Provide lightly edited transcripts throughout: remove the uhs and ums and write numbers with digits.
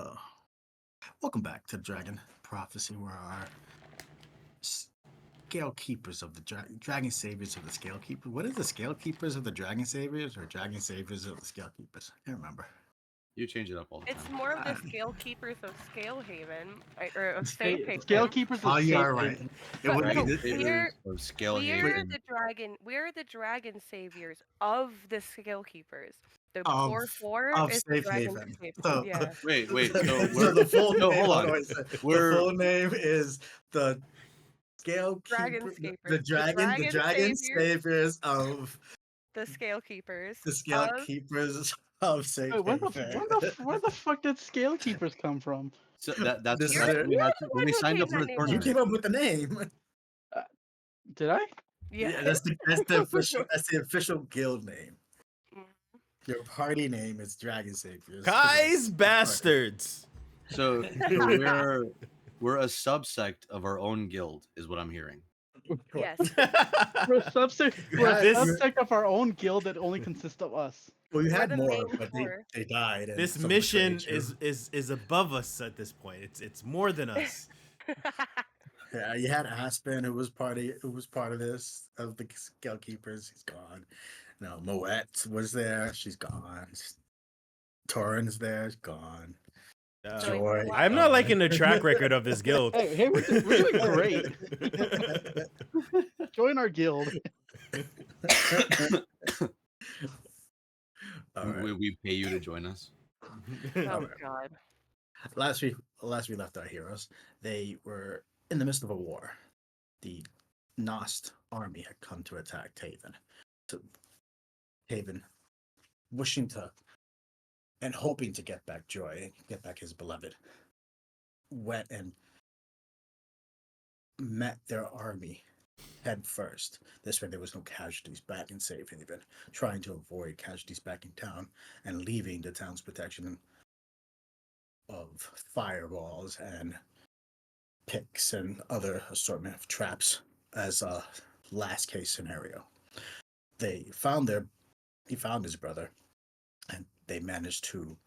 Uh, Welcome back to Dragon Prophecy, where our scale keepers of the dragon saviors of the scale keepers. What is the scale keepers of the dragon saviors or dragon saviors of the scale keepers? I can't remember. You change it up all the It's time. more of the Scale Keepers of Scale Haven, or of Safe Haven. Scale Keepers Oh, of you Safe are right. Haven. It would But be no, the- Of Scale we're Haven. we're the dragon saviors of the Scale Keepers. The of core four of is Safe dragon Haven. saviors. So, Yeah. Wait. so the full No, name. hold Hold on. on, wait, the We're full name is the Scale Dragon Keeper, Scapers. the dragon Saviors, saviors of the Scale Keepers. the scale of keepers of Safe Wait, Haven. where the fuck did Scale Keepers come from? so that's This You're, is what we you're had the when one we who signed came up for that the name You tournament. came up with the name. Did I? Yeah. Yeah, that's the official guild name. Your party name is Dragon Saviors. Guys, bastards. So we're a subsect of our own guild, is what I'm hearing. Yes. We're a subsect, This- of our own guild that only consists of us. Well, you We're had the more, main but core. they died. And This some mission betrayed you. is above us at this point. It's more than us. Yeah, you had Aspen, who was part of this of the Scale Keepers. He's gone. No, Moet was there. She's gone. Torrin's there. She's gone. Joy. I'm not liking the track record of this guild. Hey, we're doing great. Join our guild. All right. We pay you to join us. Oh God. Last we left our heroes. They were in the midst of a war. The Nost army had come to attack Taven. So Taven, wishing to and hoping to get back Joy, get back his beloved, went and met their army head first. This way there was no casualties back in Safe Haven, trying to avoid casualties back in town and leaving the town's protection of fireballs and picks and other assortment of traps as a last case scenario. He found his brother, and they managed to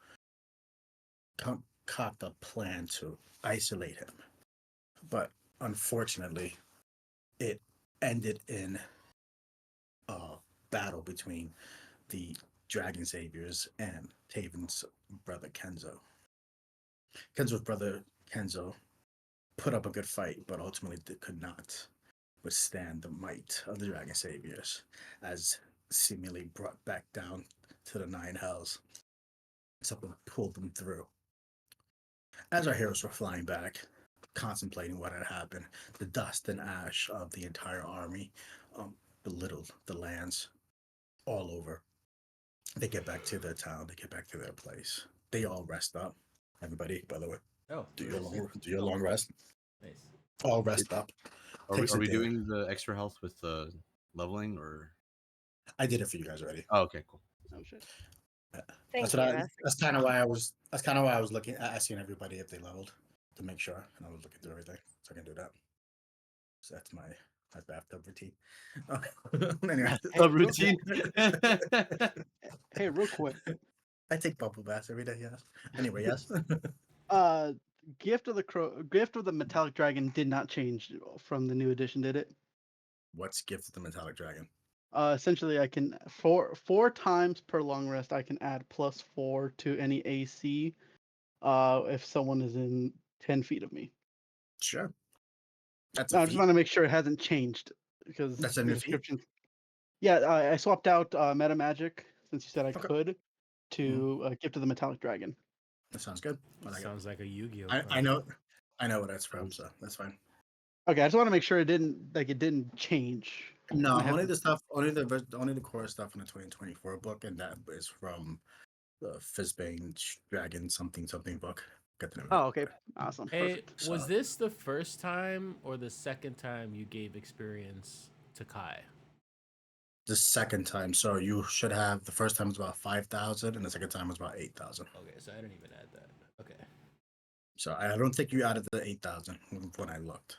concoct a plan to isolate him. But unfortunately, it ended in a battle between the Dragon Saviors and Taven's brother Kenzo. Kenzo's brother Kenzo put up a good fight, but ultimately could not withstand the might of the Dragon Saviors, as seemingly brought back down to the nine hells. Something pulled them through. As our heroes were flying back, contemplating what had happened, the dust and ash of the entire army belittled the lands all over. They get back to their town, they get back to their place. They all rest up. Everybody, by the way, Oh, do your long rest. nice. All rest up. Are Takes a we day. doing the extra health with the leveling or? I did it for you guys already. Oh, okay, cool. Oh shit. Thank That's you. kind of why I was looking asking everybody if they leveled to make sure, and I was looking through everything, so I can do that. So that's my bathtub routine. Anyway, The routine. Hey, real quick. I take bubble baths every day. Yes. Anyway, yes. Gift of the Metallic Dragon did not change from the new edition, did it? What's Gift of the Metallic Dragon? Essentially, I can four times per long rest. I can add +4 to any AC. If someone is in 10 feet of me. Sure. That's No, a I just feat. want to make sure it hasn't changed because That's a the new feat? description. Yeah, I swapped out Meta Magic since you said I Okay. could to Gift of the Metallic Dragon. That sounds good. I like it. Sounds like a Yu-Gi-Oh. I know what that's from, so that's fine. Okay, I just want to make sure it didn't change. No, I have only to- the stuff, only the core stuff in the 2024 book, and that is from the Fizzbane Dragon something book. Got the name. Oh, okay, awesome. Hey, Perfect. was So- this the first time or the second time you gave experience to Kai? The second time, so you should have. The first time was about 5,000, and the second time was about 8,000. Okay, so I didn't even add that. Okay. So I don't think you added the 8,000 when I looked.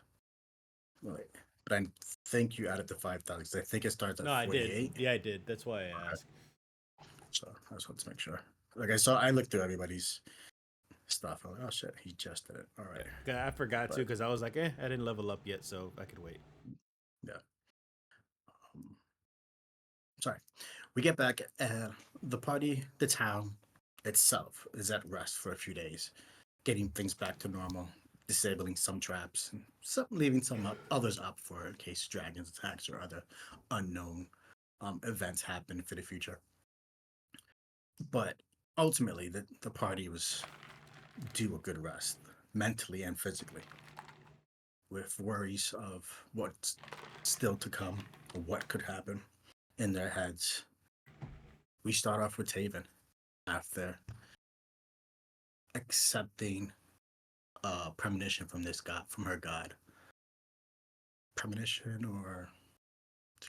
Wait, but I think you added the 5,000 because I think it starts at No, I 48. did. Yeah, I did. That's why I asked. So I just wanted to make sure. Like I looked through everybody's stuff. I'm like, oh shit, he just did it. All right. I forgot to But- because I was like, I didn't level up yet, so I could wait. Yeah. Sorry. We get back, and the party, the town itself is at rest for a few days, getting things back to normal, disabling some traps, and leaving some others up for in case dragons attacks or other unknown events happen for the future. But ultimately, the party was due a good rest, mentally and physically, with worries of what's still to come or what could happen in their heads. We start off with Taven after accepting a premonition from this god, from her god. Premonition or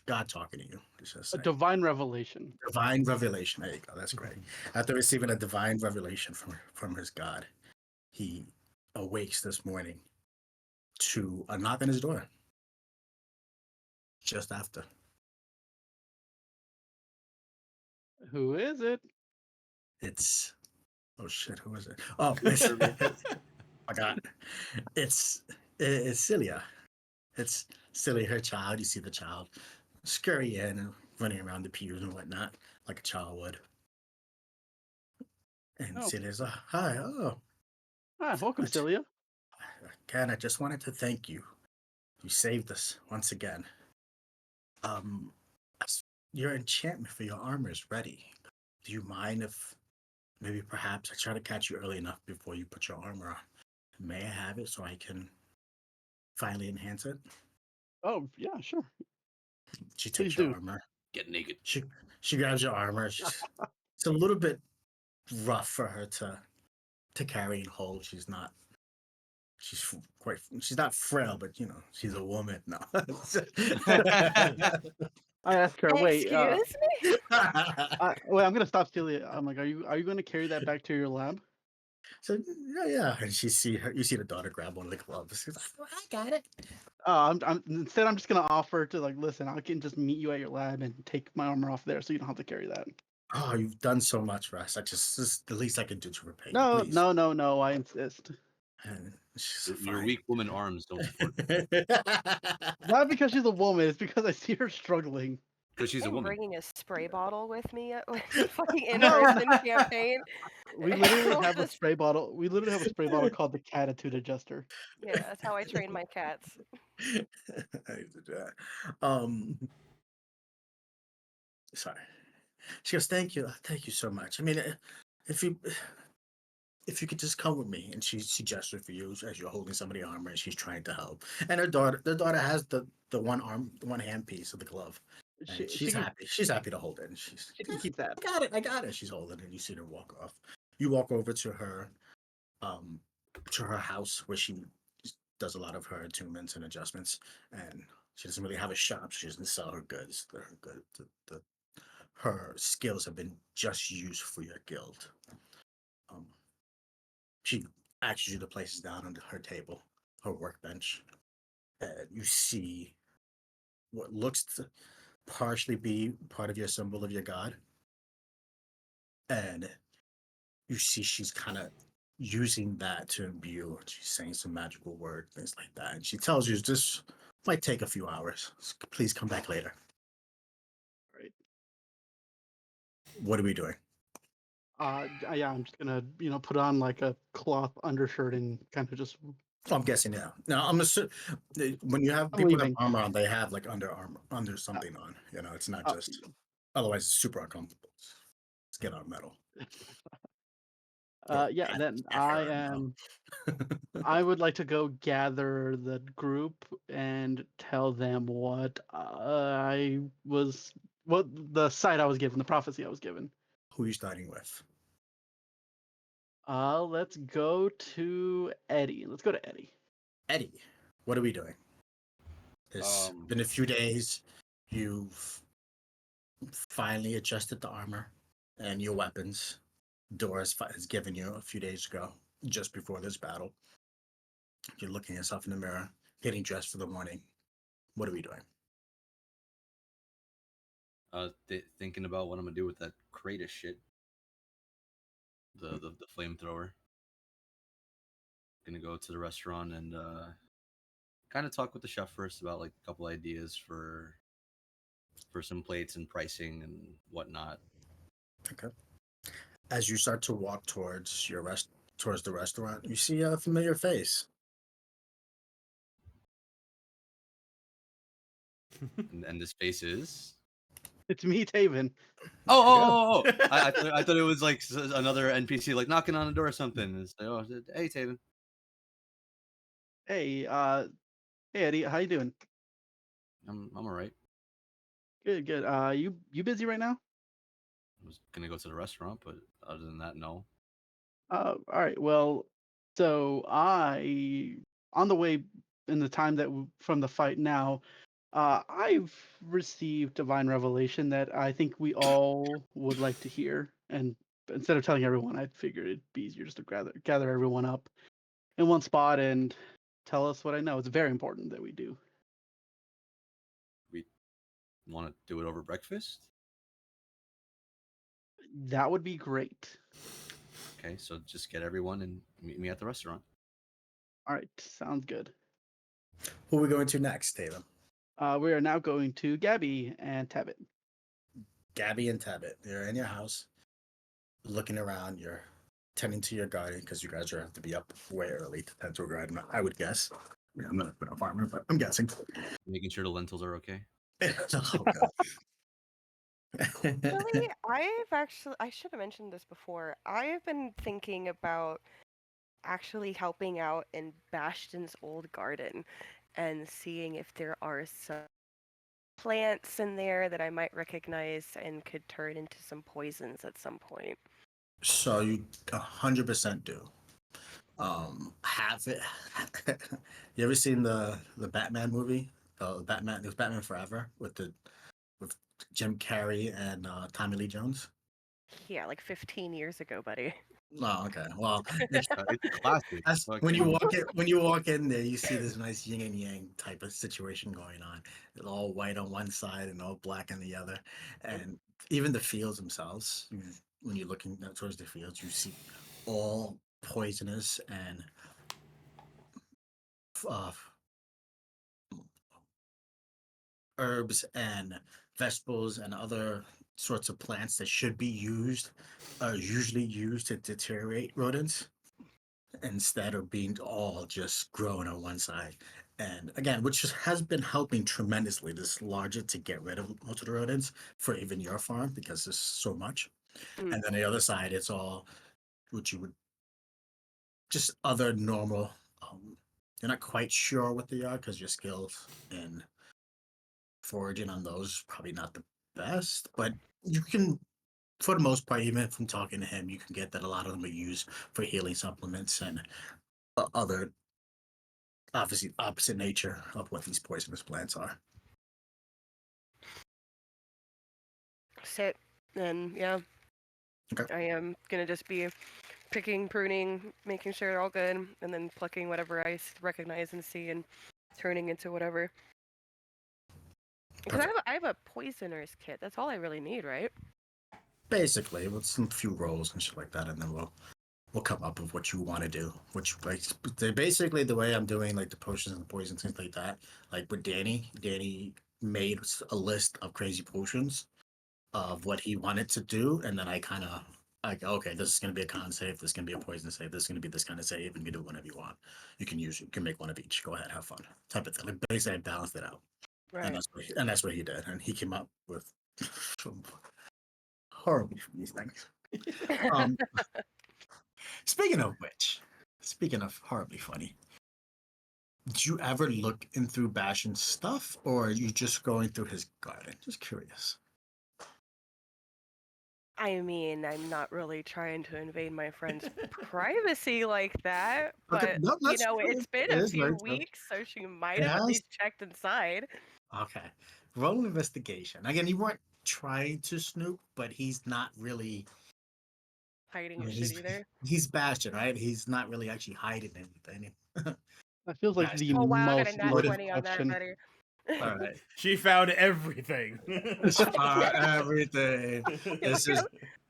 God talking to you, just to A say. divine revelation. Divine revelation. There you go. That's great. After receiving a divine revelation from his God, he awakes this morning to a knock on his door. Just after. Who is it? It's oh shit, who is it? Oh, it's I got it's Celia. It's Celia, her child. You see the child scurry in and running around the pews and whatnot, like a child would. And Oh. Celia's like, hi, oh, Hi, welcome, What? Celia. again, I just wanted to thank you. You saved us once again. Um, your enchantment for your armor is ready. Do you mind if maybe perhaps I try to catch you early enough before you put your armor on? May I have it so I can finally enhance it? Oh, yeah, sure. She Please takes your do. armor. Get naked. She grabs your armor. It's a little bit rough for her to carry and hold. She's not frail, but she's a woman. No. I asked her, wait, Excuse me? wait, I'm gonna stop Celia. I'm like, are you gonna carry that back to your lab? So yeah, and you see the daughter grab one of the gloves. She's like, "Oh, I got it." Instead, I'm just gonna offer to like, listen, I can just meet you at your lab and take my armor off there, so you don't have to carry that. Oh, you've done so much for us. This is the least I can do to repay you, No, please. no, no, no. I insist. And she's Your fine. weak woman arms don't support Not because she's a woman. It's because I see her struggling. because she's a I'm woman. bringing a spray bottle with me with fucking No. in-person campaign. We literally I'll have a just- spray bottle. We literally have a spray bottle called the Catitude Adjuster. Yeah, that's how I train my cats. I used to do that. Sorry. She goes, thank you so much. I mean, if you if you could just come with me, and she gestures for you as you're holding somebody's armor, and she's trying to help. And the daughter has the one hand piece of the glove, and She can she's happy to hold it, and she's she can keep that. I got it. She's holding it, and you see her walk off. You walk over um to her house where she does a lot of her attunements and adjustments, and she doesn't really have a shop. She doesn't sell her goods. Her skills have been just used for your guild. Um, she asks you to place down on her table, her workbench, and you see what looks to partially be part of your symbol of your god, and you see she's kind of using that to imbue. She's saying some magical word, things like that, and she tells you this might take a few hours. Please come back later. Right. What are we doing? Yeah, I'm just gonna put on like a cloth undershirt and kind of just. Oh, I'm guessing yeah. Now I'm assuming when you have I'm people have leaving. armor on, they have like under something on. It's not Uh, just. Otherwise, it's super uncomfortable. Let's get on metal. Or yeah. Then hair on metal. I would like to go gather the group and tell them what the sight I was given, the prophecy I was given. Who are you starting with? Let's go to Eddie. Let's go to Eddie. Eddie, what are we doing? It's been a few days. You've finally adjusted the armor and your weapons. Doris has given you a few days ago, just before this battle. You're looking at yourself in the mirror, getting dressed for the morning. What are we doing? Thinking about what I'm gonna do with that crate of shit. The flamethrower. gonna go to the restaurant and kind of talk with the chef first about like a couple ideas for some plates and pricing and whatnot. Okay. As you start to walk towards towards the restaurant, you see a familiar face. And this face is. It's me, Taven. I thought it was like another NPC like knocking on the door or something. It's like, oh, hey Taven. Hey, hey Eddie, how you doing? I'm alright. Good, good. You busy right now? I was gonna go to the restaurant, but other than that, no. All right. Well, so on the way in the time that from the fight now, I've received divine revelation that I think we all would like to hear. And instead of telling everyone, I figured it'd be easier just to gather everyone up in one spot and tell us what I know. It's very important that we do. We want to do it over breakfast. That would be great. Okay, so just get everyone and meet me at the restaurant. All right, sounds good. Who are we going to next, Tatum? We are now going to Gabby and Tabit. Gabby and Tabit. You're in your house, looking around. You're tending to your garden because you guys are have to be up way early to tend to a garden. I would guess. I mean, I'm not a farmer, but I'm guessing. Making sure the lentils are okay. Oh, God. Really, I should have mentioned this before. I've been thinking about actually helping out in Bastion's old garden and seeing if there are some plants in there that I might recognize and could turn into some poisons at some point. So you 100% do. Have it. You ever seen the Batman movie? Batman. It was Batman Forever with Jim Carrey and Tommy Lee Jones. Yeah, like 15 years ago, buddy. Oh, okay. Well, it's It's a classic. that's Fuck when yeah. you walk in there, you see this nice yin and yang type of situation going on. It's all white on one side and all black on the other, and even the fields themselves. When you're looking towards the fields, you see all poisonous and uh, herbs and vegetables and other sorts of plants that should be used are usually used to deteriorate rodents instead of being all just grown on one side. And again, which has been helping tremendously this larger to get rid of most of the rodents for even your farm because there's so much. Mm. And then the other side, it's all what you would just other normal. You're not quite sure what they are because your skills in foraging on those probably not the best, but you can, for the most part, even from talking to him, you can get that a lot of them are used for healing supplements and other obviously opposite nature of what these poisonous plants are. Sit, and yeah, Okay. I am gonna just be picking, pruning, making sure they're all good, and then plucking whatever I recognize and see and turning into whatever. Because I have a poisoner's kit. That's all I really need, right? Basically, with some few rolls and shit like that, and then we'll come up with what you want to do. Which like they basically the way I'm doing like the potions and the poisons things like that. Like with Danny made a list of crazy potions of what he wanted to do, and then I kind of like, okay, this is gonna be a con save, this is gonna be a poison save, this is gonna be this kind of save, and you can do whatever you want. You can make one of each. Go ahead, have fun, type of thing. Like basically, I balanced it out, Right. and that's what he did, and he came up with some horribly funny things. Speaking of which, speaking of horribly funny, did you ever look in through Bastion's stuff, or are you just going through his garden? Just curious. I mean, I'm not really trying to invade my friend's privacy like that, Okay, but no, that's true. it's been It a is few very true. weeks, so she might It have at has. least checked inside. Okay. Roll investigation. Again, you weren't trying to snoop, but he's not really. Hiding I mean, his shit either. he's Bastion, right? He's not really actually hiding anything. That feels like Nice. the Oh wow, I got a most nat What loaded is- 20 on that, question. buddy. All right. She found everything. Everything. This is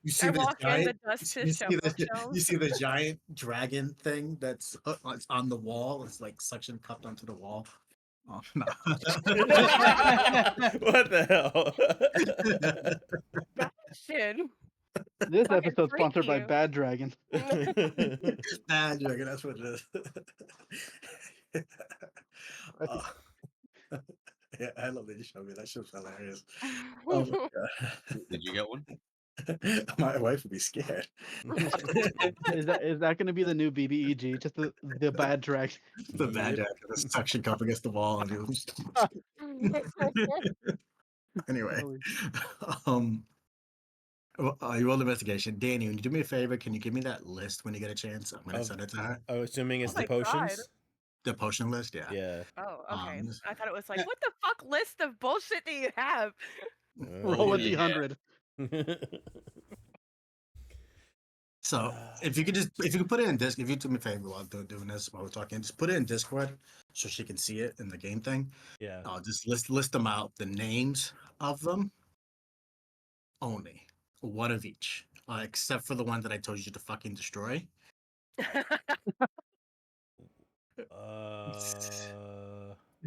You see I the walk in, the giant. dust You is see shelf the bookshelves. you see the giant dragon thing that's it's on the wall. It's like suction cupped onto the wall. Oh no. What the hell? Bastion. This Fucking episode's freak sponsored by you. Bad Dragon. Nah, dragon. That's what it is. Uh, yeah, I love that you showed me. That shit's hilarious. Oh my god. Did you get one? My wife would be scared. Is that going to be the new BBEG? Just the Bad Dragon. The bad Yep. dragon, the suction cup against the wall, and anyway. Holy- Um, you roll the investigation. Danny, when you do me a favor, can you give me that list when you get a chance? I'm gonna Of- send it to her. I'm assuming it's Oh the my God. potions. The potion list, yeah. Yeah. Oh, okay. Um, I thought it was like, what the fuck list of bullshit do you have? Roll a yeah. D100. So if you could put it in Discord, if you do me a favor while doing this while we're talking, just put it in Discord so she can see it in the game thing. Yeah. Just list them out, the names of them only, one of each, except for the one that I told you to fucking destroy.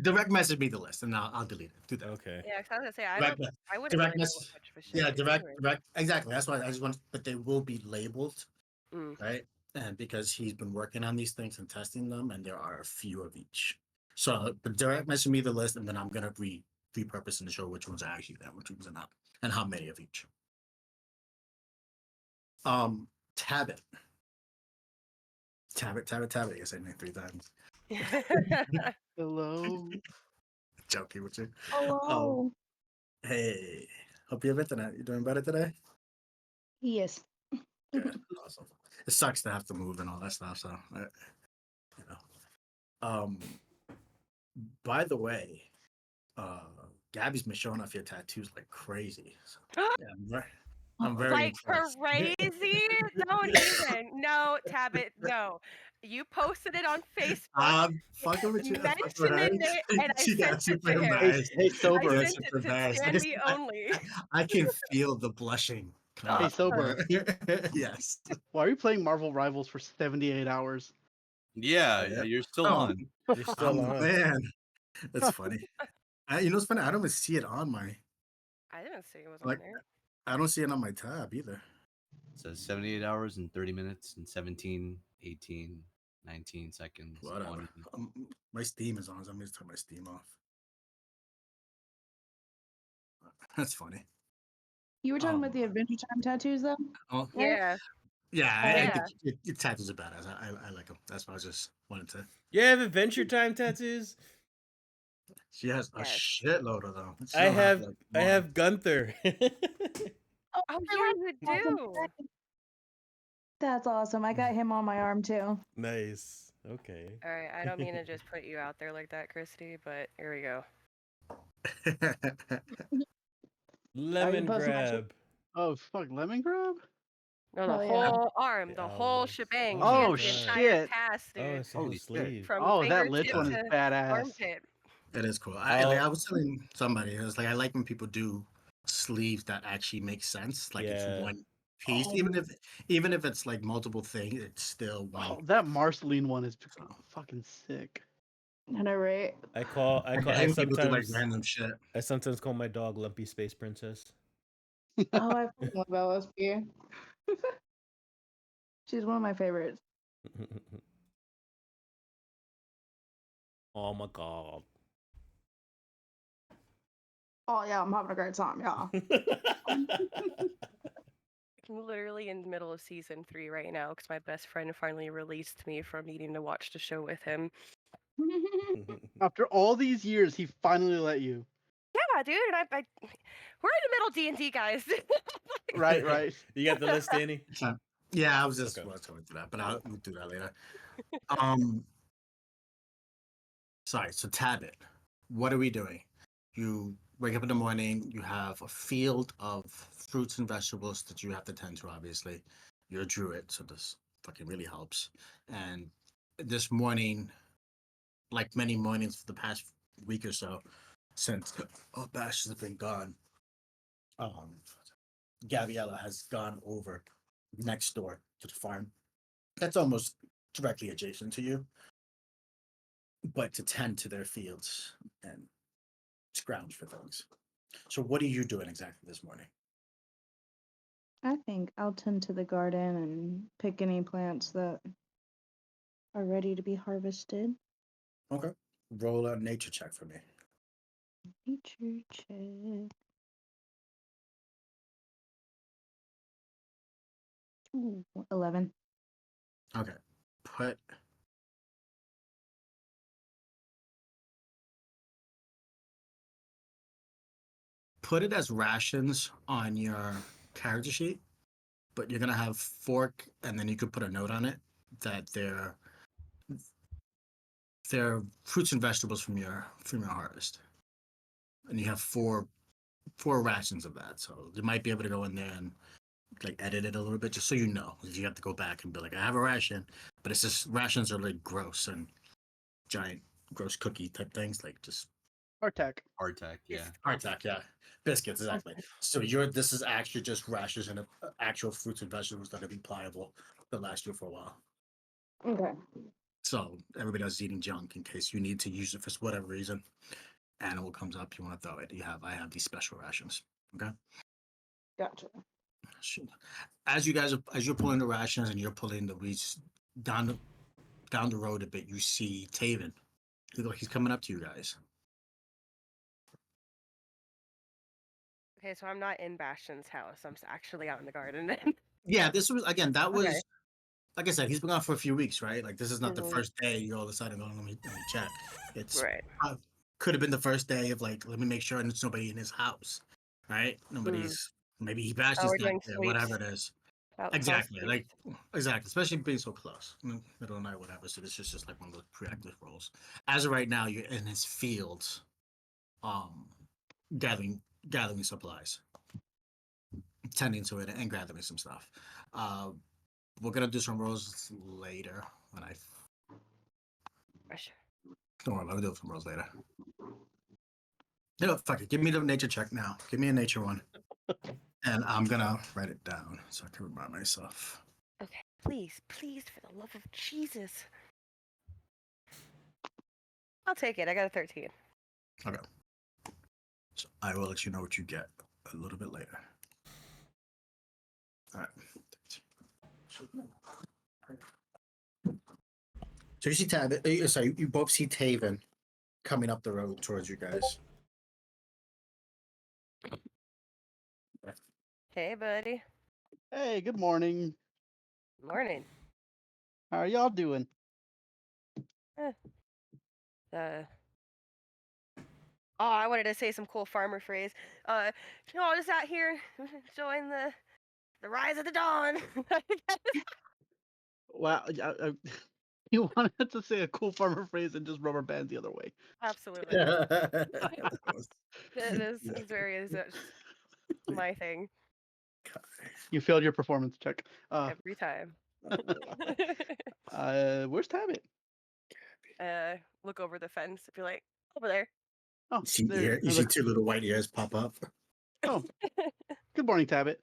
Direct message me the list, and I'll delete it. Do that. Okay. Yeah, 'cause I was gonna say I Direct, wouldn't direct really know message. much of a shit. Yeah, direct, anyway. direct. Exactly. That's why I just want, but they will be labeled, Mm. right? And because he's been working on these things and testing them, and there are a few of each. So, but direct message me the list, and then I'm gonna repurpose and show which ones are actually there, which ones are not, and how many of each. Tab it. I guess I named 3 times. Hello. Joking with you. Hello. Hey, hope you have internet. You doing better today? Yes. Good, awesome. It sucks to have to move and all that stuff. So, you know. By the way, Gabby's been showing off your tattoos like crazy. So, yeah, I'm very like impressed. crazy? Don't even. No, Tabit, no. You posted it on Facebook, I'm fucking with you. I'm fucking with her. mentioning it, and I She got sent it super to him. embarrassed. Hey, I sober. Yeah, sent super it to embarrassed. Stanley only. I can feel the blushing. Hey, sober. Yes. Why are you playing Marvel Rivals for 78 hours? Yeah, Yeah. you're still Oh, on. You're still on. man, that's funny. You know what's funny? I don't even see it on my. I didn't see it was Like, on there. I don't see it on my tab either. It says 78 hours and 30 minutes and 17, 18, 19 seconds. Whatever. On. My Steam is on, so I'm going to turn my Steam off. That's funny. You were talking about the Adventure Time tattoos, though? Oh, Yeah. yeah. I Yeah. think your tattoos are badass. I like them. That's why I just wanted to. You have Adventure Time tattoos? She has a Yes. shitload of them. She I don't have like, I one. have Gunther. Oh, Oh, I yeah, like you that. do. That's awesome. I got him on my arm, too. Nice. Okay. All right, I don't mean to just put you out there like that, Christy, but here we go. Lemon posting that shit? grab. Oh, fuck. Lemon Grab? No, the Oh, yeah. whole arm, the whole Oh. shebang. Oh She my has the God. entire shit. cast, Oh, dude. it's a whole Holy shit. sleeve. From Oh, that fingertip lich one is to badass. armpit. It is cool. Oh. I was telling somebody, I was like, I like when people do sleeves that actually make sense. Like it's Yeah. one piece, Oh. even if it's like multiple things, it's still one. Oh, that Marceline one is fucking sick. I know, right? I I hate people do like sometimes random shit. I sometimes call my dog Lumpy Space Princess. Oh, I forgot about Lesbia. She's one of my favorites. Oh my god. Oh, yeah, I'm having a great time, yeah. I'm literally in the middle of season 3 right now because my best friend finally released me from needing to watch the show with him. After all these years, he finally let you. Yeah, dude, and I we're in the middle D&D, guys. Right, right. You got the list, Danny? Yeah, I was just Okay. well, going through that, but we'll do that later. Sorry. So tab it. What are we doing? You wake up in the morning. You have a field of fruits and vegetables that you have to tend to. Obviously, you're a druid, so this fucking really helps. And this morning, like many mornings for the past week or so, since Bash has been gone, Gabriella has gone over next door to the farm. That's almost directly adjacent to you, but to tend to their fields and scrounge for things. So, what are you doing exactly this morning? I think I'll tend to the garden and pick any plants that are ready to be harvested. Okay. Roll a nature check for me. Nature check. Ooh, 11. Okay. Put it as rations on your character sheet, but you're gonna have fork, and then you could put a note on it that they're fruits and vegetables from your harvest, and you have four rations of that. So you might be able to go in there and like edit it a little bit, just so you know. If you have to go back and be like, I have a ration, but it's just rations are like gross and giant gross cookie type things, like just Artec. Hardtack, yeah. hardtack, yeah, biscuits, exactly. So this is actually just rations and actual fruits and vegetables that are be pliable that last you for a while. Okay. So everybody else is eating junk in case you need to use it for whatever reason. Animal comes up, you want to throw it. I have these special rations. Okay. Gotcha. As you're pulling the rations and you're pulling the weeds down the road a bit, you see Taven. He's coming up to you guys. Okay, so I'm not in Bastion's house. I'm actually out in the garden then. Yeah, this was again. That was Okay. like I said. He's been gone for a few weeks, right? Like this is not the Mhm. first day you're all of a sudden going, let me check. It's Right. could have been the first day of like, let me make sure there's nobody in his house, right? Nobody's. Maybe he bashed Oh, his we're deck doing there, whatever sweeps. it is. House Exactly, sweeps. like exactly, especially being so close, middle of the night, whatever. So this is just like one of those preactive roles. As of right now, you're in his fields, um, gathering supplies, tending to it, and gathering some stuff. Uh, we're gonna do some rolls later when I. Gosh. Don't worry, I'll do some rolls later. You know, fuck it. Give me the nature check now. Give me a nature one, and I'm gonna write it down so I can remind myself. Okay, please, for the love of Jesus. I'll take it. I got a 13. Okay. So I will let you know what you get a little bit later. All right. So you see sorry, you both see Taven coming up the road towards you guys. Hey, buddy. Hey, good morning. Morning. How are y'all doing? I wanted to say some cool farmer phrase. Just out here enjoying the rise of the dawn. Wow, you wanted to say a cool farmer phrase and just rubber band the other way. Absolutely. It's very just my thing You failed your performance check. every time. Where's Tabit? Look over the fence and be like, over there. Oh, You see two little white ears pop up. Oh, good morning, Tabit.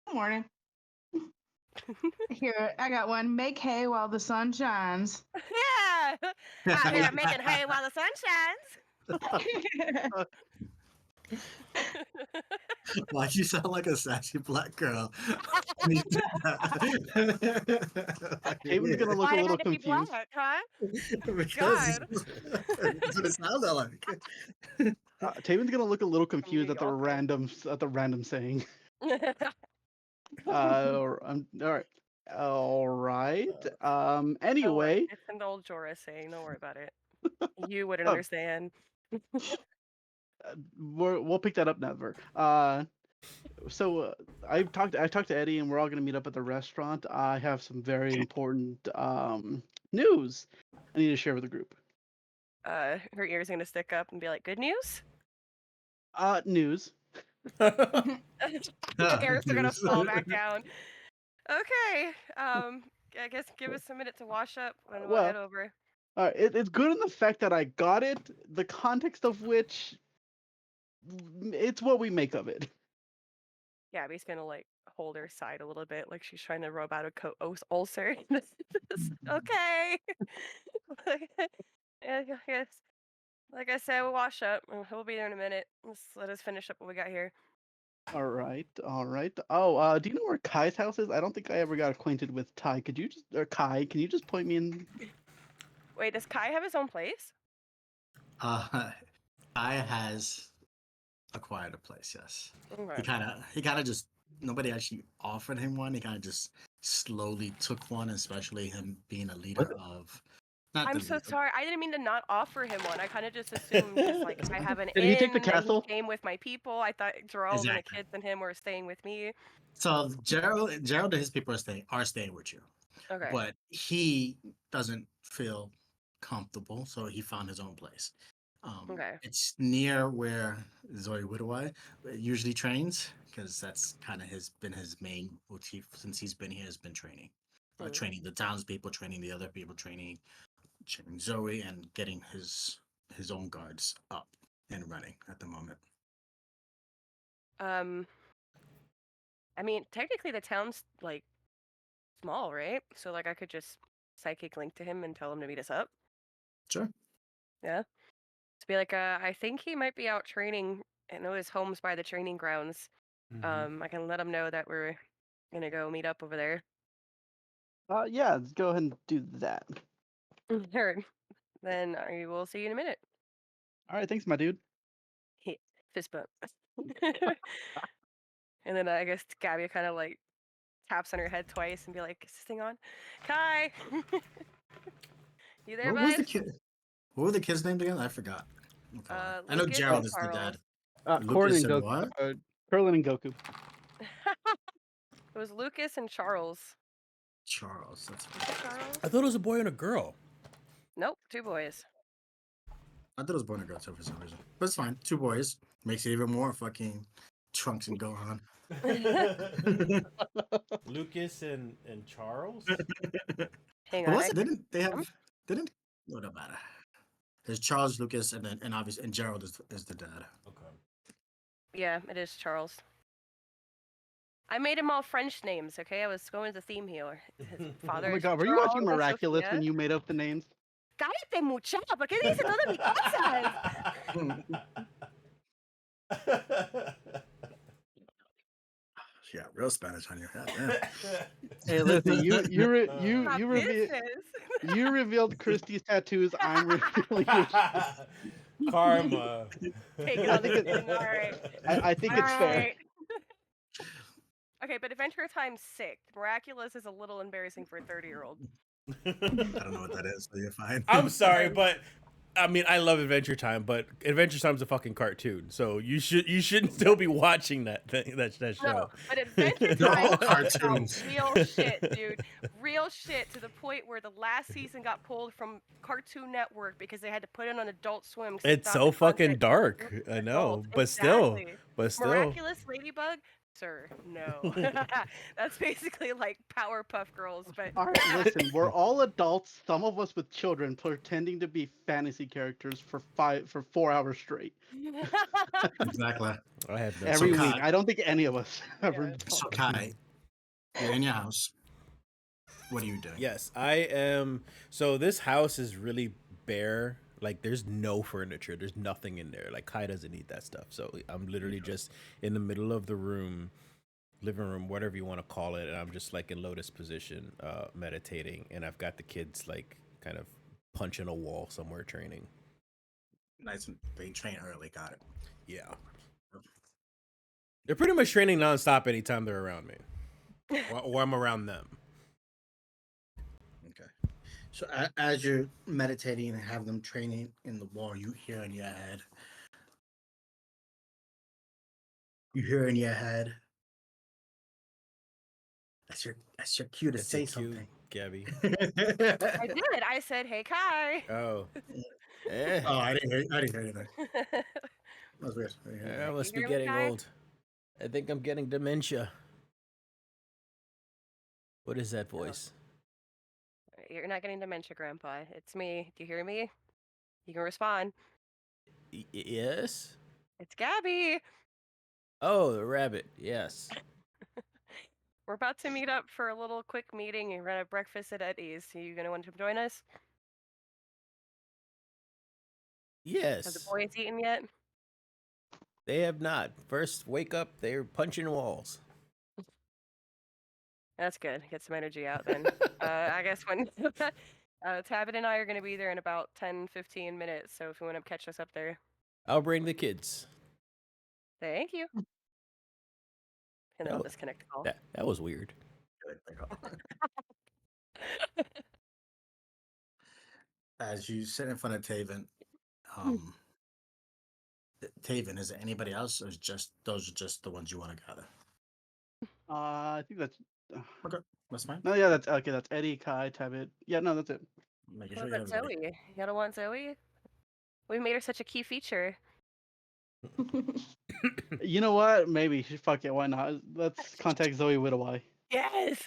Good morning. Here, I got one. Make hay while the sun shines. Yeah, out here making hay while the sun shines. Why'd you sound like a sassy black girl? Taven's gonna look a Why little had to be confused. black, huh? Because God. that's what it sounded like. Taven's gonna look a little confused being at the awkward. random saying. All right. Anyway. It's an old Jorah saying. Don't worry about it. You wouldn't Oh, understand. we'll pick that up never. So I talked to Eddie, and we're all gonna meet up at the restaurant. I have some very important news I need to share with the group. Her ears are gonna stick up and be like, "Good news." News. Ears are gonna fall back down. Okay. I guess give us a minute to wash up, and we'll head over. It's good in the fact that I got it. The context of which it's what we make of it. Gabby's gonna like hold her side a little bit, like she's trying to rub out a ulcer. Okay. Yeah, yes. Like I said, we'll wash up. We'll be there in a minute. Let us finish up what we got here. All right, all right. Oh, do you know where Kai's house is? I don't think I ever got acquainted with Kai. Kai, can you just point me in? Wait, does Kai have his own place? I has acquired a place. Yes, Okay. he kind of just nobody actually offered him one. He kind of just slowly took one, especially him being a leader of. Not I'm the so leader. sorry. I didn't mean to not offer him one. I kind of just assumed because like I have an Did he take inn the and he castle? came with my people. I thought Gerald and the Exactly. kids and him were staying with me. So Gerald and his people are staying with you, Okay. but he doesn't feel comfortable, so he found his own place. Okay. It's near where Zoe Widoway usually trains, because that's kind of been his main motif since he's been here. Has been training, Mm. training the townspeople, training the other people, training Zoe, and getting his own guards up and running at the moment. I mean, technically the town's like small, right? So like I could just psychic link to him and tell him to meet us up. Sure. Yeah. To be like, I think he might be out training. I know his home's by the training grounds. Mhm. I can let him know that we're gonna go meet up over there. Yeah, let's go ahead and do that. Sure. Then I will see you in a minute. All right, thanks, my dude. Fist bump. And then I guess Gabby kind of like taps on her head twice and be like, "Is this thing on?" Kai, you there, What was the bud? kid? What were the kids' names again? I forgot. Okay. I know Lucas Gerald and is the Charles. dad. Corrin Lucas and and Goku. what? Krillin and Goku. It was Lucas and Charles. Charles. That's Was it Charles? I thought it was a boy and a girl. Nope, 2 boys. I thought it was born a girl too for some reason, but it's fine. 2 boys makes it even more fucking Trunks and Gohan. Lucas and Charles. Hang But on. was it? Didn't they Um, have? Didn't? What about it? There's Charles, Lucas, and obviously and Gerald is the dad. Okay. Yeah, it is Charles. I made him all French names, okay? I was going with the theme here. His father Oh my is god, were you Charles watching and Miraculous Sophia. when you made up the names? Cállate, muchacha, ¿por qué dices todas mis cosas? Yeah, real Spanish on you. God damn. Hey, listen, My business. you revealed Christie's tattoos. I'm revealing your. Karma. Take it I on the think chin. All right. I think it's fair. Alright. Okay, but Adventure Time's sick. Miraculous is a little embarrassing for a 30-year-old. I don't know what that is, so you're fine. I'm sorry, but I mean, I love Adventure Time, but Adventure Time's a fucking cartoon, so you shouldn't still be watching that No, show. but Adventure They're Time all is about cartoons. real shit, dude. Real shit to the point where the last season got pulled from Cartoon Network because they had to put it on Adult Swim. 'Cause they It's thought so the fucking content dark. was I know, adult. but still. Miraculous Ladybug, sir, no. That's basically like Powerpuff Girls, but All right, listen, we're all adults. Some of us with children pretending to be fantasy characters for 4 hours straight Exactly. I have no every So week. Kai, I don't think any of us ever. Yeah. so Kai, you're in your house. What are you doing? Yes, I am. So this house is really bare. Like there's no furniture. There's nothing in there. Like Kai doesn't need that stuff. So I'm literally just in the middle of the room, living room, whatever you want to call it, and I'm just like in lotus position, meditating, and I've got the kids like kind of punching a wall somewhere training. Nice. They train early. Got it. Yeah. They're pretty much training nonstop anytime they're around me, or I'm around them. Okay. So as you're meditating and have them training in the wall, you hear in your head. You hear in your head. That's your cue to That's say your cue, something. Gabby. I did. I said, "Hey, Kai." Oh. Oh, I didn't hear anything. That was weird. I didn't hear I anything. must be hear me, getting Kai? old. I think I'm getting dementia. What is that voice? You're not getting dementia, Grandpa. It's me. Do you hear me? You can respond. Yes? It's Gabby. Oh, the rabbit. Yes. We're about to meet up for a little quick meeting and we're gonna have breakfast at Eddie's. Are you gonna want to join us? Have the Yes. boys eaten yet? They have not. First, wake up. They're punching walls. That's good. Get some energy out then. I guess when Tabit and I are gonna be there in about 10-15 minutes, so if you want to catch us up there. I'll bring the kids. Thank you. And then That I'll wa- disconnect the call. that was weird. As you sit in front of Taven, um, Taven, is there anybody else, or is just those are just the ones you want to gather? I think that's. Okay, that's fine. No, yeah, that's okay. That's Eddie, Kai, Tabit. Yeah, no, that's it. Making What sure you have about everybody. Zoe? You gotta want Zoe? We made her such a key feature. You know what? Maybe. Fuck it. Why not? Let's contact Zoe Widoweye. Yes.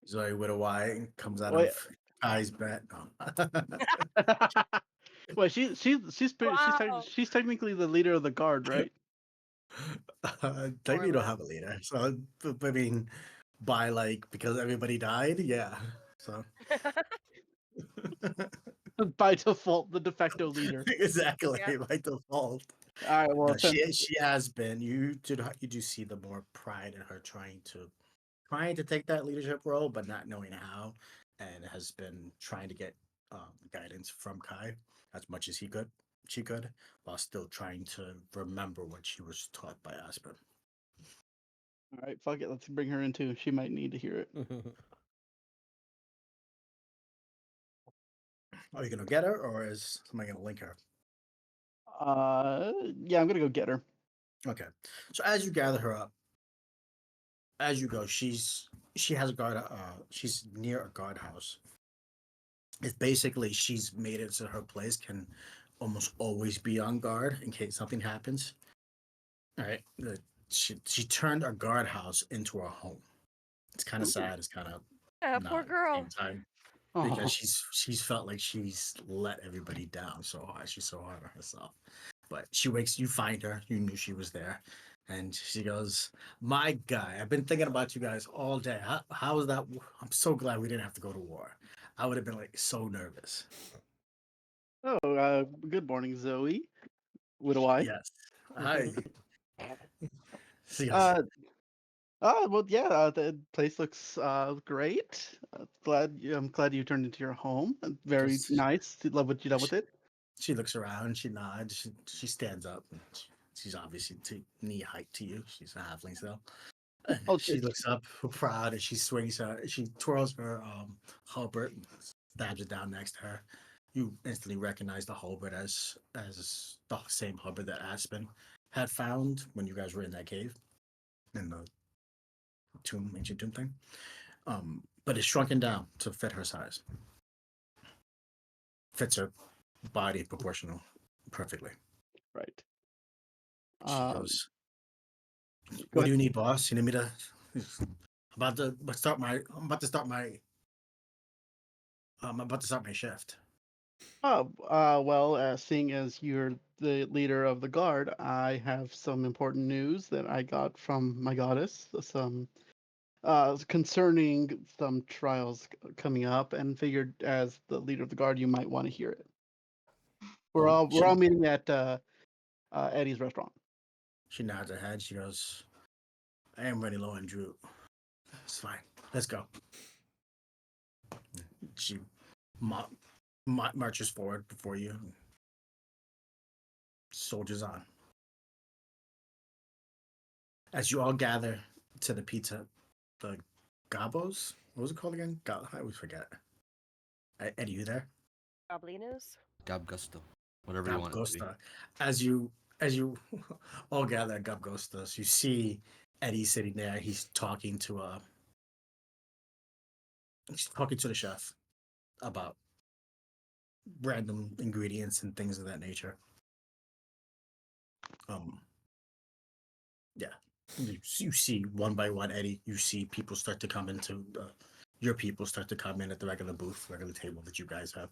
Zoe with a Y comes out Wait. of Kai's bet. No. Well, Wow. she's technically the leader of the guard, right? Technically, you don't Or have a leader. So, I mean, by because everybody died, yeah. So, By default, the de facto leader. exactly Yeah. by default. All right. Well, No, she has been. You do see the more pride in her trying to take that leadership role, but not knowing how, and has been trying to get guidance from Kai as much as she could, while still trying to remember what she was taught by Aspen. all right. Fuck it. Let's bring her in too. She might need to hear it. Are you gonna get her, or is somebody gonna link her? Yeah, I'm gonna go get her. Okay. So as you gather her up, as you go, she has a guard. She's near a guardhouse. It's basically she's made it so her place can almost always be on guard in case something happens. All right. She turned a guardhouse into a home. It's kind of Ooh. sad. It's kind of Yeah, not poor at the girl. same time Oh, because she's felt like she's let everybody down so hard. She's so hard on herself. But you find her. You knew she was there, and she goes, "My guy, I've been thinking about you guys all day. How was that? I'm so glad we didn't have to go to war. I would have been so nervous." good morning, Zoe. Widoweye. Yes. Hi. She goes, Uh, well, yeah. The place looks great. I'm glad you turned into your home. Very just nice. Love what you done with it. she looks around, she nods, she stands up. And she's obviously knee height to you. She's a halfling still. Oh, She looks up proud and she twirls her halberd and stabs it down next to her. You instantly recognize the halberd as the same halberd that Aspen had found when you guys were in that cave in the ancient tomb thing. But it's shrunken down to fit her size. Fits her body proportional perfectly. right. She Um, goes, go "What do ahead. you need, boss? You need me to I'm about to start my I'm about to start my shift." Well, seeing as you're the leader of the guard, I have some important news that I got from my goddess. Some concerning some trials coming up, and figured as the leader of the guard, you might want to hear it. We're all She meeting at Eddie's restaurant. she nods her head. She goes, "I am running low on Drew. It's fine. Let's go." She marches forward before you. Soldiers on. As you all gather to the pizza, the Gabos. What was it called again? I always forget. Eddie, you there? Goblinos? Gab Gusto, whatever you want it to be. Gabgosta. As you all gather at Gabgostas, you see Eddie sitting there. He's talking to the chef about random ingredients and things of that nature. Yeah, you see one by one, Eddie. You see people start to come into your people start to come in at the regular booth, regular table that you guys have.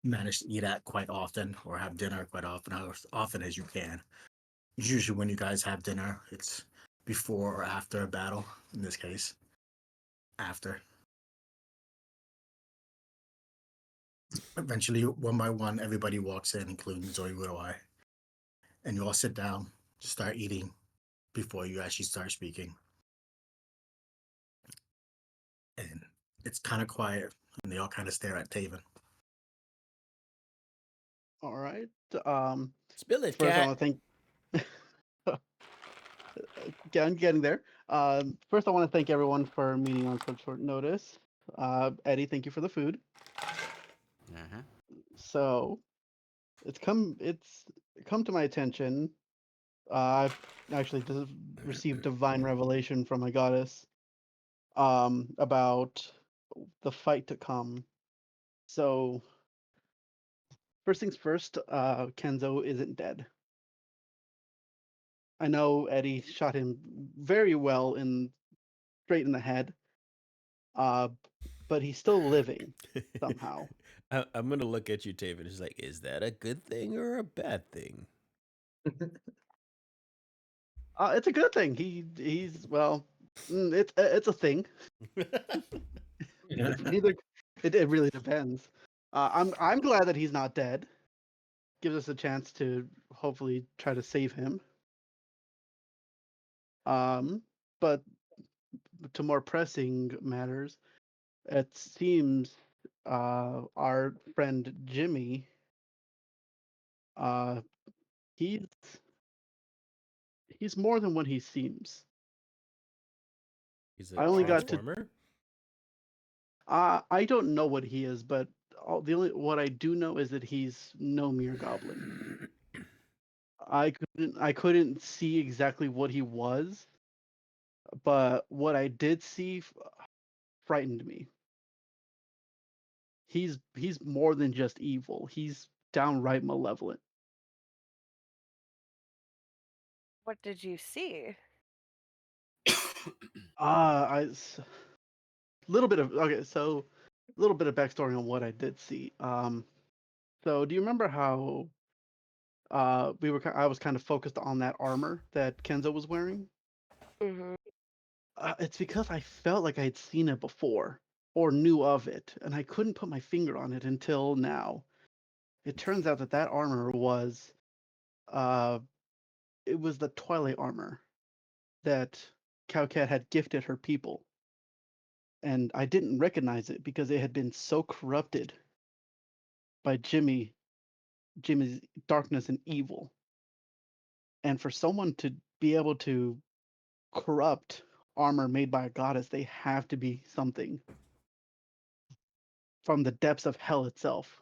manage to eat at quite often or have dinner quite often, as often as you can. Usually, when you guys have dinner, it's before or after a battle. In this case, after. Eventually, one by one, everybody walks in, including Zoe Widow, and you all sit down, start eating before you actually start speaking. And it's kind of quiet, and they all kind of stare at Taven. All right. Spill it, First, I cat. want to thank. I'm getting there. First, I want to thank everyone for meeting on such short notice. Eddie, thank you for the food. Uh-huh. So, it's come to my attention. I've actually received divine revelation from my goddess about the fight to come. So, first things first, Kenzo isn't dead. I know Eddie shot him very well straight in the head, but he's still living somehow. I'm gonna look at you, Taven. It's like, is that a good thing or a bad thing? It's a good thing. He's well, it's a thing. It's neither. It really depends. I'm glad that he's not dead. Gives us a chance to hopefully try to save him. But to more pressing matters, it seems our friend Jimmy, uh, he's he's more than what he seems. He's I a only got to transformer. I don't know what he is, but what I do know is that he's no mere goblin. I couldn't see exactly what he was, but what I did see frightened me. He's more than just evil. He's downright malevolent. What did you see? I little bit of okay, so a little bit of backstory on what I did see. So do you remember how I was kind of focused on that armor that Kenzo was wearing? Mm-hmm. It's because I felt like I'd seen it before or knew of it, and I couldn't put my finger on it until now. It turns out that armor was, uh, it was the Twilight armor that Cowcat had gifted her people, and I didn't recognize it because it had been so corrupted by Jimmy's darkness and evil. And for someone to be able to corrupt armor made by a goddess, they have to be something from the depths of hell itself.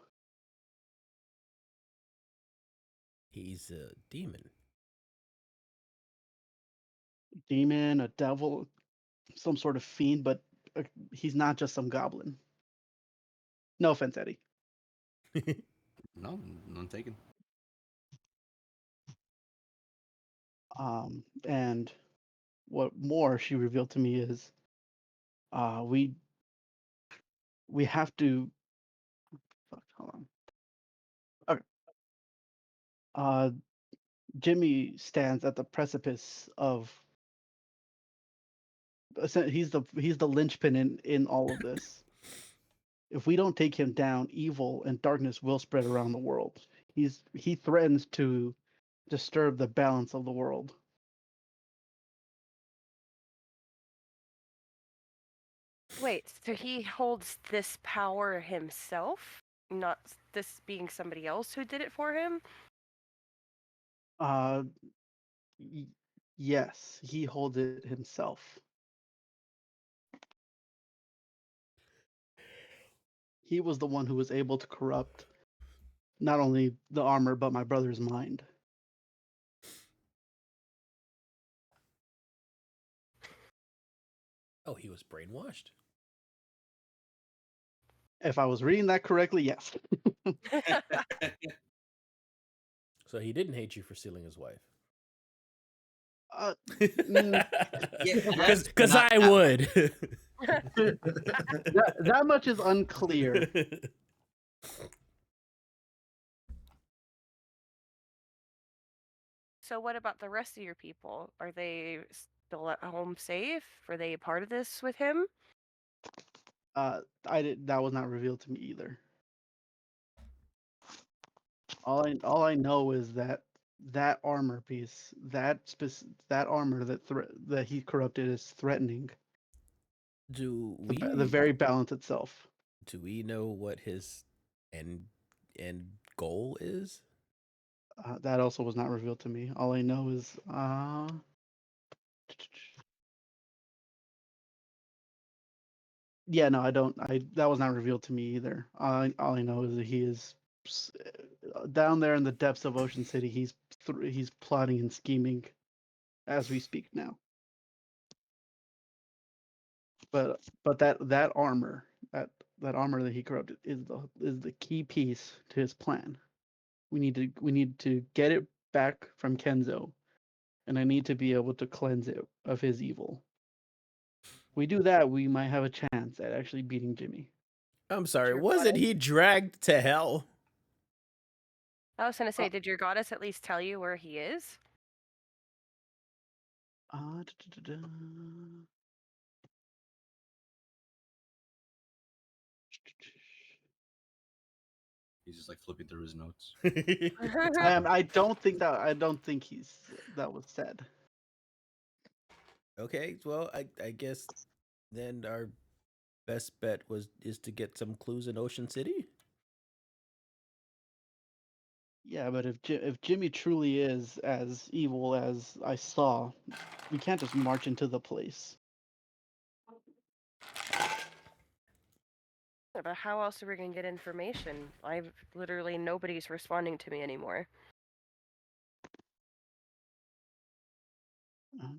He's a demon. Demon, a devil, some sort of fiend, but he's not just some goblin. No offense, Eddie. No, none taken. And what more she revealed to me is, we have to. Fuck, hold on. Okay. Uh, Jimmy stands at the precipice of. He's the linchpin in all of this. If we don't take him down, evil and darkness will spread around the world. He threatens to disturb the balance of the world. Wait, so he holds this power himself? Not this being somebody else who did it for him? Uh, yes, he holds it himself. He was the one who was able to corrupt not only the armor but my brother's mind. Oh, he was brainwashed. If I was reading that correctly, yes. So he didn't hate you for stealing his wife. Mm, Because I would. that much is unclear. So what about the rest of your people? Are they still at home safe? Are they a part of this with him? That was not revealed to me either. All I know is that that armor piece, that armor that he corrupted is threatening Do the we very balance itself. do we know what his end end goal is? That also was not revealed to me. All I know is yeah, no, I don't. That was not revealed to me either. All I know is that he is down there in the depths of Ocean City. He's plotting and scheming as we speak now. But that armor, that armor that he corrupted is the key piece to his plan. We need to get it back from Kenzo, and I need to be able to cleanse it of his evil. We do that, we might have a chance at actually beating Jimmy. I'm sorry, Your wasn't goddess? he dragged to hell? I was gonna say, Uh, did your goddess at least tell you where he is? Uh, da, da, da, da. He's just like flipping through his notes. I don't think that was said. Okay, well, I guess then our best bet is to get some clues in Ocean City. Yeah, but if Jimmy truly is as evil as I saw, we can't just march into the place. Yeah, but how else are we gonna get information? I've literally nobody's responding to me anymore.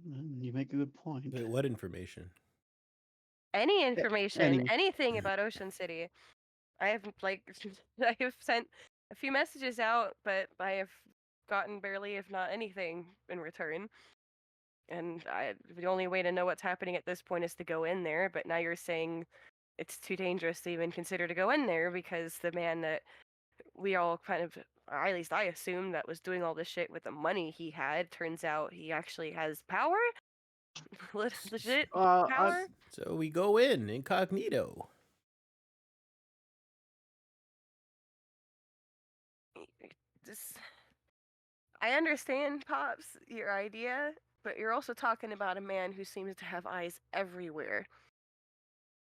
You make a good point. Wait, what information? Any information, Any. anything about Ocean City. I have like I have sent a few messages out, but I have gotten barely, if not anything, in return. And the only way to know what's happening at this point is to go in there. But now you're saying it's too dangerous to even consider to go in there because the man that we all kind of, or at least I assumed, that was doing all this shit with the money he had, turns out he actually has power, legit I, power. So we go in incognito. Just, I understand, Pops, your idea, but you're also talking about a man who seems to have eyes everywhere.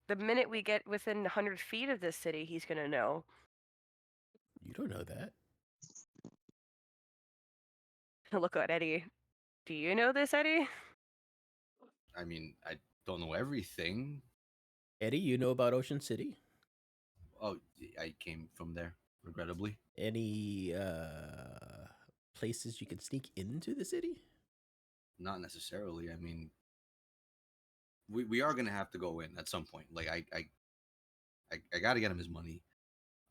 The minute we get within 100 feet of this city, he's gonna know. You don't know that. Look at Eddie. Do you know this, Eddie? I mean, I don't know everything. Eddie, you know about Ocean City? Oh, I came from there, regrettably. Any places you can sneak into the city? Not necessarily. I mean, we are gonna have to go in at some point. Like I gotta get him his money.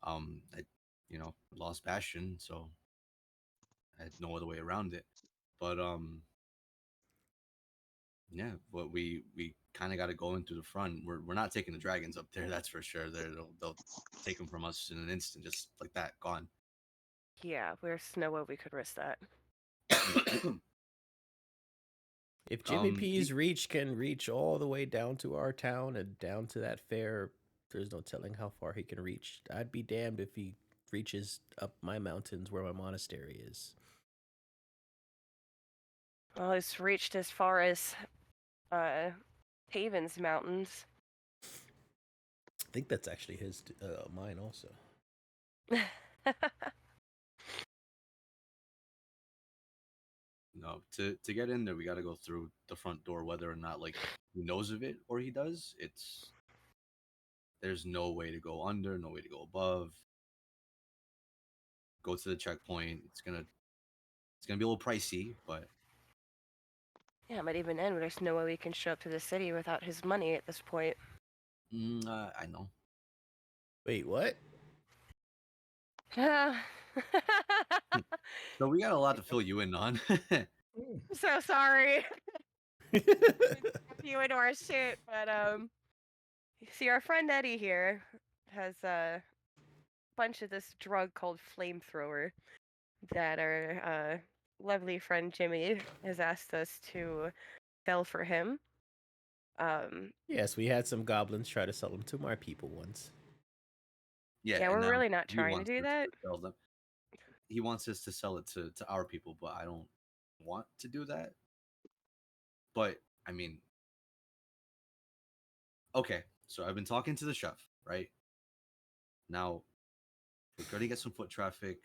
I lost Bastion, so I had no other way around it. But yeah, but we kind of got to go into the front. We're not taking the dragons up there, that's for sure. They'll take them from us in an instant, just like that, gone. Yeah, there's no way we could risk that. If Jimmy P's The, reach can reach all the way down to our town and down to that fair, there's no telling how far he can reach. I'd be damned if he reaches up my mountains where my monastery is. Well, it's reached as far as Haven's mountains. I think that's actually his mine also. no, to get in there, we got to go through the front door, whether or not like he knows of it or he does. There's no way to go under, no way to go above. Go to the checkpoint. It's gonna be a little pricey, but Yeah, but even then, there's no way we can show up to the city without his money at this point. I know. Wait, what? I'm So we got a lot to fill you in on. so sorry. You into our shit, but see, our friend Eddie here has a bunch of this drug called flamethrower that are lovely friend Jimmy has asked us to sell for him. Yes, we had some goblins try to sell them to my people once. Yeah, Yeah, and we're now really not he trying to wants do us that. to sell them. He wants us to sell it to our people, but I don't want to do that. But I mean, okay, so I've been talking to the chef, right? Now we're gonna get some foot traffic.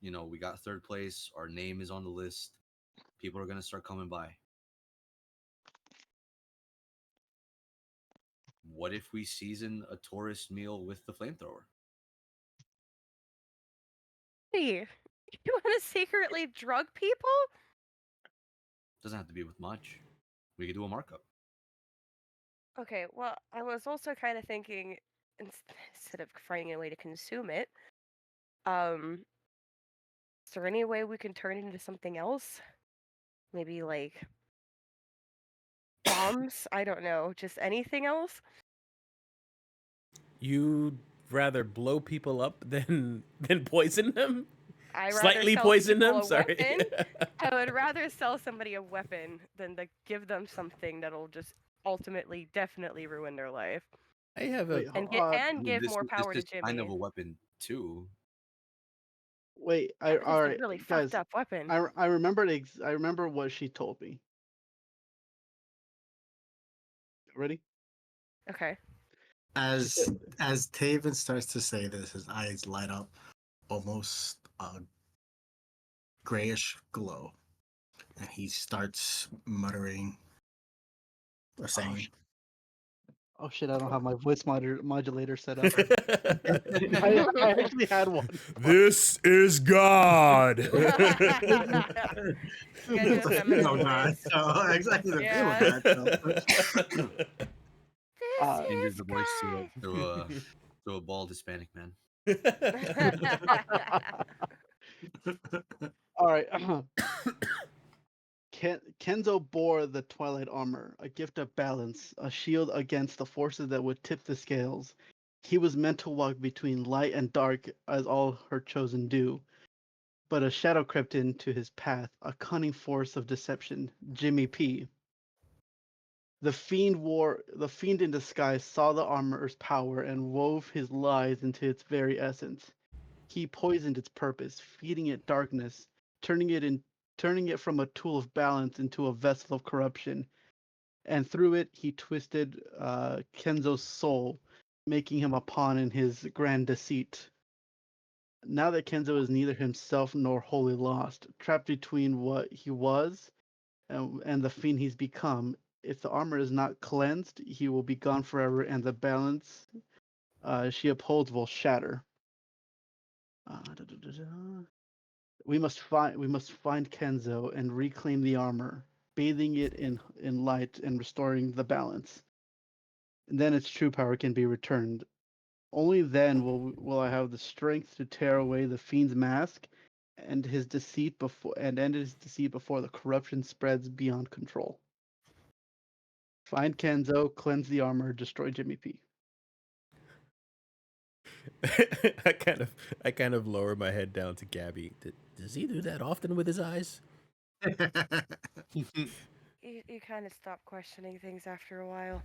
We got third place. Our name is on the list. People are gonna start coming by. What if we season a tourist meal with the flamethrower? Hey, you want to secretly drug people? Doesn't have to be with much. We could do a markup. Okay, well, I was also kind of thinking instead of finding a way to consume it, is there any way we can turn it into something else? Maybe like bombs? I don't know, just anything else? You'd rather blow people up than poison them? I'd rather Slightly sell poison people them? a Sorry. weapon. I would rather sell somebody a weapon than to give them something that'll just ultimately, definitely ruin their life I have a Wait, and I mean, give more power to this is kind of Jimmy. a weapon too. wait. Yeah, but All it's a right, really fucked guys. up weapon. I remembered. I remember what she told me. Ready? Okay. She said, As Taven starts to say this, his eyes light up almost a grayish glow, and he starts muttering or saying, "Oh shit! I don't have my voice modulator set up. I actually had one. This is God. You gotta do a "The feminine female god." voice. So exactly the female Yeah. god. So. Uh, This Changes is the voice God. to a bald Hispanic man. all right. Kenzo bore the Twilight armor, a gift of balance, a shield against the forces that would tip the scales. He was meant to walk between light and dark, as all her chosen do. But a shadow crept into his path, a cunning force of deception, Jimmy P. The fiend in disguise saw the armorer's power and wove his lies into its very essence. He poisoned its purpose, feeding it darkness, turning it from a tool of balance into a vessel of corruption. And through it, he twisted Kenzo's soul, making him a pawn in his grand deceit. Now that Kenzo is neither himself nor wholly lost, trapped between what he was and the fiend he's become, if the armor is not cleansed, he will be gone forever, and the balance she upholds will shatter. Da, da, da, da. We must find Kenzo and reclaim the armor, bathing it in light and restoring the balance. And then its true power can be returned. Only then will I have the strength to tear away the fiend's mask and end his deceit before the corruption spreads beyond control. Find Kenzo, cleanse the armor, destroy Jimmy P. I kind of lower my head down to Gabby. Does he do that often with his eyes? You kind of stop questioning things after a while.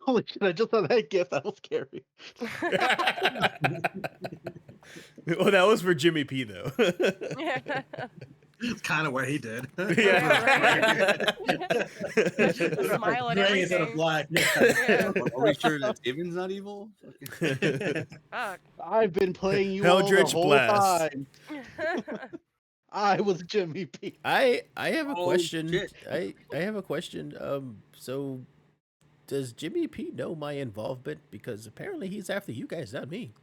Holy shit! I just saw that gift. That was scary. Well, that was for Jimmy P though. It's kind of what he did. Yeah, the smile and Gray instead of everything. black. Yeah. Are we sure that Taven's not evil? Fuck. I've been playing you all the Eldritch whole Blast. time. I was Jimmy P. I have a Oh, question. shit. I have a question. So does Jimmy P know my involvement? Because apparently he's after you guys, not me.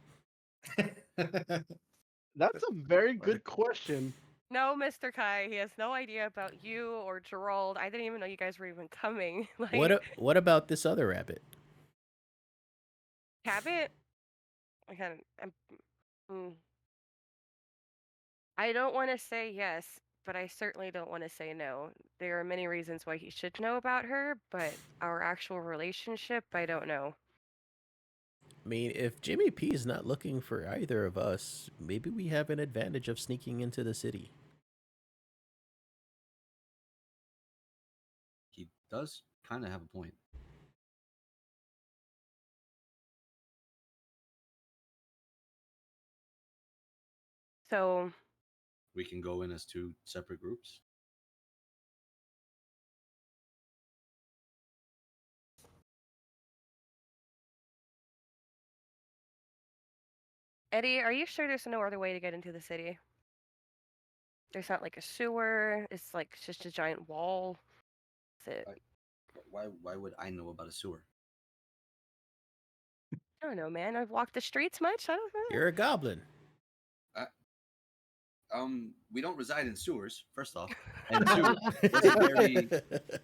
That's a very good question. No, Mr. Kai, he has no idea about you or Gerald. I didn't even know you guys were even coming. What about this other rabbit? Cabot? I kind of. I don't want to say yes, but I certainly don't want to say no. There are many reasons why he should know about her, but our actual relationship, I don't know. I mean, if Jimmy P is not looking for either of us, maybe we have an advantage of sneaking into the city. He does kind of have a point. So We can go in as 2 separate groups. Eddie, are you sure there's no other way to get into the city? There's not like a sewer. It's like just a giant wall. Is it? Why would I know about a sewer? I don't know, man. I've walked the streets much. I don't know. You're a goblin. We don't reside in sewers, first off, and 2,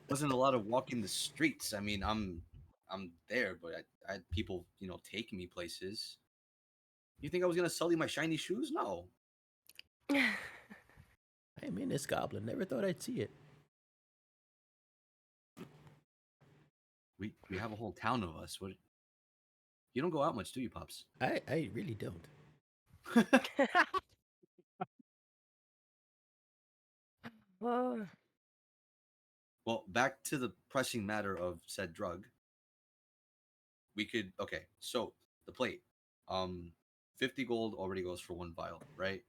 wasn't a lot of walking the streets. I mean, I'm there, but I had people, taking me places. You think I was gonna sell you my shiny shoes? No. I mean, this goblin. Never thought I'd see it. We have a whole town of us. What? You don't go out much, do you, Pops? I really don't. Whoa. Well, back to the pressing matter of said drug. We could so the plate. 50 gold already goes for 1 vial, right?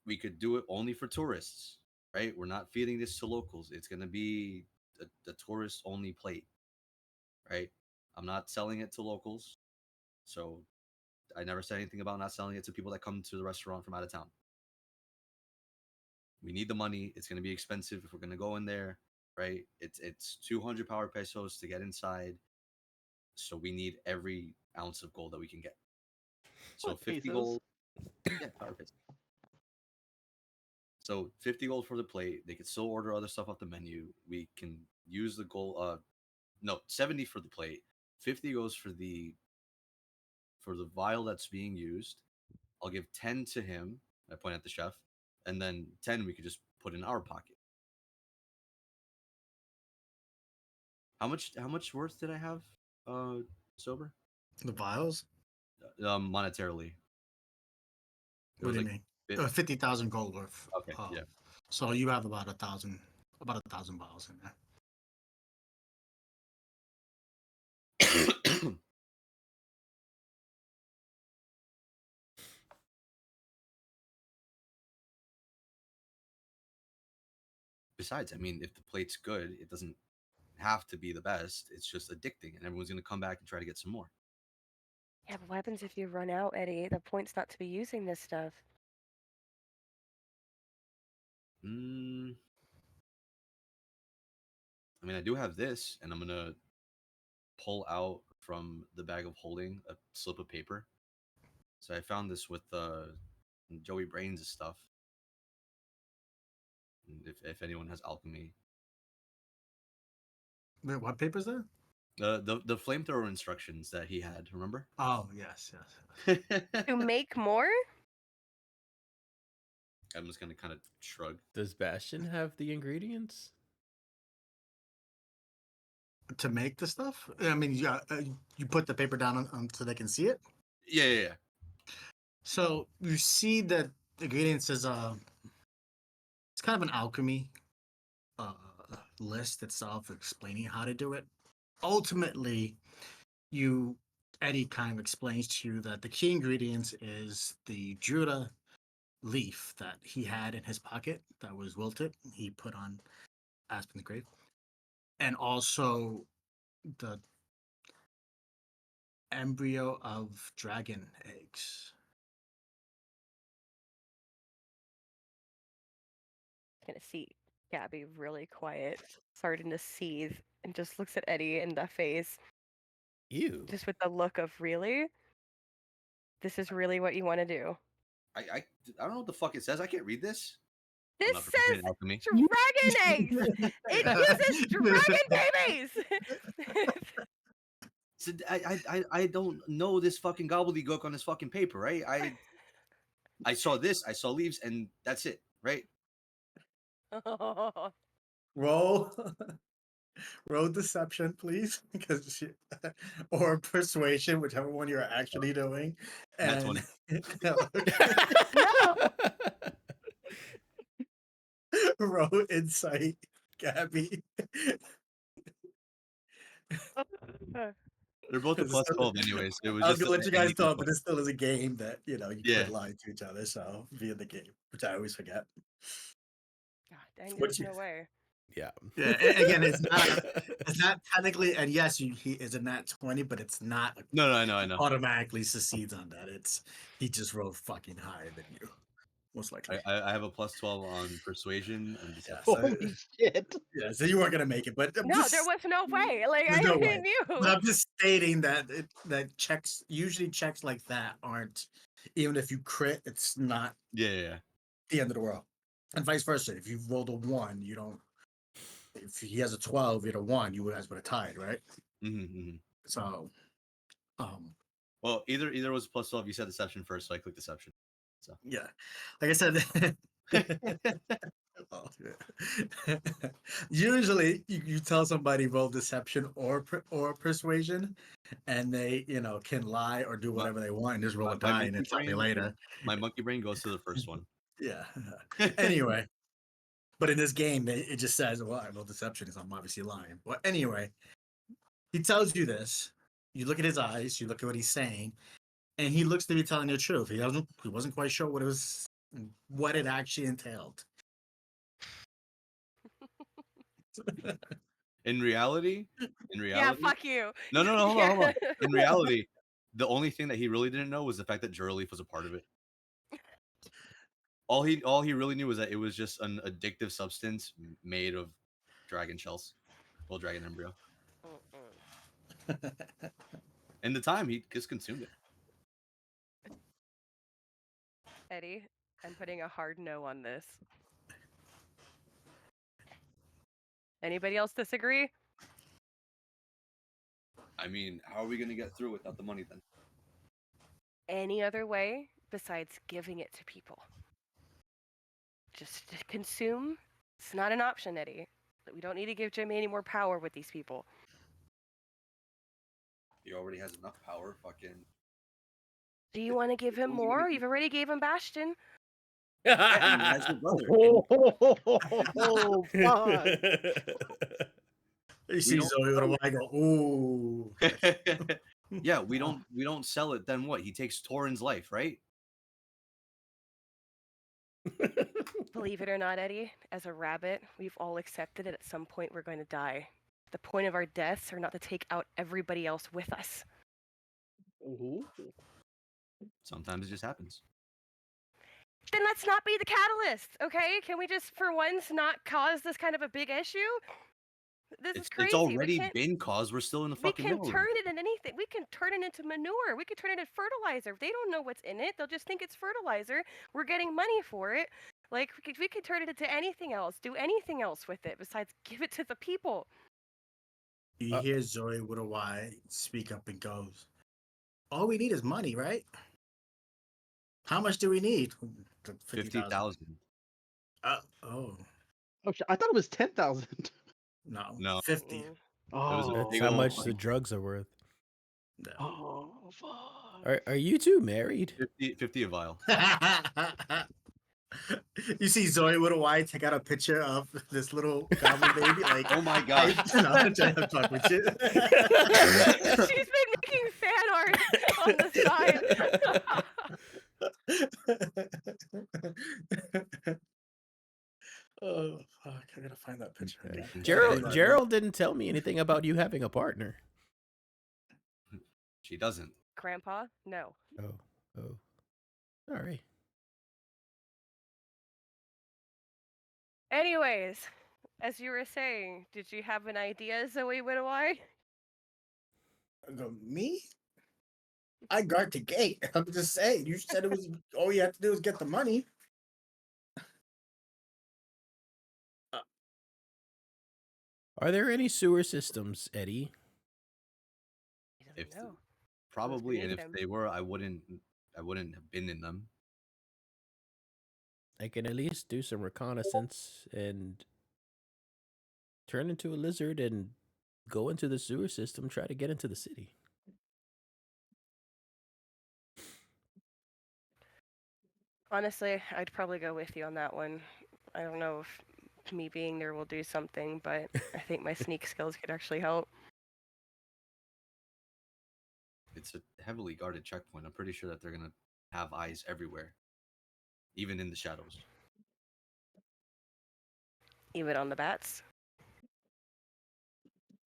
We could do it only for tourists, right? We're not feeding this to locals. It's gonna be the tourist only plate, right? I'm not selling it to locals, so I never said anything about not selling it to people that come to the restaurant from out of town. We need the money. It's gonna be expensive if we're gonna go in there, right? It's 200 power pesos to get inside, so we need every ounce of gold that we can get. So What, 50 pesos? gold, yeah, power pesos. So 50 gold for the plate. They could still order other stuff off the menu. We can use the gold. No, 70 for the plate. 50 goes for the vial that's being used. I'll give 10 to him. I point at the chef, and then 10 we could just put in our pocket. How much worth did I have? Sober. The vials? Monetarily. It What was do you like mean? 50,000 gold worth. Okay, yeah. So you have about 1,000 vials in there. Besides, I mean, if the plate's good, it doesn't have to be the best. It's just addicting, and everyone's gonna come back and try to get some more. Yeah, but what happens if you run out, Eddie? The point's not to be using this stuff. I mean, I do have this, and I'm gonna pull out from the bag of holding a slip of paper. So I found this with Joey Brains' stuff. And if anyone has alchemy, Wait, what paper's there? the flamethrower instructions that he had, remember? Oh, yes. To make more? I'm just gonna kind of shrug. Does Bastion have the ingredients? To make the stuff? I mean, you put the paper down on so they can see it? Yeah. So you see that the ingredients is it's kind of an alchemy list itself explaining how to do it. Ultimately, Eddie kind of explains to you that the key ingredients is the Judah leaf that he had in his pocket that was wilted. He put on Aspen's grave, and also the embryo of dragon eggs. Gonna see Gabby really quiet, starting to seethe, and just looks at Eddie in the face, Ew. just with the look of really? This is really what you want to do? I don't know what the fuck it says. I can't read this. I'm This not proficient says in alchemy. dragon eggs! It uses dragon babies! So I don't know this fucking gobbledygook on this fucking paper, right? I saw this, I saw leaves, and that's it, right? Roll. Roll deception, please, because or persuasion, whichever one you're actually doing. Nat And 20. No. roll insight, Gabby. They're both a It's plus still- 12 anyways. It was I was just gonna let you guys unequal talk, but it still is a game that you Yeah. could lie to each other. So via the game, which I always forget. God, dang, Which there's no way. Yeah. Yeah, again, it's not technically, and yes, he is a nat 20, but it's not No, I know. automatically succeeds on that. It's he just rolled fucking higher than you, most likely. I have a plus 12 on persuasion and Yeah, deception. so, Holy shit. yeah, so you weren't gonna make it, but I'm No, just, there was no way. Like there's I no way. knew. But I'm just stating that that checks usually checks like that aren't, even if you crit, it's not Yeah. the end of the world, and vice versa. If you rolled a 1, you don't. If he has a 12, you had a 1, you guys would have tied, right? Mm-hmm. So, um, Well, either was plus 12. You said deception first, so I clicked deception. So yeah, like I said, well, yeah. Usually you tell somebody roll deception or persuasion, and they can lie or do My- whatever they want and just roll a my die and monkey then tell me brain, later. my monkey brain goes to the first one. Yeah. Anyway, but in this game, it just says, "Well, I roll deception because I'm obviously lying." But anyway, he tells you this. You look at his eyes. You look at what he's saying, and he looks to be telling you the truth. He wasn't quite sure what it actually entailed. In reality, Yeah, fuck you. no, hold Yeah. on. In reality, the only thing that he really didn't know was the fact that Jurleaf was a part of it. All he really knew was that it was just an addictive substance made of dragon shells, well, dragon embryo. And the time he just consumed it. Eddie, I'm putting a hard no on this. Anybody else disagree? I mean, how are we gonna get through without the money then? Any other way besides giving it to people? Just to consume? It's not an option, Eddie. We don't need to give Jimmy any more power with these people. He already has enough power. Fucking. Do you want to give him more? You've already gave him Bastion. As your brother. Oh, fuck. You see don't Zoe with a I go, ooh. Yeah, we don't sell it. Then what? He takes Torin's life, right? Believe it or not, Eddie, as a rabbit, we've all accepted it at some point we're going to die. The point of our deaths are not to take out everybody else with us. Ooh. Sometimes it just happens. Then let's not be the catalyst, okay? Can we just, for once, not cause this kind of a big issue? This is crazy. It's already been caused. We're still in the We fucking can middle. turn it into anything. We can turn it into manure. We can turn it into fertilizer. If they don't know what's in it, they'll just think it's fertilizer. We're getting money for it. Like, we could turn it into anything else, do anything else with it besides give it to the people. You hear Zoe with a Y speak up and goes, all we need is money, right? How much do we need? 50,000. Oh. Oh, shit. I thought it was 10,000. No. 50. Mm. was a Oh, That's big how old much fuck. the drugs are worth. No. oh, fuck. Are you two married? 50 a vial. You see Zoe with a Y take out a picture of this little goblin baby, like, Oh my god. I'm trying to talk with you. She's been making fan art on the side. Oh fuck! I gotta find that picture again. Gerald didn't tell me anything about you having a partner. She doesn't. Grandpa? No. Oh. All right. Anyways, as you were saying, did you have an idea, Zoe Widoweye? I go, me? I guard the gate. I'm just saying. You said it was all you had to do was get the money. Are there any sewer systems, Eddie? He doesn't know. Probably, and if them. they were, I wouldn't have been in them. I can at least do some reconnaissance and Turn into a lizard and go into the sewer system. Try to get into the city. Honestly, I'd probably go with you on that one. I don't know if me being there will do something, but I think my sneak skills could actually help. It's a heavily guarded checkpoint. I'm pretty sure that they're gonna have eyes everywhere, even in the shadows. Even on the bats.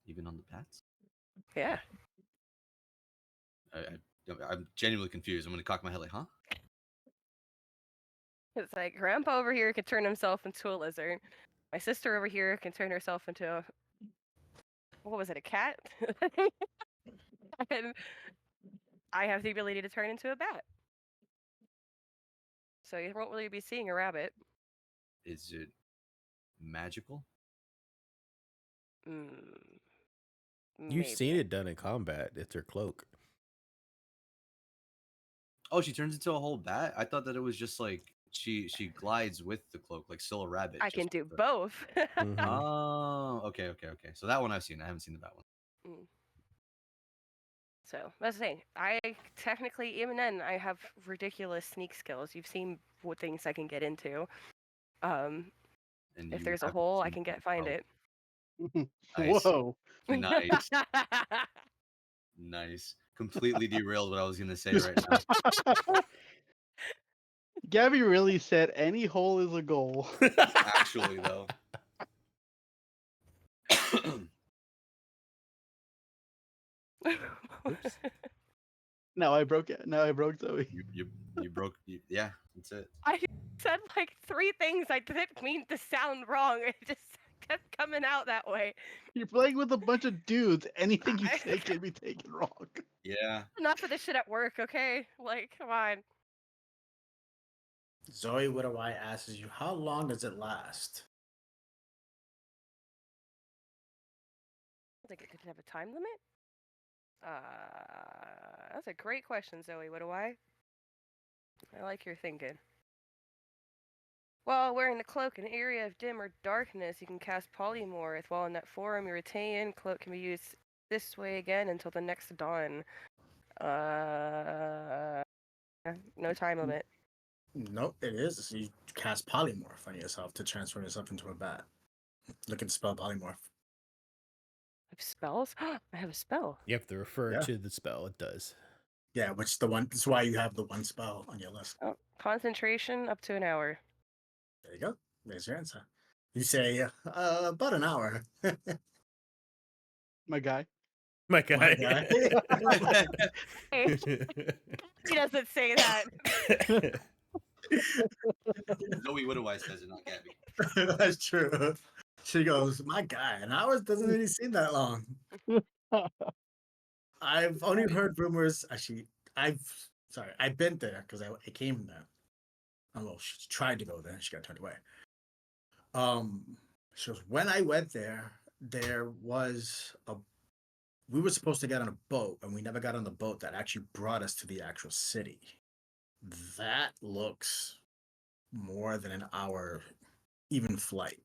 Even on the bats. Yeah. I'm genuinely confused. I'm gonna cock my head like, huh? It's like Grandpa over here could turn himself into a lizard. My sister over here can turn herself into a, what was it, a cat? And I have the ability to turn into a bat. So you won't really be seeing a rabbit. Is it magical? Mm, You've seen maybe. it done in combat. It's her cloak. Oh, she turns into a whole bat? I thought that it was just like she glides with the cloak, like still a rabbit. I can just do with the- both. Mhm. Oh, okay. So that one I've seen. I haven't seen the bat one. Mm. So that's the thing. I technically, even then, I have ridiculous sneak skills. You've seen what things I can get into. And If you there's a haven't hole, I seen can one. find Oh, it. nice. Whoa. Nice. Nice. Completely derailed what I was gonna say right now. Gabby really said any hole is a goal. Actually, though. Oops. Now I broke it. Now I broke Zoe. you broke. Yeah, that's it. I said like 3 things I didn't mean to sound wrong. It just kept coming out that way. You're playing with a bunch of dudes. Anything you I- say can be taken wrong. Yeah. Enough of this shit at work, okay? Like, come on. Zoe Widoweye asks you, how long does it last? Like, it could have a time limit? That's a great question, Zoe. What do I like your thinking. While wearing the cloak in an area of dim or darkness, you can cast polymorph. While in that form, you retain cloak can be used this way again until the next dawn. No time limit. Nope, it is. You cast polymorph on yourself to transform yourself into a bat. Look at the spell polymorph. I have spells? I have a spell. You have to refer Yeah. to the spell. It does. Yeah, which the one. That's why you have the one spell on your list. Oh, concentration up to an hour. There you go. There's your answer. You say about an hour. My guy. My guy. My guy. Hey, he doesn't say that. Zoe Widoweye says it, not Gabby. That's true. She goes, my guy, an hour doesn't really seem that long. I've only heard rumors. Actually, I've been there because I came there. Well, she tried to go there. She got turned away. She goes, when I went there, we were supposed to get on a boat, and we never got on the boat that actually brought us to the actual city. That looks more than an hour, even flight,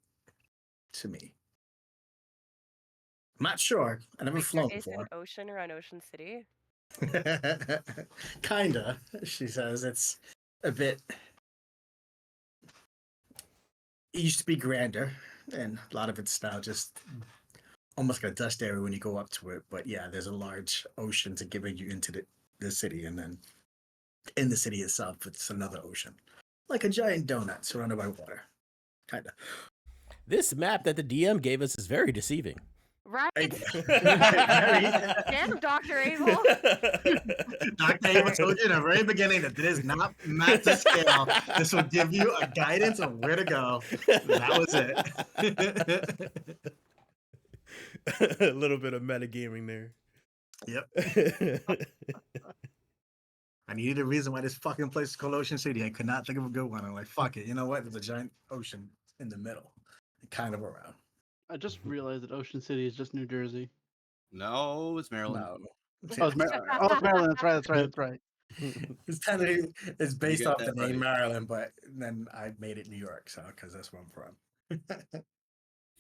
to me. I'm not sure. I never Wait, flown there is an before. ocean around Ocean City? Kinda, she says. It's a bit. It used to be grander, and a lot of it's now just almost like a dust area when you go up to it. But yeah, there's a large ocean to give you into the city, and then in the city itself, it's another ocean, like a giant donut surrounded by water. Kinda. This map that the DM gave us is very deceiving. Right? Very- Damn, Dr. Abel. Dr. Abel told you in the very beginning that this is not map to scale. This will give you a guidance of where to go. That was it. A little bit of metagaming there. Yep. I needed a reason why this fucking place is called Ocean City. I could not think of a good one. I'm like, fuck it. You know what? There's a giant ocean in the middle, kind of around. I just realized that Ocean City is just New Jersey. No, it's Maryland. No. Oh, it's Maryland. That's right. It's technically it's based get off the that name right. Maryland, but then I made it New York, so because that's where I'm from.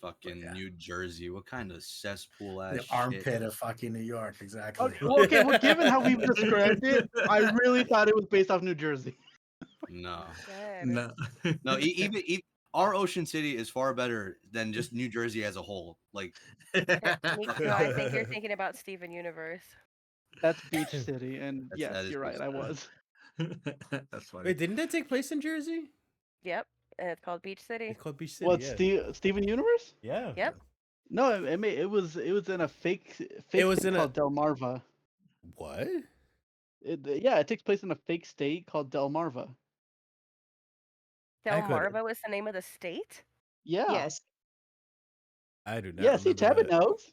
Fucking yeah. New Jersey. What kind of cesspool ass The shit? armpit of fucking New York, exactly. Okay, well, given how we've described it, I really thought it was based off New Jersey. No. Good. No. No, even our Ocean City is far better than just New Jersey as a whole. Like, Nico, I think you're thinking about Steven Universe. That's Beach City, and that yes, is you're right, Beach I City. was. That's funny. Wait, didn't that take place in Jersey? Yep, and it's called Beach City. It's called Beach City. What, Yeah. Steven Universe? Yeah. Yep. No, it was in a fake was state in a- called Delmarva. What? It takes place in a fake state called Delmarva. I could- Delmarva was the name of the state? Yeah. Yes. I do not Yeah, see, remember Tabit knows.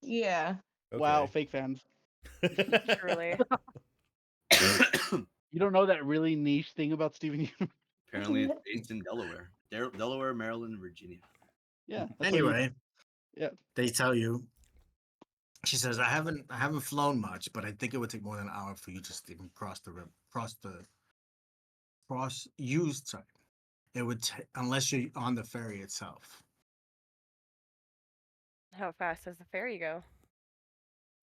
Yeah. Wow, Okay. fake fans. Truly. You don't know that really niche thing about Steven Universe? Apparently, it's based in Delaware, Delaware, Maryland, and Virginia. Yeah. That's why Anyway, yeah. they tell you. She says, I haven't flown much, but I think it would take more than an hour for you just to even cross the river, sorry. It would unless you're on the ferry itself. How fast does the ferry go?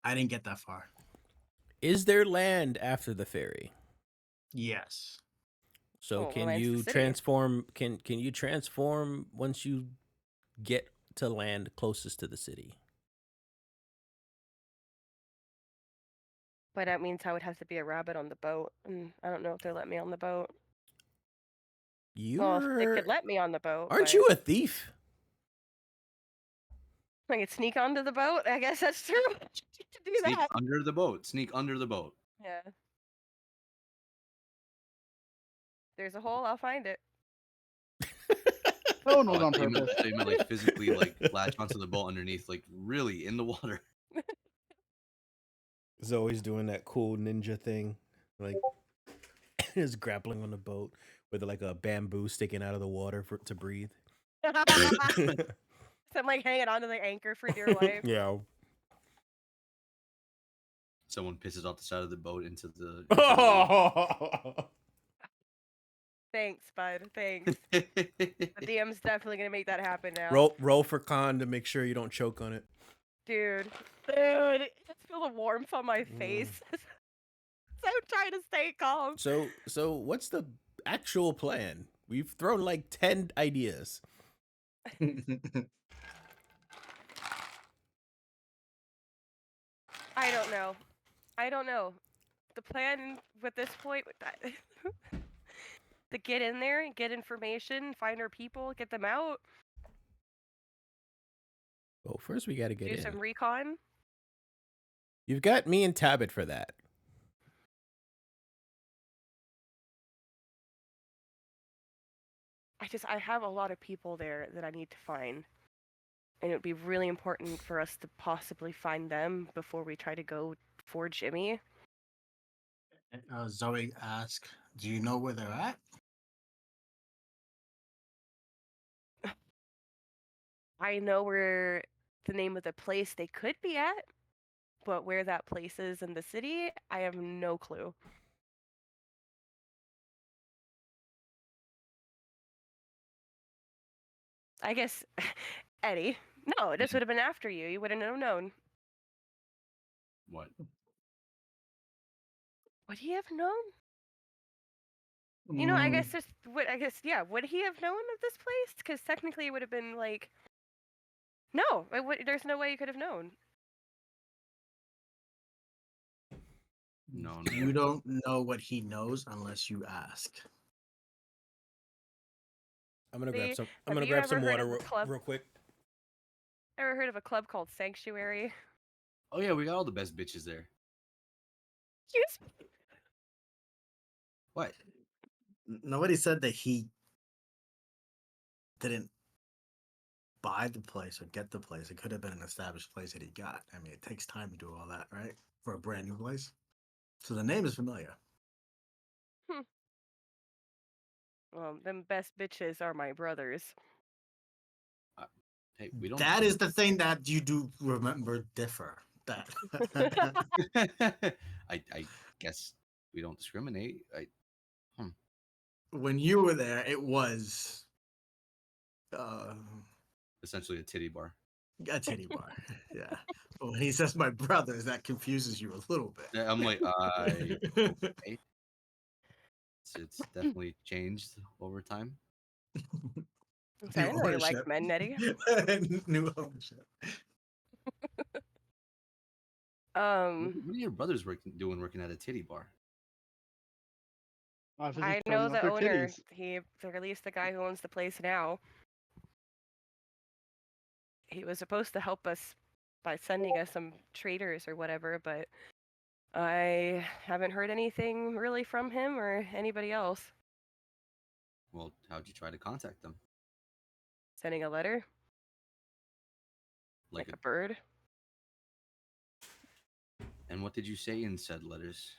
I didn't get that far. Is there land after the ferry? Yes. So Well, can land's the you city. transform? Can you transform once you get to land closest to the city? But that means I would have to be a rabbit on the boat, and I don't know if they'll let me on the boat. Well, they You're could let me on the boat. aren't but you a thief? I could sneak onto the boat. I guess that's true. to do Sneak that. under the boat. Sneak under the boat. Yeah. There's a hole. I'll find it. No one Oh, was I on thought you meant, purpose. I thought you meant like physically like latch onto the boat underneath, like really in the water. Zoe's doing that cool ninja thing, like is grappling on the boat with like a bamboo sticking out of the water to breathe. So I'm like hanging onto the anchor for dear life. Yeah. Someone pisses off the side of the boat into the. Thanks, bud. Thanks. The DM's definitely gonna make that happen now. roll for con to make sure you don't choke on it. Dude. Just feel the warmth on my face. So I'm trying to stay calm. So what's the actual plan? We've thrown like 10 ideas. I don't know. The plan with this point to get in there, get information, find our people, get them out, Well, first we got to get do in. some recon. You've got me and Tabit for that. I have a lot of people there that I need to find. And it would be really important for us to possibly find them before we try to go for Jimmy. Zoe asked, do you know where they're at? I know where the name of the place they could be at, but where that place is in the city, I have no clue. I guess, Eddie, no, this would have been after you. You wouldn't have known. What? Would he have known? You know, I guess yeah. Would he have known of this place? Because technically, it would have been like, no, there's no way he could have known. No. You don't know what he knows unless you ask. I'm gonna See, grab some. I'm have gonna you grab some ever heard water of a club? real quick. Ever heard of a club called Sanctuary? Oh yeah, we got all the best bitches there. Yes. What? Nobody said that he didn't buy the place or get the place. It could have been an established place that he got. I mean, it takes time to do all that, right? For a brand new place. So the name is familiar. Well, them best bitches are my brothers. Hey, we don't. That is the thing that you do remember differ. That I guess we don't discriminate. when you were there, it was essentially a titty bar. A titty bar. Yeah. But when he says my brothers, that confuses you a little bit. Yeah, I'm like, okay. It's definitely changed over time. I didn't know you liked men, Nettie. New ownership. What are your brothers working at a titty bar? Obviously I showing know off the their owner. titties. Or at least the guy who owns the place now. He was supposed to help us by sending us some traders or whatever, but I haven't heard anything really from him or anybody else. Well, how'd you try to contact them? Sending a letter, like a bird. And what did you say in said letters?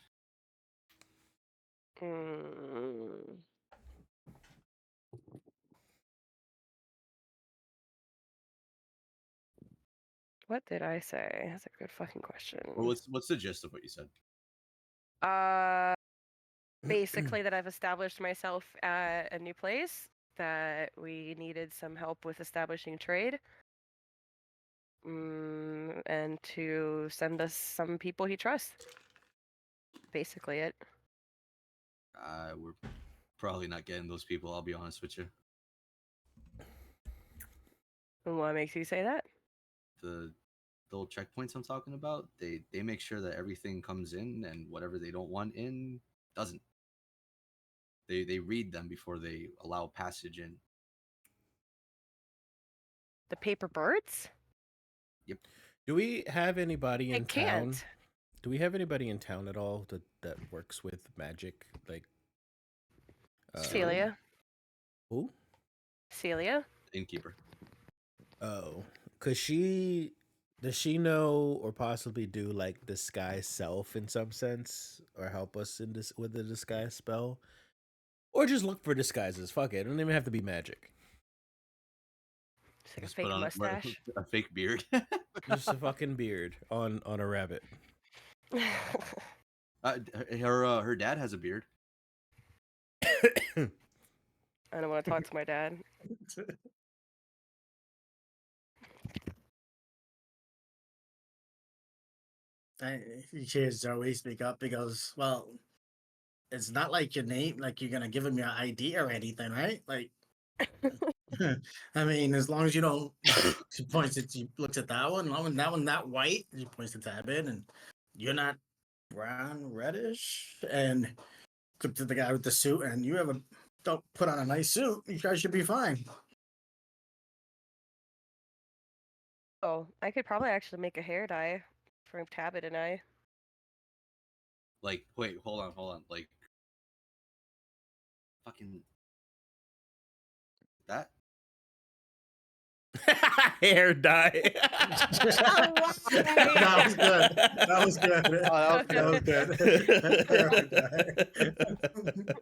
What did I say? That's a good fucking question. Or what's the gist of what you said? Basically that I've established myself at a new place, that we needed some help with establishing trade, and to send us some people he trusts. Basically it. We're probably not getting those people, I'll be honest with you. And what makes you say that? The little checkpoints I'm talking about, they make sure that everything comes in, and whatever they don't want in doesn't. They read them before they allow passage in. The paper birds? Yep. Do we have anybody in I town? can't. Do we have anybody in town at all that works with magic? Like Celia. Who? Celia? Innkeeper. Oh, does she know or possibly do like disguise self in some sense, or help us in this with the disguise spell, or just look for disguises? Fuck it, it don't even have to be magic. It's like Just a fake put on mustache. a fake beard. Just a fucking beard on a rabbit. Her dad has a beard. I don't want to talk to my dad. He hears Zoe speak up. He goes, "Well, it's not like your name, like you're gonna give him your ID or anything, right? Like, I mean, as long as you don't." She points at, she looks at that one, that one, not white. She points to Tabit, and you're not brown, reddish, and look to the guy with the suit, and you don't put on a nice suit. You guys should be fine. Oh, I could probably actually make a hair dye for Tabit and I. Like, wait, hold on. Like, fucking that. Hair dye. That was good. That was good. Oh, That was good.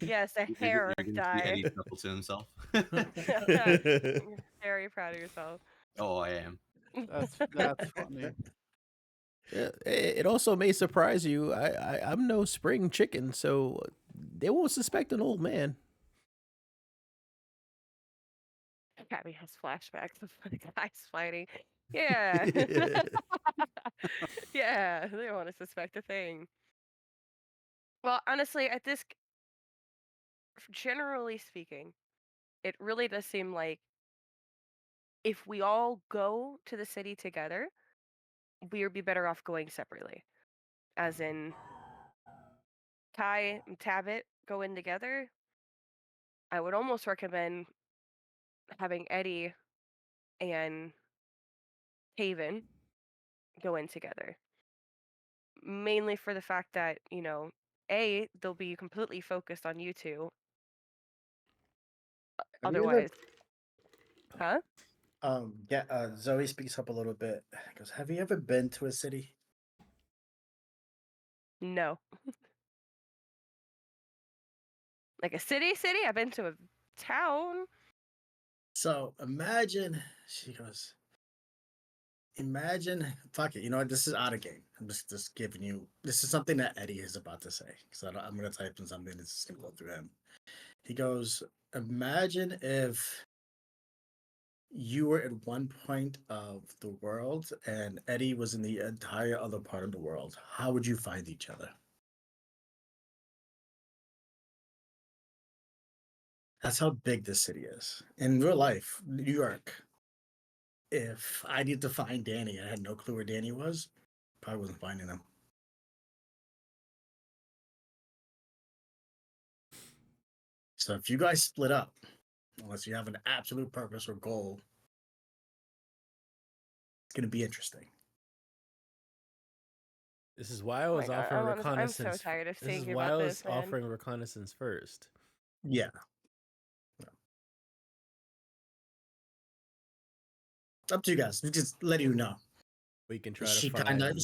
Yes, a hair You're gonna see dye. Eddie chuckle to himself. Very proud of yourself. Oh, I am. That's funny. Yeah, it also may surprise you. I'm no spring chicken, so they won't suspect an old man. Gabby has flashbacks of the guys fighting. Yeah. Yeah, they don't want to suspect a thing. Well, honestly, generally speaking, it really does seem like if we all go to the city together, we would be better off going separately. As in, Ty and Tabit go in together. I would almost recommend having Eddie and Haven go in together. Mainly for the fact that, they'll be completely focused on you two. Otherwise, huh? Zoe speaks up a little bit. Goes, have you ever been to a city? No. Like a city? I've been to a town. So imagine, she goes, imagine, fuck it, you know what? This is out of game. I'm just giving you, this is something that Eddie is about to say. Because I'm going to type in something that's just going to go through him. He goes, imagine if you were at one point of the world and Eddie was in the entire other part of the world, how would you find each other? That's how big this city is. In real life, New York, if I needed to find Danny and I had no clue where Danny was, probably wasn't finding him. So if you guys split up, unless you have an absolute purpose or goal, it's going to be interesting. This is why I Oh was my god, offering I'm so reconnaissance. tired of This is thinking why about I was this, man. offering reconnaissance first. Yeah. Up to you guys. Just letting you know. We can try to She find. kind of,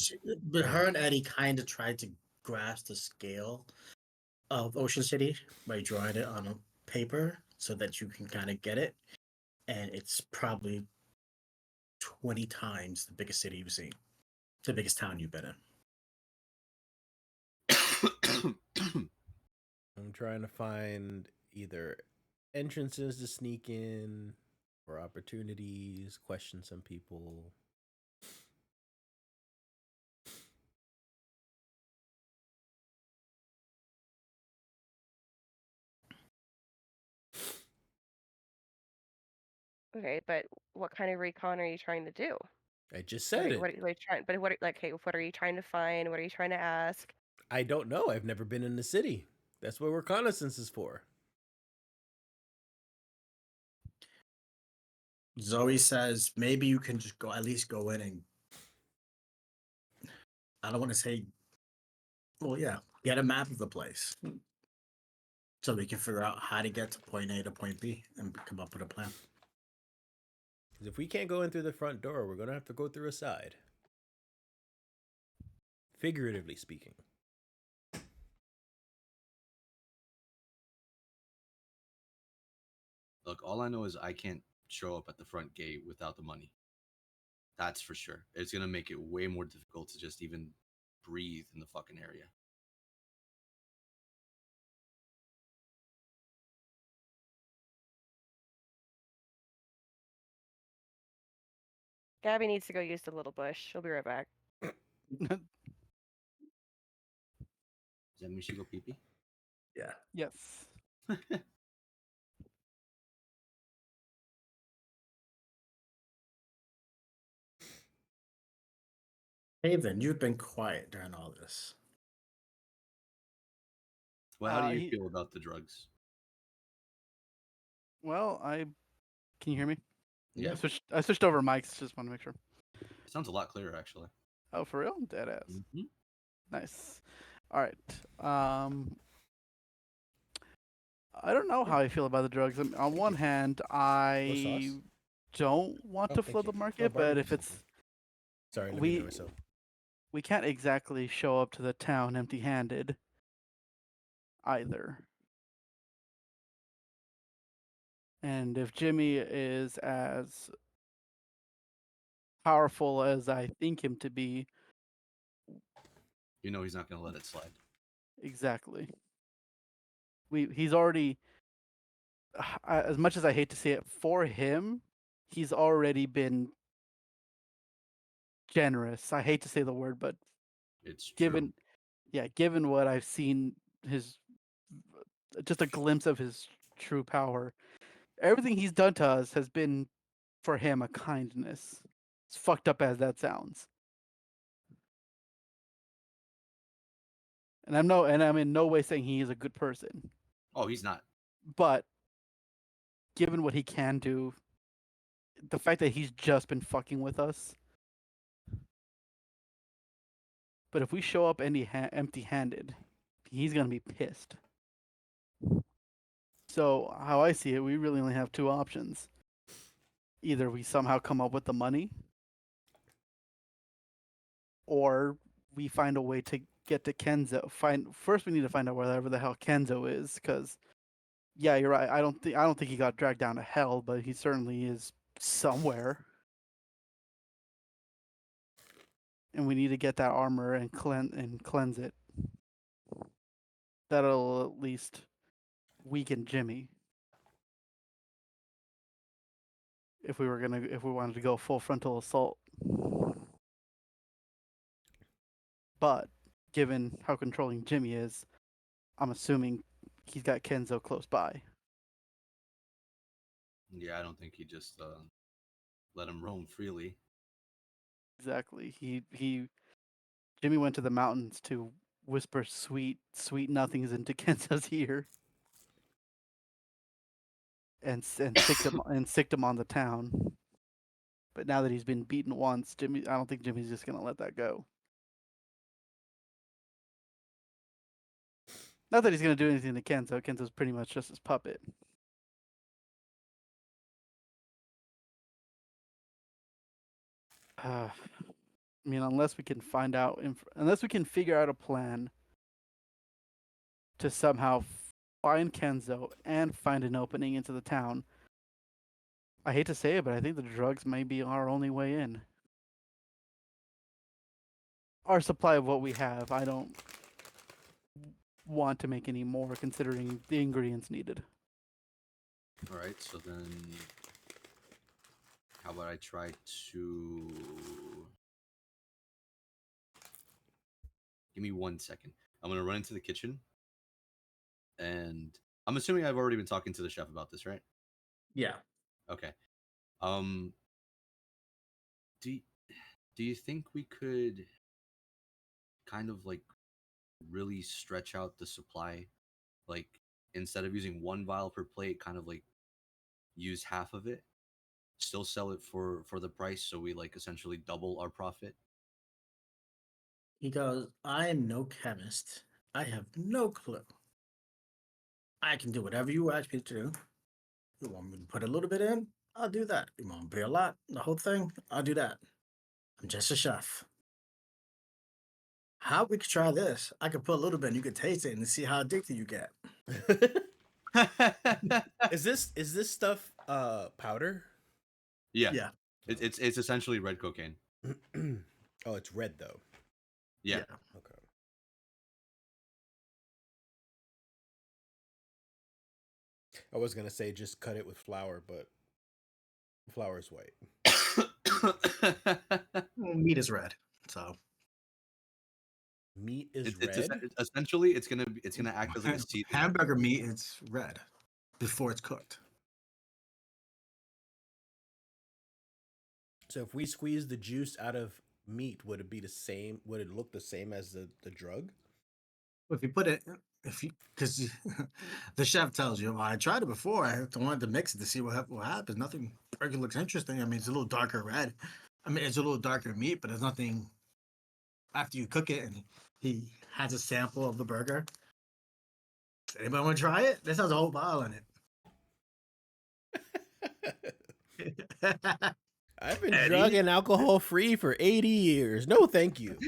but Go her ahead. and Eddie kind of tried to grasp the scale of Ocean City by drawing it on a paper so that you can kind of get it. And it's probably 20 times the biggest city you've seen, the biggest town you've been in. I'm trying to find either entrances to sneak in or opportunities, question some people. Okay, but what kind of recon are you trying to do? I just What said are, it. what are you trying? But what, like, hey, what are you trying to find? What are you trying to ask? I don't know. I've never been in the city. That's what reconnaissance is for. Zoe says maybe you can just go, at least go in and, I don't want to say, well, yeah, get a map of the place so we can figure out how to get to point A to point B and come up with a plan. Because if we can't go in through the front door, we're going to have to go through a side. Figuratively speaking. Look, all I know is I can't show up at the front gate without the money. That's for sure. It's gonna make it way more difficult to just even breathe in the fucking area. Gabby needs to go use the little bush. She'll be right back. Does that mean she go pee pee? Yeah. Yes. Haven, you've been quiet during all this. Well, how do you He- feel about the drugs? Well, can you hear me? Yeah, I switched over mics. Just want to make sure. it sounds a lot clearer actually. Oh, for real? Deadass. Mm-hmm. Nice. All right. I don't know how I feel about the drugs. I mean, on one hand, I sauce? don't want Oh, to thank flood you. the Oh, market, but if barbecue it's sauce. Sorry, let me know we myself. we can't exactly show up to the town empty-handed either. And if Jimmy is as powerful as I think him to be, You know he's not gonna let it slide. exactly. He's already as much as I hate to say it for him, he's already been generous. I hate to say the word, but It's given given what I've seen, his just a glimpse of his true power, everything he's done to us has been for him a kindness. As fucked up as that sounds. And I'm in no way saying he is a good person. true. Oh, he's not. But given what he can do, the fact that he's just been fucking with us. But if we show up empty-handed, he's gonna be pissed. So how I see it, we really only have two options. Either we somehow come up with the money, or we find a way to get to Kenzo. First we need to find out wherever the hell Kenzo is, because yeah, you're right. I don't think he got dragged down to hell, but he certainly is somewhere. And we need to get that armor and cleanse it. That'll at least weaken Jimmy. if we wanted to go full frontal assault. But given how controlling Jimmy is, I'm assuming he's got Kenzo close by. Yeah, I don't think he just let him roam freely. Exactly. Jimmy went to the mountains to whisper sweet nothings into Kenzo's ear and sicked him on the town. But now that he's been beaten once, I don't think Jimmy's just gonna let that go. Not that he's gonna do anything to Kenzo. Kenzo's pretty much just his puppet. I mean, unless we can figure out a plan to somehow find Kenzo and find an opening into the town. I hate to say it, but I think the drugs may be our only way in. Our supply of what we have, I don't want to make any more considering the ingredients needed. All right, so then how about I try to give me 1 second. I'm gonna run into the kitchen, and I'm assuming I've already been talking to the chef about this, right? Yeah. Okay. Um, do do you think we could kind of like really stretch out the supply, like instead of using 1 vial per plate, kind of like use half of it, still sell it for the price, so we like essentially double our profit? He goes, I am no chemist. I have no clue. I can do whatever you ask me to do. You want me to put a little bit in? I'll do that. You want me to pay a lot? The whole thing? I'll do that. I'm just a chef. How we could try this? I could put a little bit and you could taste it and see how addicted you get. Is this stuff powder? Yeah, Yeah. it's essentially red cocaine. Oh, it's red though. Yeah. Okay. I was gonna say just cut it with flour, but flour is white. Well, meat is red. So Meat is It's red. essentially it's gonna act as like a seasoning. hamburger meat is red before it's cooked. So if we squeeze the juice out of meat, would it be the same? Would it look the same as the drug? If you put it, because the chef tells you, well, I tried it before. I wanted to mix it to see what happens. Nothing burger looks interesting. I mean, it's a little darker red. I mean, it's a little darker meat, but there's nothing after you cook it. And he has a sample of the burger. Does anybody want to try it? This has a whole bottle in it. I've been Eddie? drug and alcohol free for 80 years. No, thank you.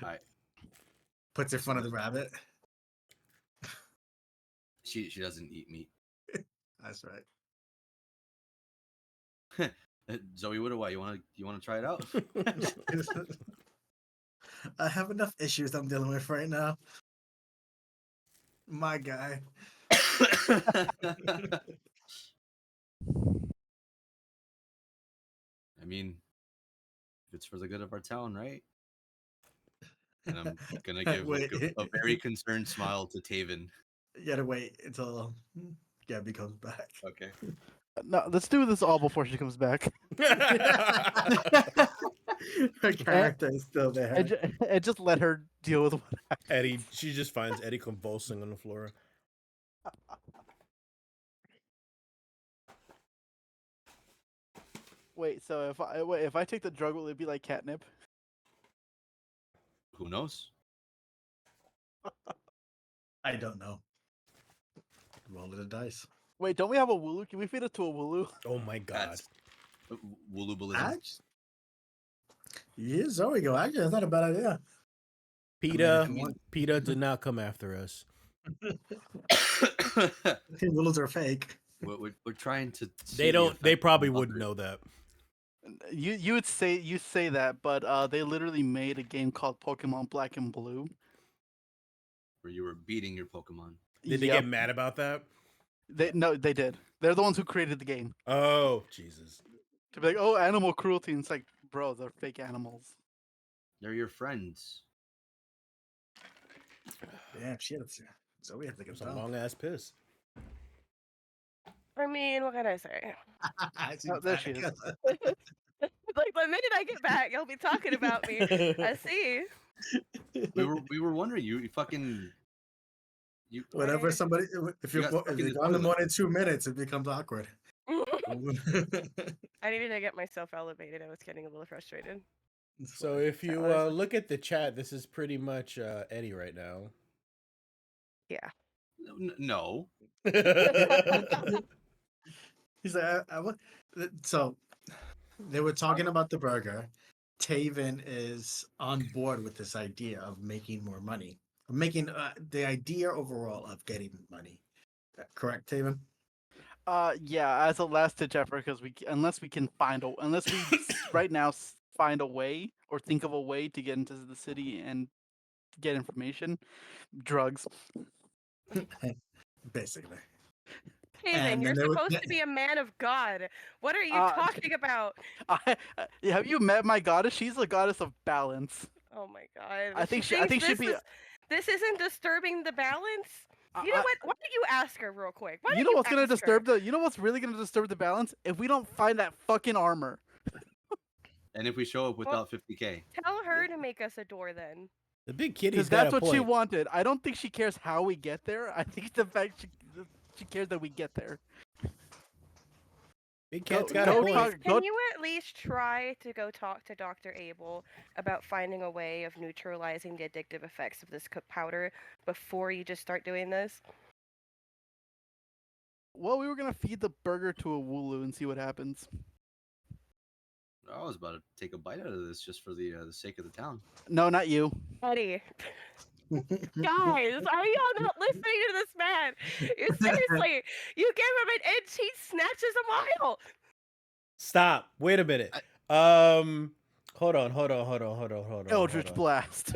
Alright. Puts it in front of the rabbit. She doesn't eat meat. That's right. Zoe, what do you want to try it out? I have enough issues I'm dealing with right now. My guy. I mean, it's for the good of our town, right? And I'm gonna give like Wait. a very concerned smile to Taven. You gotta wait until Gabby comes back. Okay. No, let's do this all before she comes back. Her character is still there. And just let her deal with what happens. Eddie, she just finds Eddie convulsing on the floor. Wait, so if I take the drug, will it be like catnip? Who knows? I don't know. Roll of the dice. Wait, don't we have a Wooloo? Can we feed it to a Wooloo? Oh my god. That's Wooloobilism. Actually, yeah, Zoe go. Actually, that's not a bad idea. PETA, if you want- PETA did not come after us. Rules are fake. We're trying to. see They the don't. They effect probably on wouldn't others. know that. You say that, but they literally made a game called Pokemon Black and Blue. Where you were beating your Pokemon. Did they Yep. get mad about that? They did. They're the ones who created the game. Oh Jesus! To be like, oh, animal cruelty, and it's like, bro, they're fake animals. They're your friends. Damn, shit. Zoe had to It's get a down. long ass piss. I mean, what can I say? Oh, there she is. Like the minute I get back, you'll be talking about me. I see. We were wondering you fucking you. Whenever Where- somebody, if You you're got stuck in the gone toilet. more than 2 minutes, it becomes awkward. I needed to get myself elevated. I was getting a little frustrated. So if you So I was- look at the chat, this is pretty much Eddie right now. Yeah. No. He's like, so they were talking about the burger. Taven is on board with this idea of making more money, making the idea overall of getting money. Correct, Taven? Yeah, as a last ditch effort, because unless we right now find a way or think of a way to get into the city and get information, drugs. Basically. Haven, And you're then they were- supposed to be a man of God. What are you Uh, talking about? Have you met my goddess? She's a goddess of balance. Oh my God. I think thinks she'd be. This isn't disturbing the balance. I- You know I- what? Why don't you ask her real quick? Why You don't know what's gonna ask her? disturb the? You know what's really gonna disturb the balance? If we don't find that fucking armor. And if we show up without 50K, Tell her to make us a door then. The big kitty's Because got that's a what she point. wanted. I don't think she cares how we get there. I think the fact she cares that we get there. Big cat's Go- got go a point. talk- Can you at least try to go talk to Dr. Abel about finding a way of neutralizing the addictive effects of this powder before you just start doing this? Well, we were gonna feed the burger to a Wooloo and see what happens. I was about to take a bite out of this just for the sake of the town. No, not you. Eddie. Guys, are y'all not listening to this man? Seriously, you give him an inch, he snatches a mile. Stop. Wait a minute. Hold on. Eldritch Blast.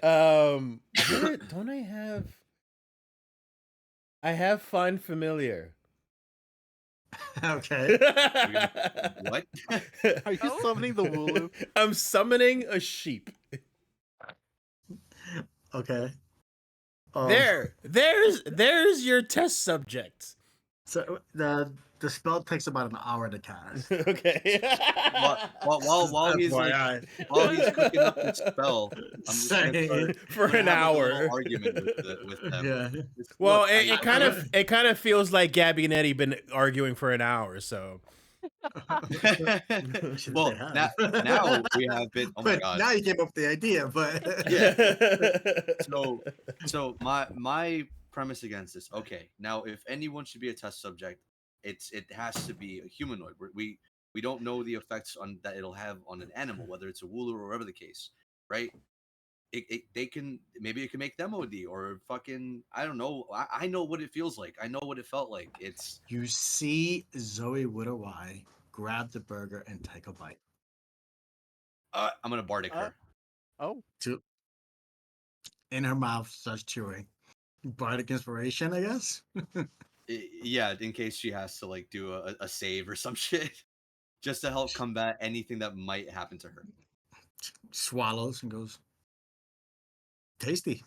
Don't I have? I have find familiar. Okay. What? Are you Oh? summoning the Wooloo? I'm summoning a sheep. Okay. There's your test subject. So the spell takes about an hour to cast. Okay. While he's like, FYI. while he's cooking up the spell, I'm just gonna Saying. start For gonna an have, like, a little hour. argument with them. Yeah. Just, Well, look, it kind of feels like Gabby and Eddie been arguing for an hour. So Shit, well, they have. now we have been. Oh my But god. now you came up with the idea, but Yeah. So my premise against this. Okay, now if anyone should be a test subject, it has to be a humanoid. We don't know the effects that it'll have on an animal, whether it's a Wooler or whatever the case, right? They can maybe it can make them OD or fucking I don't know. I know what it feels like. I know what it felt like. It's you see Zoe Widoweye grab the burger and take a bite. I'm gonna bardic her. Oh, In her mouth, starts chewing. Bardic inspiration, I guess. Yeah, in case she has to like do a save or some shit, just to help combat anything that might happen to her. Swallows and goes, tasty.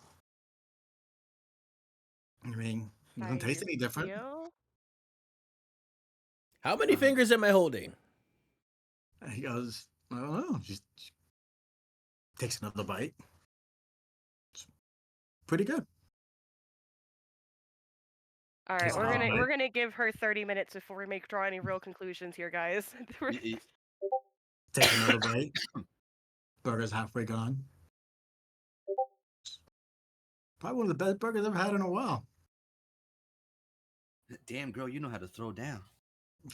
I mean, it doesn't How taste you any different. feel? how many fingers am I holding? He goes, I don't know. Just takes another bite. It's pretty good. All right, Just we're alright. gonna give her 30 minutes before we draw any real conclusions here, guys. Take another bite. Burger's halfway gone. Probably one of the best burgers I've had in a while. Damn girl, you know how to throw down.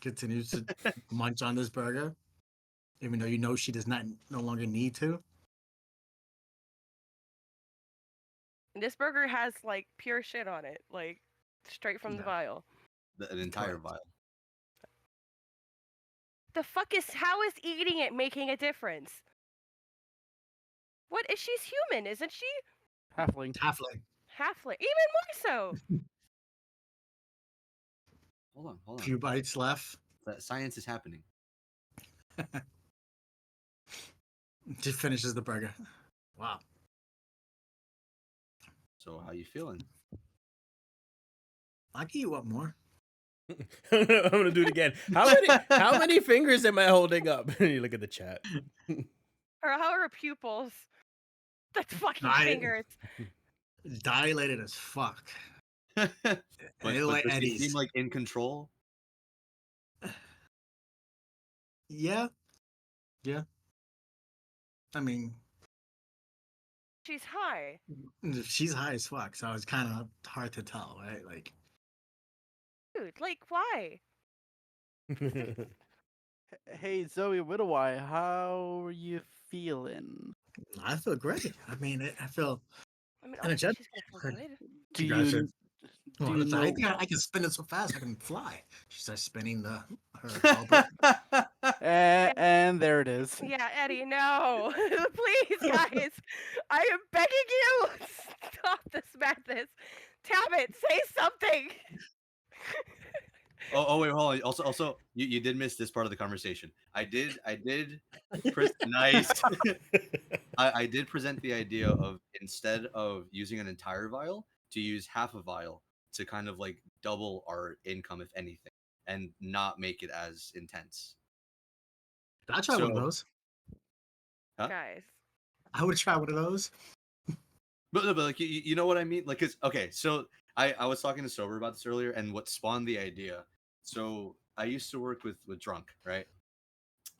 Continues to munch on this burger, even though you know she does not no longer need to. This burger has like pure shit on it, like straight from the Yeah. vial. An entire Correct. vial. The fuck is how is eating it making a difference? What is she's human, isn't she? halfling. Halfling. Halfling, even more so. Hold Few on. bites left. Science is happening. She finishes the burger. Wow. So how you feeling? I'll give you up more. I'm gonna do it again. How many fingers am I holding up? You look at the chat. Or how are her pupils? That's fucking Nice. fingers. Dilated as fuck. but Anyway, does she Eddie's. seem like in control? Yeah. Yeah. I mean, She's high. she's high as fuck, so it's kind of hard to tell, right? Like, Dude, like, why? Hey, Zoe Widoweye, how are you feeling? I feel great. I mean, I feel I mean, And obviously a she's gonna feel good. Do You guys you are- do you listen, I know? think I can spin it so fast I can fly. She starts spinning her halberd. And there it is. Yeah, Eddie, no. Please, guys. I am begging you. Stop this madness. Tabit, say something. Oh wait, hold on. Also, you did miss this part of the conversation. I did. Nice. I did present the idea of, instead of using an entire vial, to use half a vial to kind of like double our income, if anything, and not make it as intense. I'll try one of So- those. Huh? Guys. I would try one of those. But like you know what I mean? Like, cause okay, so I was talking to Sober about this earlier, and what spawned the idea. So I used to work with Drunk, right?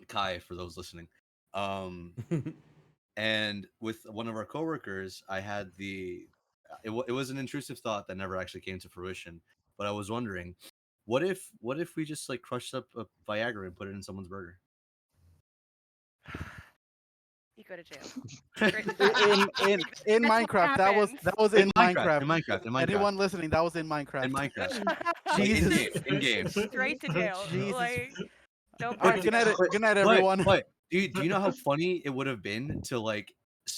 Kai, for those listening. And with one of our coworkers, I had it was an intrusive thought that never actually came to fruition. But I was wondering, what if we just like crushed up a Viagra and put it in someone's burger? You go to jail. In That's what Minecraft, that was happens. in Minecraft. In Minecraft. Anyone listening, that was in Minecraft. In Minecraft. Jesus. In game. Straight to jail. Jesus. Like, no All right, good night, good night, everyone. But do you know how funny it would have been to like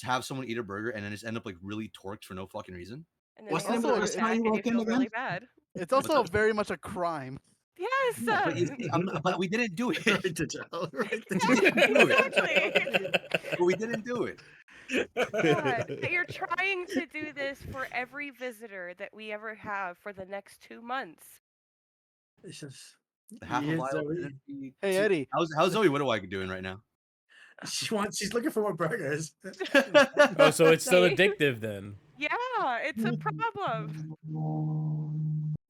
have someone eat a burger and then just end up like really torqued for no fucking reason? And then What's they the have name of a the heart restaurant attack you and you work in feel again? really bad. It's also very much a crime. Yes. But, you see, but we didn't do it. Right to jail. Right to Exactly. But we didn't do it. God, that you're trying to do this for every visitor that we ever have for the next 2 months. It's just Half a Yes, vial. Zoe. Couldn't be Hey, two- Eddie. How's Zoe Widowike doing right now? she's looking for more burgers. Oh, so it's still See? addictive then. Yeah, it's a problem.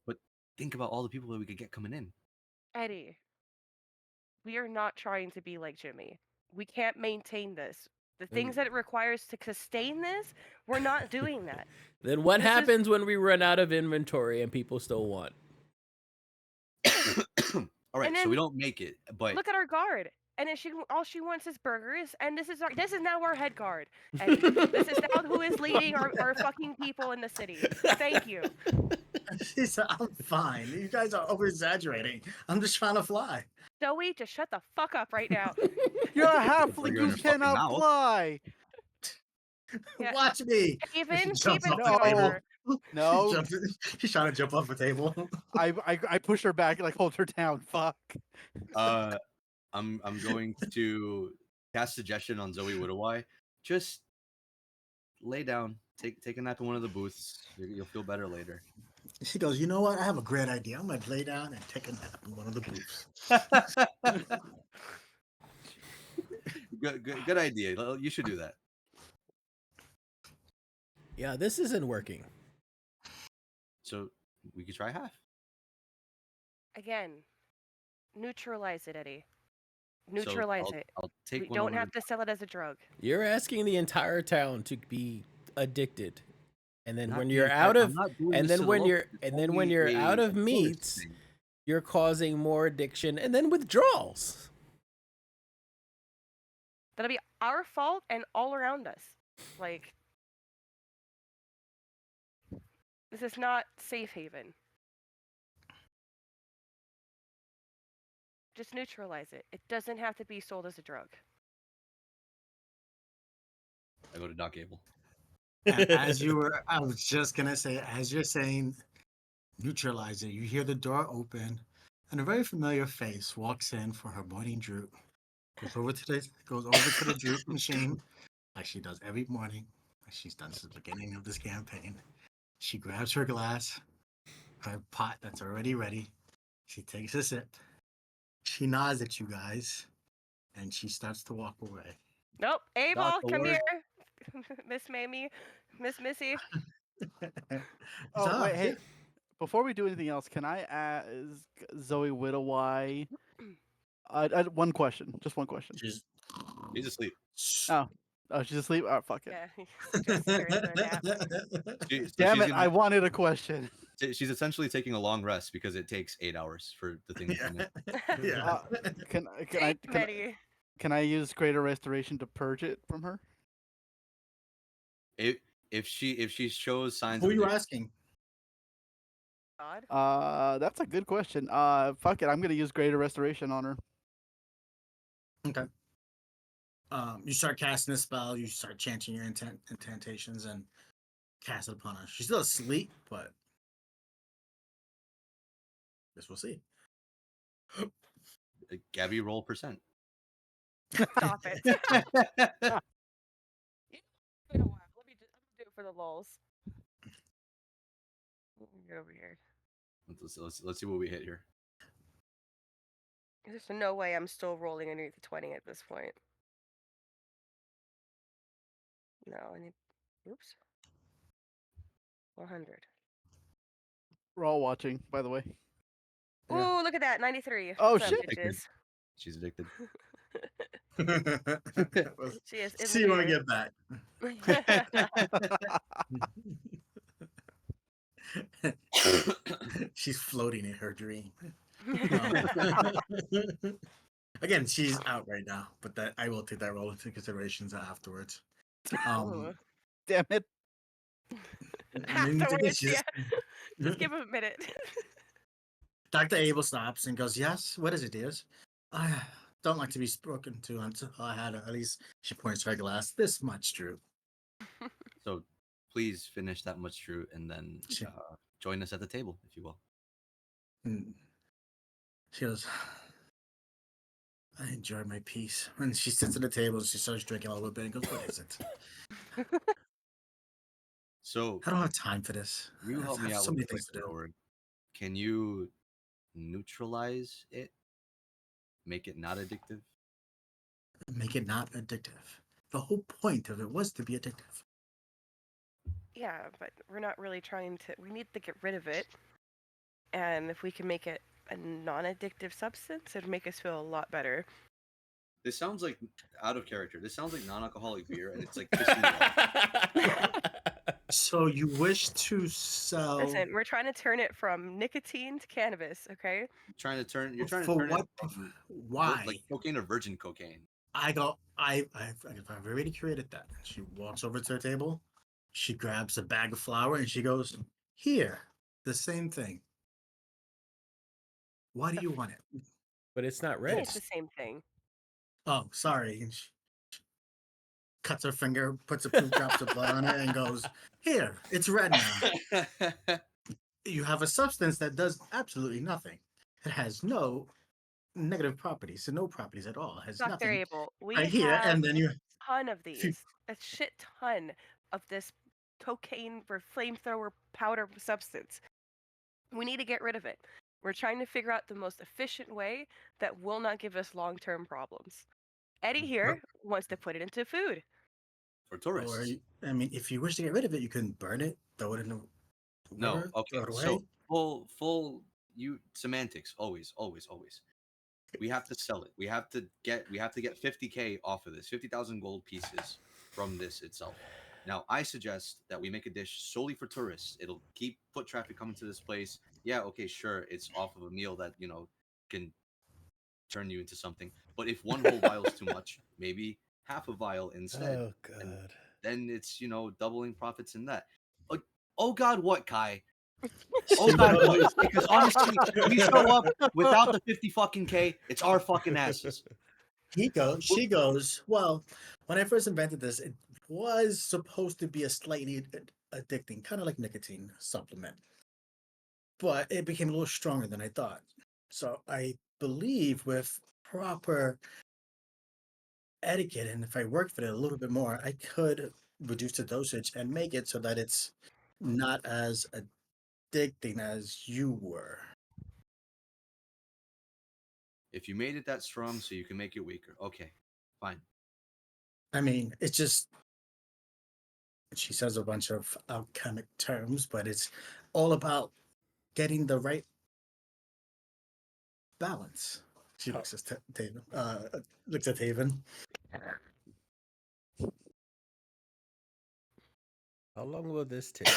But think about all the people that we could get coming in. Eddie, we are not trying to be like Jimmy. We can't maintain this. The things that it requires to sustain this, we're not doing that. Then what This is- happens when we run out of inventory and people still want? All right, And so then we don't make it, but Look at our guard. And then all she wants is burgers, and this is now our head guard. Eddie. This is now who is leading our fucking people in the city. Thank you. She said, I'm fine. You guys are over exaggerating. I'm just trying to fly. Zoe, just shut the fuck up right now. You're a burger halfling. in You her fucking cannot mouth. fly. Yeah. Watch me. Haven, She keep jumps it off in the table. order. No, She's trying to jump off the table. I push her back, like hold her down. Fuck. I'm going to cast suggestion on Zoe Widoweye. Just lay down, take a nap in one of the booths. You'll feel better later. She goes, you know what? I have a great idea. I'm going to lay down and take a nap in one of the booths. Good idea. You should do that. Yeah, this isn't working. So we could try half. Again, neutralize it, Eddie. So Neutralize it. I'll take We one don't over have to sell it as a drug. You're asking the entire town to be addicted. And then Not when the you're entire- out I'm of not doing and this then to the when locals. you're It's and then when only you're a out of tourist meats, thing. you're causing more addiction and then withdrawals. That'll be our fault and all around us. Like, this is not safe haven. Just neutralize it. It doesn't have to be sold as a drug. I go to Doc Abel. And I was just going to say, as you're saying, neutralize it. You hear the door open. and a very familiar face walks in for her morning droop. Goes over to the droop machine, like she does every morning, like she's done since the beginning of this campaign. She grabs her glass, her pot that's already ready. She takes a sip. She nods at you guys, and she starts to walk away. Nope. Abel, Dr. come Ward. here. Miss Mamie. Miss Missy. Oh wait, hey, Yeah. before we do anything else, can I ask Zoe Widowhy one question? Just one question. She's He's asleep. Oh, she's asleep. Oh, fuck it. Yeah, just during the nap. So Damn she's it! I wanted a question. she's essentially taking a long rest because it takes 8 hours for the thing to come in. Yeah. Can I use Greater Restoration to purge it from her? If she shows signs Who of are you addiction, asking? God. That's a good question. Fuck it. I'm gonna use Greater Restoration on her. Okay. You start casting a spell. You start chanting your incantations and cast it upon her. She's still asleep, but guess we'll see. Gabby, roll percent. Stop it. It's been a while. I'm gonna do it for the lulz. Let me get over here. Let's see what we hit here. There's no way I'm still rolling underneath the 20 at this point. No, I need. Oops. 400. We're all watching, by the way. Yeah. Ooh, look at that. 93. Oh, What's up, shit. bitches? She's addicted. She is in See the you when we mirror. get back. She's floating in her dream. Again, she's out right now, but that I will take that role into considerations afterwards. Ooh. Damn it. I mean, again, Afterwards, she's- Just give him a minute. Dr. Abel stops and goes, "Yes, what is it, dears? I don't like to be spoken to until I had at least," she points to her glass, "this much, Drew." So please finish that much true and then Sure. join us at the table, if you will. And she goes, "I enjoy my peace." When she sits at the table, she starts drinking a little bit and goes, "What is it? So I don't have time for this. you I help me have out so with many the things to do. word. Can you neutralize it? Make it not addictive? Make it not addictive. The whole point of it was to be addictive." Yeah, but we're not really trying to. We need to get rid of it. And if we can make it a non addictive substance, it'd make us feel a lot better. This sounds like out of character. This sounds like non-alcoholic beer, and it's like pissing me off. So you wish to sell Listen, we're trying to turn it from nicotine to cannabis, okay? You're trying to turn for it what? from Why? like cocaine or virgin cocaine. I've already created that. She walks over to her table. She grabs a bag of flour and she goes, "Here, the same thing. Why do you want it?" But it's not I red. think it's the same thing. "Oh, sorry." And she cuts her finger, puts a few drops of blood on it, and goes, "Here, it's red now. You have a substance that does absolutely nothing. It has no negative properties, so no properties at all. It has Dr. nothing Abel, we right here." have And then you, a ton of if you these. A shit ton of this cocaine for flamethrower powder substance. We need to get rid of it. We're trying to figure out the most efficient way that will not give us long term problems. Eddie here wants to put it into food. For tourists. Or, I mean, if you wish to get rid of it, you can burn it, throw it in the No, river, okay. throw it away. So full you semantics, always. We have to sell it. We have to get 50K off of this, 50,000 gold pieces from this itself. Now, I suggest that we make a dish solely for tourists. It'll keep foot traffic coming to this place. Yeah, okay, sure. It's off of a meal that, can turn you into something. But if one whole vial is too much, maybe half a vial instead. Oh And god. then it's, doubling profits in that. Oh God, what, Kai? Oh She God, what? goes, Because honestly, we show up without the 50 fucking K, it's our fucking asses. she goes, "Well, when I first invented this, it was supposed to be a slightly addicting, kind of like nicotine supplement. But it became a little stronger than I thought. So I believe with proper etiquette, and if I worked for it a little bit more, I could reduce the dosage and make it so that it's not as addicting as you were. If you made it that strong, so you can make it weaker. Okay, fine. I mean, it's just she says a bunch of alchemic terms, but it's all about getting the right balance. She looks at Taven. Looks at Taven. How long will this take?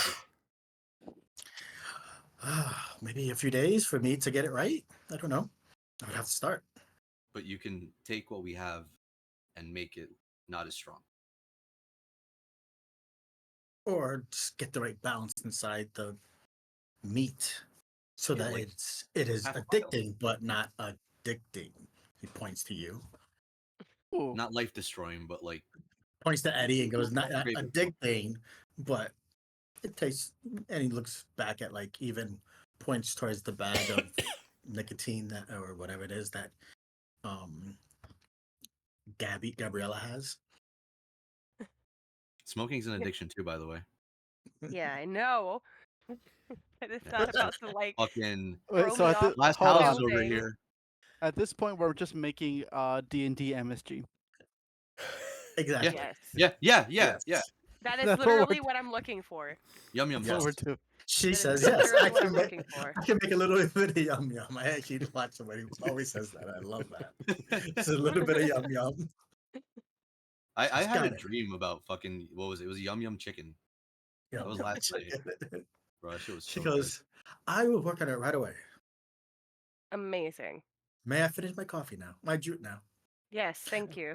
Maybe a few days for me to get it right. I don't know. I would have to start. But you can take what we have and make it not as strong. Or just get the right balance inside the meat so Yeah, that like it is half a vial. addicting but not addicting. He points to you. Ooh. Not life destroying, but like Points to Eddie and goes, not Craving. addicting, but it tastes, and he looks back at like even points towards the bag of nicotine that or whatever it is that Gabriella has. smoking's an addiction too, by the way. Yeah, I know. It's Yeah. not about to like Fucking Wait, throw so me at the off last hold house is on. over building. here. At this point, we're just making D&D MSG. Exactly. Yes. Yeah. That is That's what we're literally what I'm looking for. Yum yum That's what sauce. we're doing. She That is says, "Yes, literally what I'm looking for. I can make a little bit of yum yum." I actually watch somebody who always says that. I love that. It's a little bit of yum yum. I She's had a got it. dream about fucking what was it? It was yum yum chicken. Yum That was yum last night. chicken. Bro, that shit was She so good. goes, "I will work on it right away. Amazing. May I finish my coffee now? My jute now." Yes, thank you.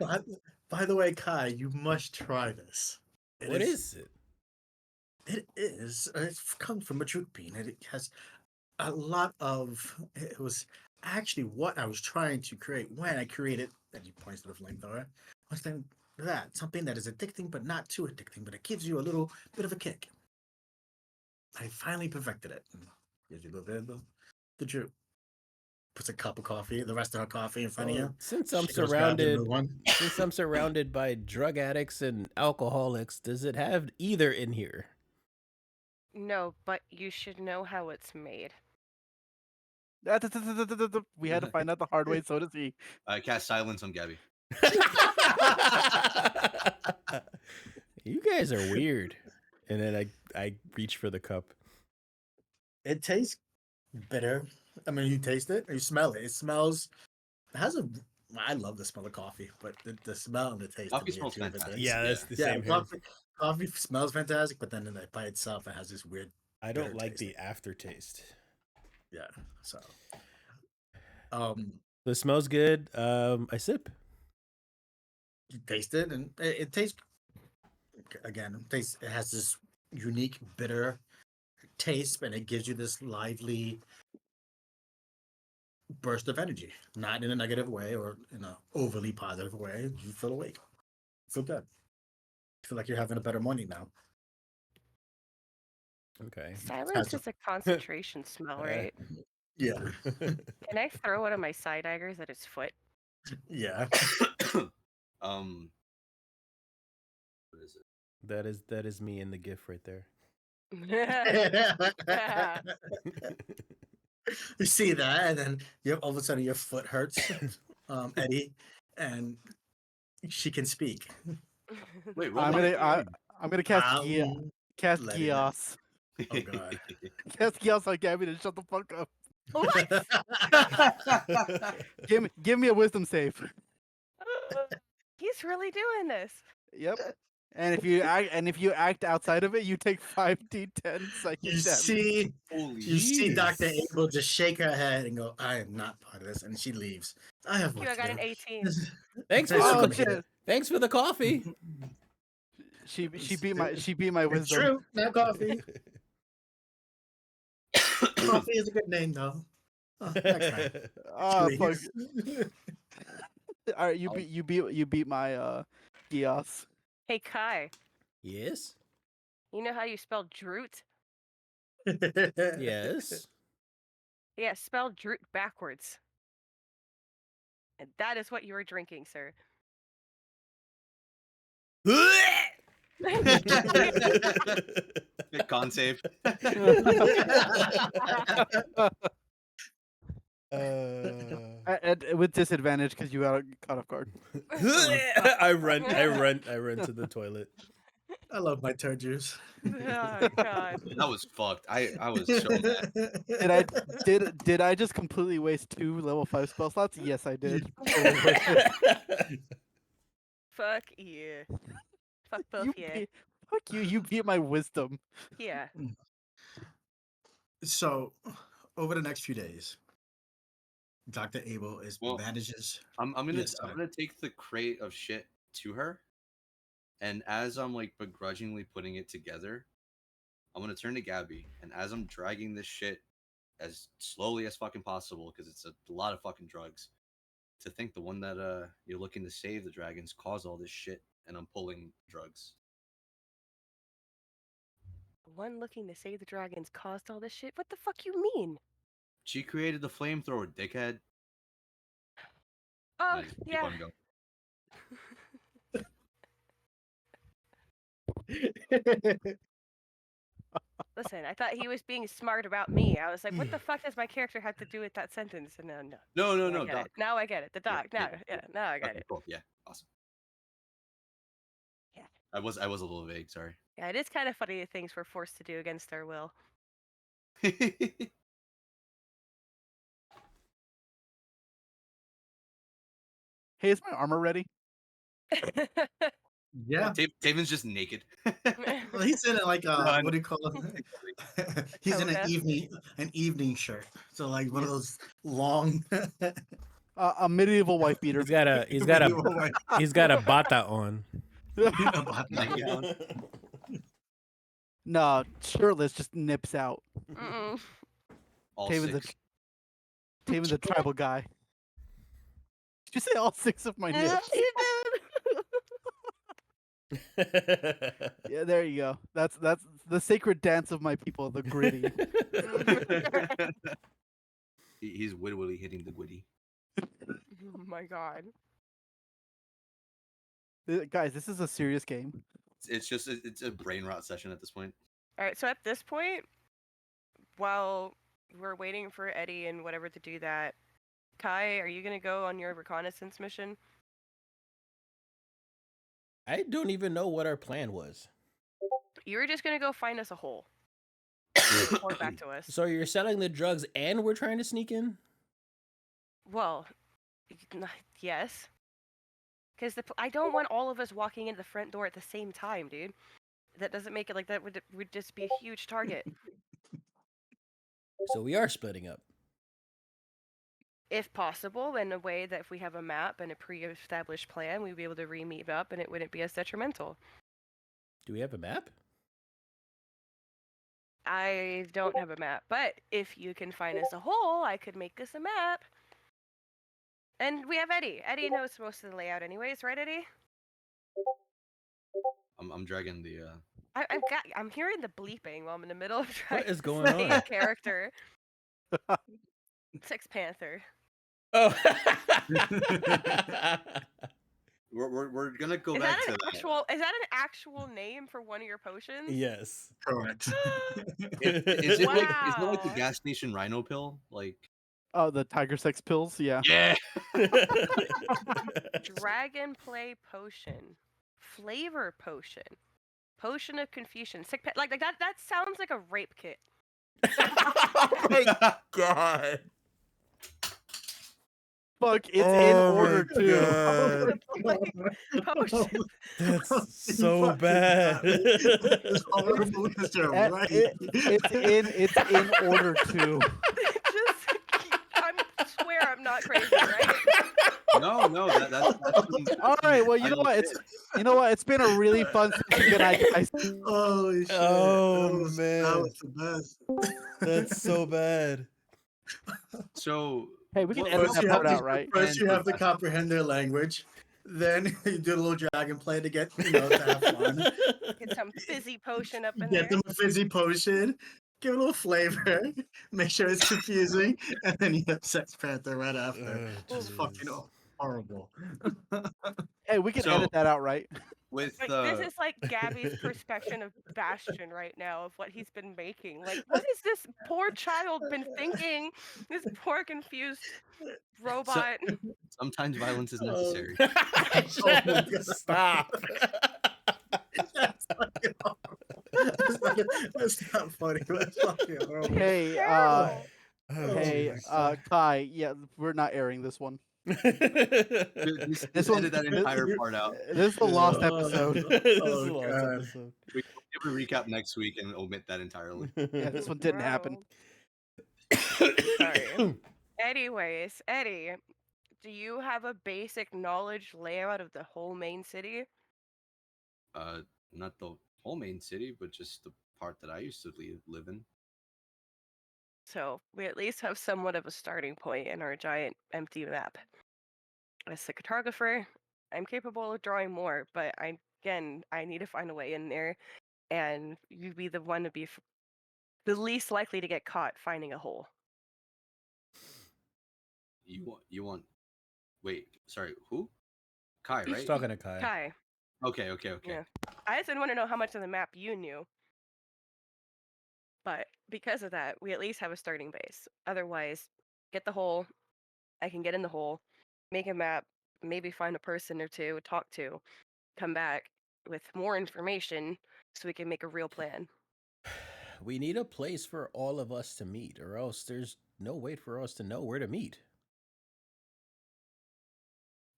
By the way, Kai, you must try this. What is it? It is. It comes from a jute bean. And it has a lot of. It was actually what I was trying to create when I created. And he points to the flamethrower. Was then that something that is addicting, but not too addicting, but it gives you a little bit of a kick. I finally perfected it. Gives you a little bit of the jute. Puts a cup of coffee, the rest of her coffee in front of So you. since I'm She goes, grabs another surrounded, one. since I'm surrounded by drug addicts and alcoholics, does it have either in here? No, but you should know how it's made. We had to find out the hard way, so does he. I cast silence on Gabby. You guys are weird. And then I reach for the cup. It tastes bitter. I mean, you taste it, or you smell it. It smells. It has a. I love the smell of coffee, but the smell and the taste Coffee to me are smells two different fantastic. things. Yeah, that's the Yeah, same here. coffee smells fantastic, but then by itself, it has this weird. I don't bitter like taste. the aftertaste. Yeah. So, It smells good. I sip. you taste it, and it tastes. Again, it has this unique bitter taste, and it gives you this lively burst of energy, not in a negative way or in an overly positive way. You feel awake. You feel good. You feel like you're having a better morning now. Okay. Silence is a concentration smell, right? Yeah. Can I throw one of my side daggers at his foot? Yeah. What is it? That is me in the GIF right there. You see that, and then all of a sudden your foot hurts, Eddie, and she can speak. Wait, roll I'm my gonna cast let it Gios. Oh god. Cast Gios on Gabby to shut the fuck up. What? Give me a wisdom save. He's really doing this. Yep. And if you act outside of it, you take 5d10 psychic You damage. see, Holy you see Dr. Jeez. Abel just shake her head and go, "I am not part of this," and she leaves. I have Thank work you, I to got do. an 18. Thanks for Oh the shit! thanks for the coffee. She beat my It's wisdom. true, not coffee. Coffee is a good name though. Oh, next time. Oh fuck! Please. All right, you beat my Gios. Hey, Kai, Yes. you know how you spell Droot? Yes. Yeah, spell Droot backwards. And that is what you are drinking, sir. Con save. And with disadvantage because you got caught off guard. I run to the toilet. I love my turd juice. Oh god. That was fucked. I was so mad. Did I just completely waste 2 level 5 spell slots? Yes, I did. Fuck you. Fuck both You you. beat- Fuck you! You beat my wisdom. Yeah. So, over the next few days, Dr. Abel is Well, manages. I'm gonna Yes, I'm sorry. gonna take the crate of shit to her, and as I'm like begrudgingly putting it together, I'm gonna turn to Gabby, and as I'm dragging this shit as slowly as fucking possible, because it's a lot of fucking drugs, to think the one that you're looking to save the dragons caused all this shit, and I'm pulling drugs. The one looking to save the dragons caused all this shit? What the fuck you mean? She created the flamethrower, dickhead. Oh, And I just keep yeah. on going. Listen, I thought he was being smart about me. I was like, what the fuck does my character have to do with that sentence? And no. No, Now I no, get Doc. it. Now I get it. The dog. Yeah, Now, yeah, now I get Okay, it. cool. Yeah, awesome. Yeah. I was a little vague. Sorry. Yeah, it is kind of funny the things we're forced to do against our will. Hey, is my armor ready? Yeah. Taven's just naked. Well, he's in like Run. what do you call it? He's in toga. an evening shirt. So like one of those long. A medieval wife beater. He's got a bata on. Nightgown. No, shirtless, just nips out. Mm-mm. All Taven's six. Taven's a tribal guy. Did you say all 6 of my nips? Yeah, there you go. That's the sacred dance of my people, the gritty. He's witty hitting the gwitty. Oh my god. Guys, this is a serious game. It's a brain rot session at this point. Alright, so at this point, while we're waiting for Eddie and whatever to do that, Kai, are you gonna go on your reconnaissance mission? I don't even know what our plan was. You're just gonna go find us a hole. Report back to us. So you're selling the drugs and we're trying to sneak in? Well, yes. Because I don't want all of us walking into the front door at the same time, dude. That doesn't make it like that would just be a huge target. So we are splitting up. If possible, in a way that if we have a map and a pre-established plan, we'd be able to re-meet up and it wouldn't be as detrimental. Do we have a map? I don't have a map, but if you can find us a hole, I could make us a map. And we have Eddie. Eddie knows most of the layout anyways, right, Eddie? I'm dragging the I'm hearing the bleeping while I'm in the middle of trying What is to going say a on? character. Six Panther. Oh. we're gonna go Is back that to an that. is that an actual name for one of your potions? Yes. Correct. Is it like the Wow. gas station rhino pill? Like Oh, the tiger sex pills, yeah. yeah. Dragon play potion. Flavor potion. Potion of confusion. Like that sounds like a rape kit. Oh my god. Fuck, it's in order too. Potion. That's so bad. It's horrible, Mr. Right. It's in order too. I swear I'm not crazy, right? No, that's All right, well, you know what? It's been a really fun session tonight, guys. Holy shit. Oh, That man. was the best. That's so bad. so Hey, we can what- edit what- that part out, right? First, you And- have to comprehend their language. Then you do a little dragon play to get, to have fun. Get some fizzy potion up in Get there. them a fizzy potion. give it a little flavor, make sure it's confusing, and then you have Sex Panther right after. Just fucking jeez. horrible. Hey, we can So- edit that out, right? With Like this is like Gabby's perception of Bastion right now of what he's been making. Like, what has this poor child been thinking? This poor confused robot. sometimes violence is Oh. necessary. Oh my God. Stop. That's fucking horrible. That's not funny. That's fucking horrible. Hey, Terrible. Oh, hey, my Kai. Yeah, we're not airing this one. Just This one- edit that entire part out. This is a lost Oh. episode. This is Oh, a lost God. episode. We give a recap next week and omit that entirely. Yeah, this one didn't happen. Sorry. Anyways, Eddie, do you have a basic knowledge layout of the whole main city? Not the whole main city, but just the part that I used to live in. So we at least have somewhat of a starting point in our giant empty map. As a cartographer, I'm capable of drawing more, but I need to find a way in there, and you'd be the one to be the least likely to get caught finding a hole. You want? Wait, sorry, who? Kai, He's right? talking to Kai. Kai, Okay. yeah. I just didn't want to know how much of the map you knew. But because of that, we at least have a starting base. Otherwise, get the hole. I can get in the hole, make a map, maybe find a person or two, talk to, come back with more information so we can make a real plan. We need a place for all of us to meet, or else there's no way for us to know where to meet.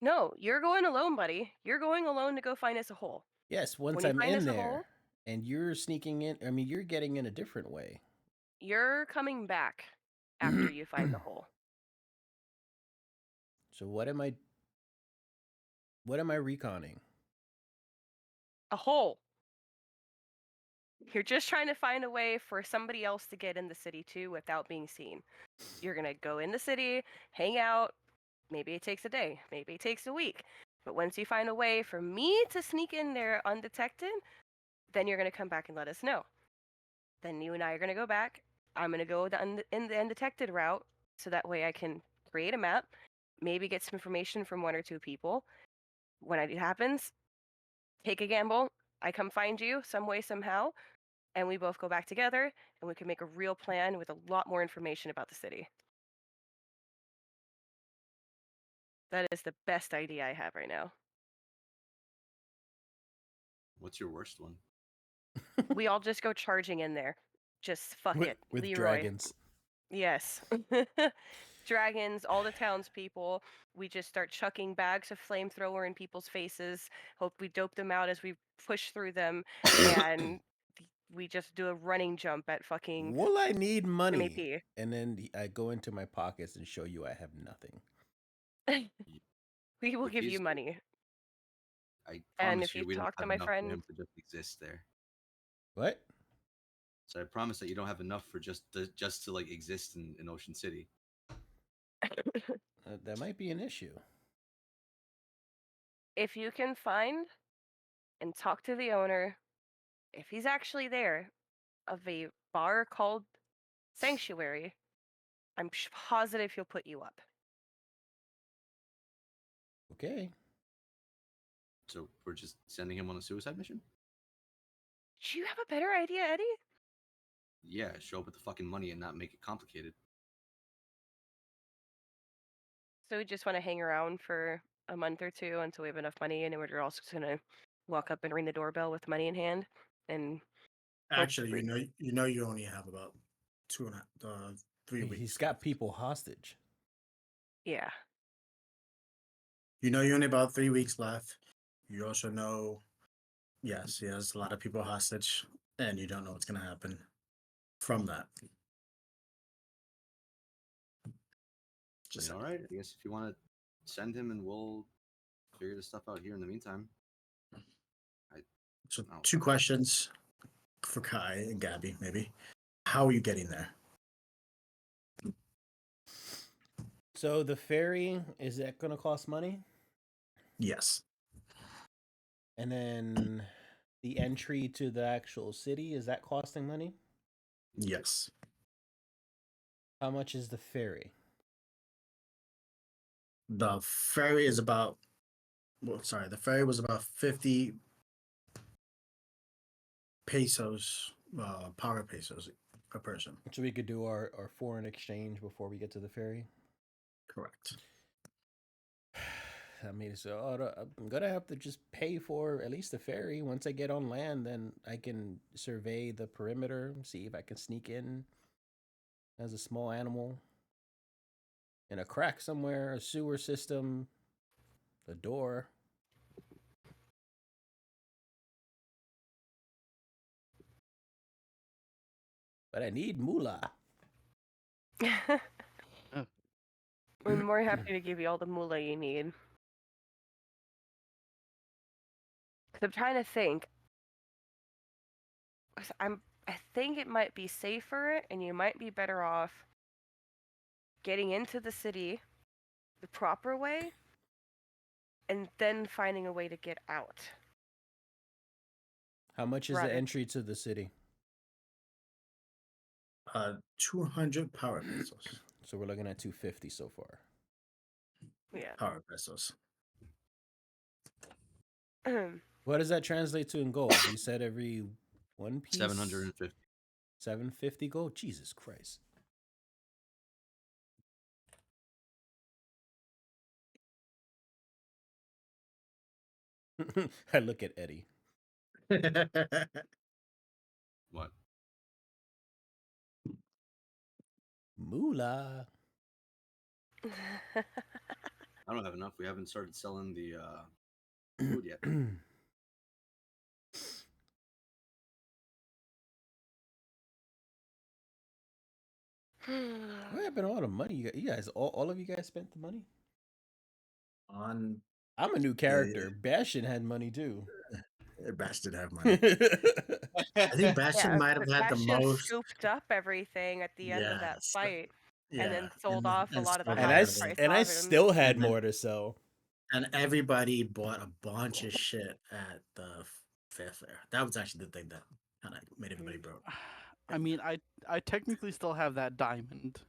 No, you're going alone, buddy. You're going alone to go find us a hole. Yes, once When you I'm find in us a there, hole- and you're sneaking in. I mean, you're getting in a different way. You're coming back after you find the hole. So what am I? What am I reconning? A hole. You're just trying to find a way for somebody else to get in the city too without being seen. You're going to go in the city, hang out. Maybe it takes a day, maybe it takes a week. But once you find a way for me to sneak in there undetected, then you're going to come back and let us know. Then you and I are going to go back. I'm going to go in the undetected route so that way I can create a map, maybe get some information from one or two people. When it happens, take a gamble. I come find you some way, somehow, and we both go back together and we can make a real plan with a lot more information about the city. That is the best idea I have right now. What's your worst one? We all just go charging in there. Just fuck it. With Leroy. dragons. Yes. Dragons, all the townspeople. We just start chucking bags of flamethrower in people's faces. Hope we dope them out as we push through them. And we just do a running jump at fucking Well, I need money, MAP. and then I go into my pockets and show you I have nothing. We will With give these- you money. I And promise if you, you we don't talk to have my enough for friend- him to just exist there. What? So I promise that you don't have enough for just to like exist in Ocean City. That might be an issue. If you can find and talk to the owner, if he's actually there, of a bar called Sanctuary, I'm positive he'll put you up. Okay. So we're just sending him on a suicide mission? Do you have a better idea, Eddie? Yeah, show up with the fucking money and not make it complicated. So we just want to hang around for a month or two until we have enough money, and then we're also going to walk up and ring the doorbell with money in hand. And Actually, hopefully- you only have about 3 weeks. He's got people hostage. yeah, You only about 3 weeks left. You also know, yes, he has a lot of people hostage, and you don't know what's going to happen from that. Just All right. I guess if you want to send him, and we'll figure this stuff out here in the meantime. so Oh. 2 questions for Kai and Gabby, maybe. How are you getting there? So the ferry, is that going to cost money? Yes. And then the entry to the actual city, is that costing money? Yes. How much is the ferry? The ferry is about. Well, sorry, the ferry was about 50 pesos, power pesos per person. So we could do our foreign exchange before we get to the ferry. Correct. I mean, so I'm gonna have to just pay for at least the ferry. Once I get on land, then I can survey the perimeter, see if I can sneak in as a small animal in a crack somewhere, a sewer system, a door. But I need moolah. I'm more happy to give you all the moolah you need. Cause I'm trying to think. 'Cause I think it might be safer, and you might be better off getting into the city the proper way, and then finding a way to get out. How much is the Rather- entry to the city? 200 power pesos. So we're looking at 250 so far. Yeah. Power pesos. What does that translate to in gold? You said every one piece? 750. 750 gold? Jesus Christ. I look at Eddie. What? Moolah. I don't have enough. We haven't started selling the food yet. What happened to all the money you guys? All of you guys spent the money? On I'm a new character. Bastion had money too. Bastion have money. I think Bastion Yeah, might have but had the Bastion most. scooped up everything at the end of that Yes. fight, Yeah, and then sold off a lot of the sold and out highest of it. price I items. still had And then- more to sell. And everybody bought a bunch of shit at the fair. That was actually the thing that kind of made everybody broke. I mean, I technically still have that diamond.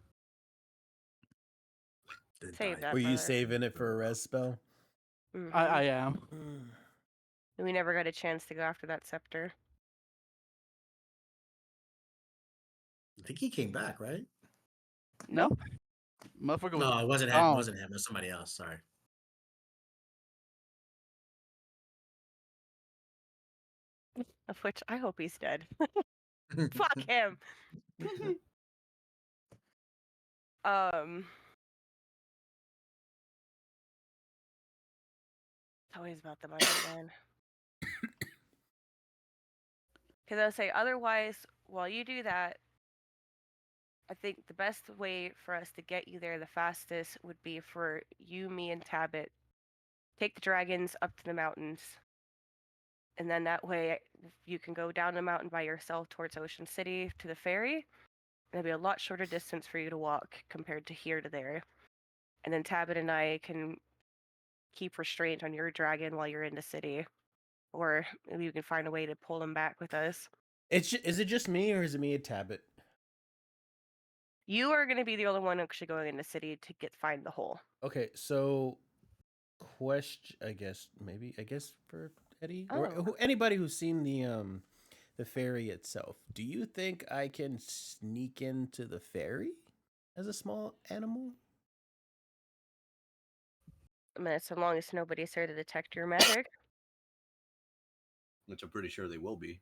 The Save that. Were you brother. saving it for a res spell? I am. We never got a chance to go after that scepter. I think he came back, right? No, motherfucker was No, it wasn't him. It gone. wasn't him. It was somebody else. Sorry. Of which I hope he's dead. Fuck him. It's always about the money, man. Because I would say, otherwise, while you do that, I think the best way for us to get you there the fastest would be for you, me, and Tabit take the dragons up to the mountains. And then that way you can go down the mountain by yourself towards Ocean City to the ferry. It'll be a lot shorter distance for you to walk compared to here to there. And then Tabit and I can keep restraint on your dragon while you're in the city. Or maybe you can find a way to pull him back with us. Is it just me or is it me and Tabit? You are going to be the only one actually going in the city to find the hole. Okay, so question, I guess for Eddie or anybody who's seen the ferry itself. Do you think I can sneak into the ferry as a small animal? I mean, so long as nobody's there to detect your magic. Which I'm pretty sure they will be.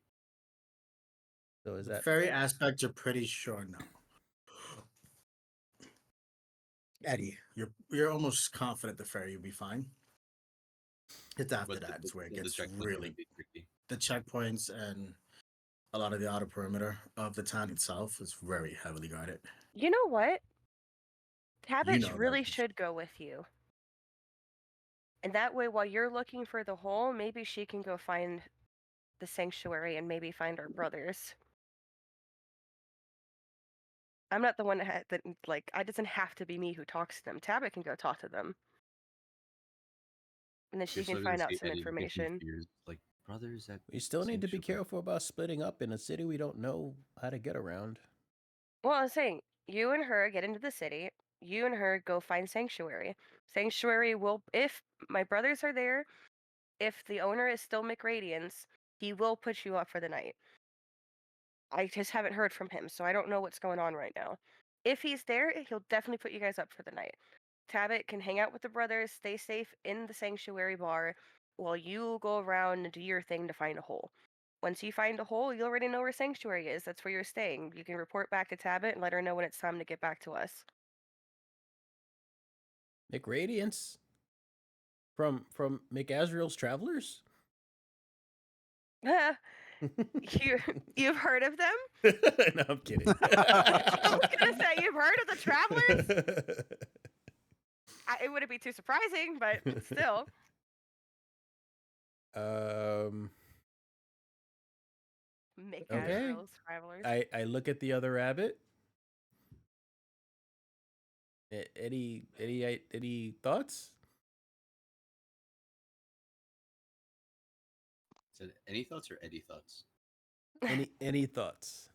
So is The that fairy aspect, you're pretty sure no. Eddie, you're almost confident the fairy will be fine. It's after But that it's where it the gets checkpoints are really gonna be tricky. the checkpoints and a lot of the outer perimeter of the town itself is very heavily guarded. You know what? Tabbage know that really for should go with you. And that way, while you're looking for the hole, maybe she can go find the sanctuary and maybe find our brothers. I'm not the one that it doesn't have to be me who talks to them. Tabit can go talk to them. And then she You're can still gonna find out see some Eddie get information. confused, like brothers at we still need to be sanctuary. careful about splitting up in a city we don't know how to get around. Well, I was saying, you and her get into the city. You and her go find Sanctuary. Sanctuary will, if my brothers are there, if the owner is still McRadiance, he will put you up for the night. I just haven't heard from him, so I don't know what's going on right now. If he's there, he'll definitely put you guys up for the night. Tabit can hang out with the brothers, stay safe in the Sanctuary bar, while you go around and do your thing to find a hole. Once you find a hole, you already know where Sanctuary is. That's where you're staying. You can report back to Tabit and let her know when it's time to get back to us. McRadiance from McAsriel's Travelers. You've heard of them? No, I'm kidding. I was gonna say you've heard of the Travelers. It wouldn't be too surprising, but still. Mick Okay. Asriel's Travelers. I look at the other rabbit. Any thoughts? Is it any thoughts or Eddie thoughts? Any thoughts?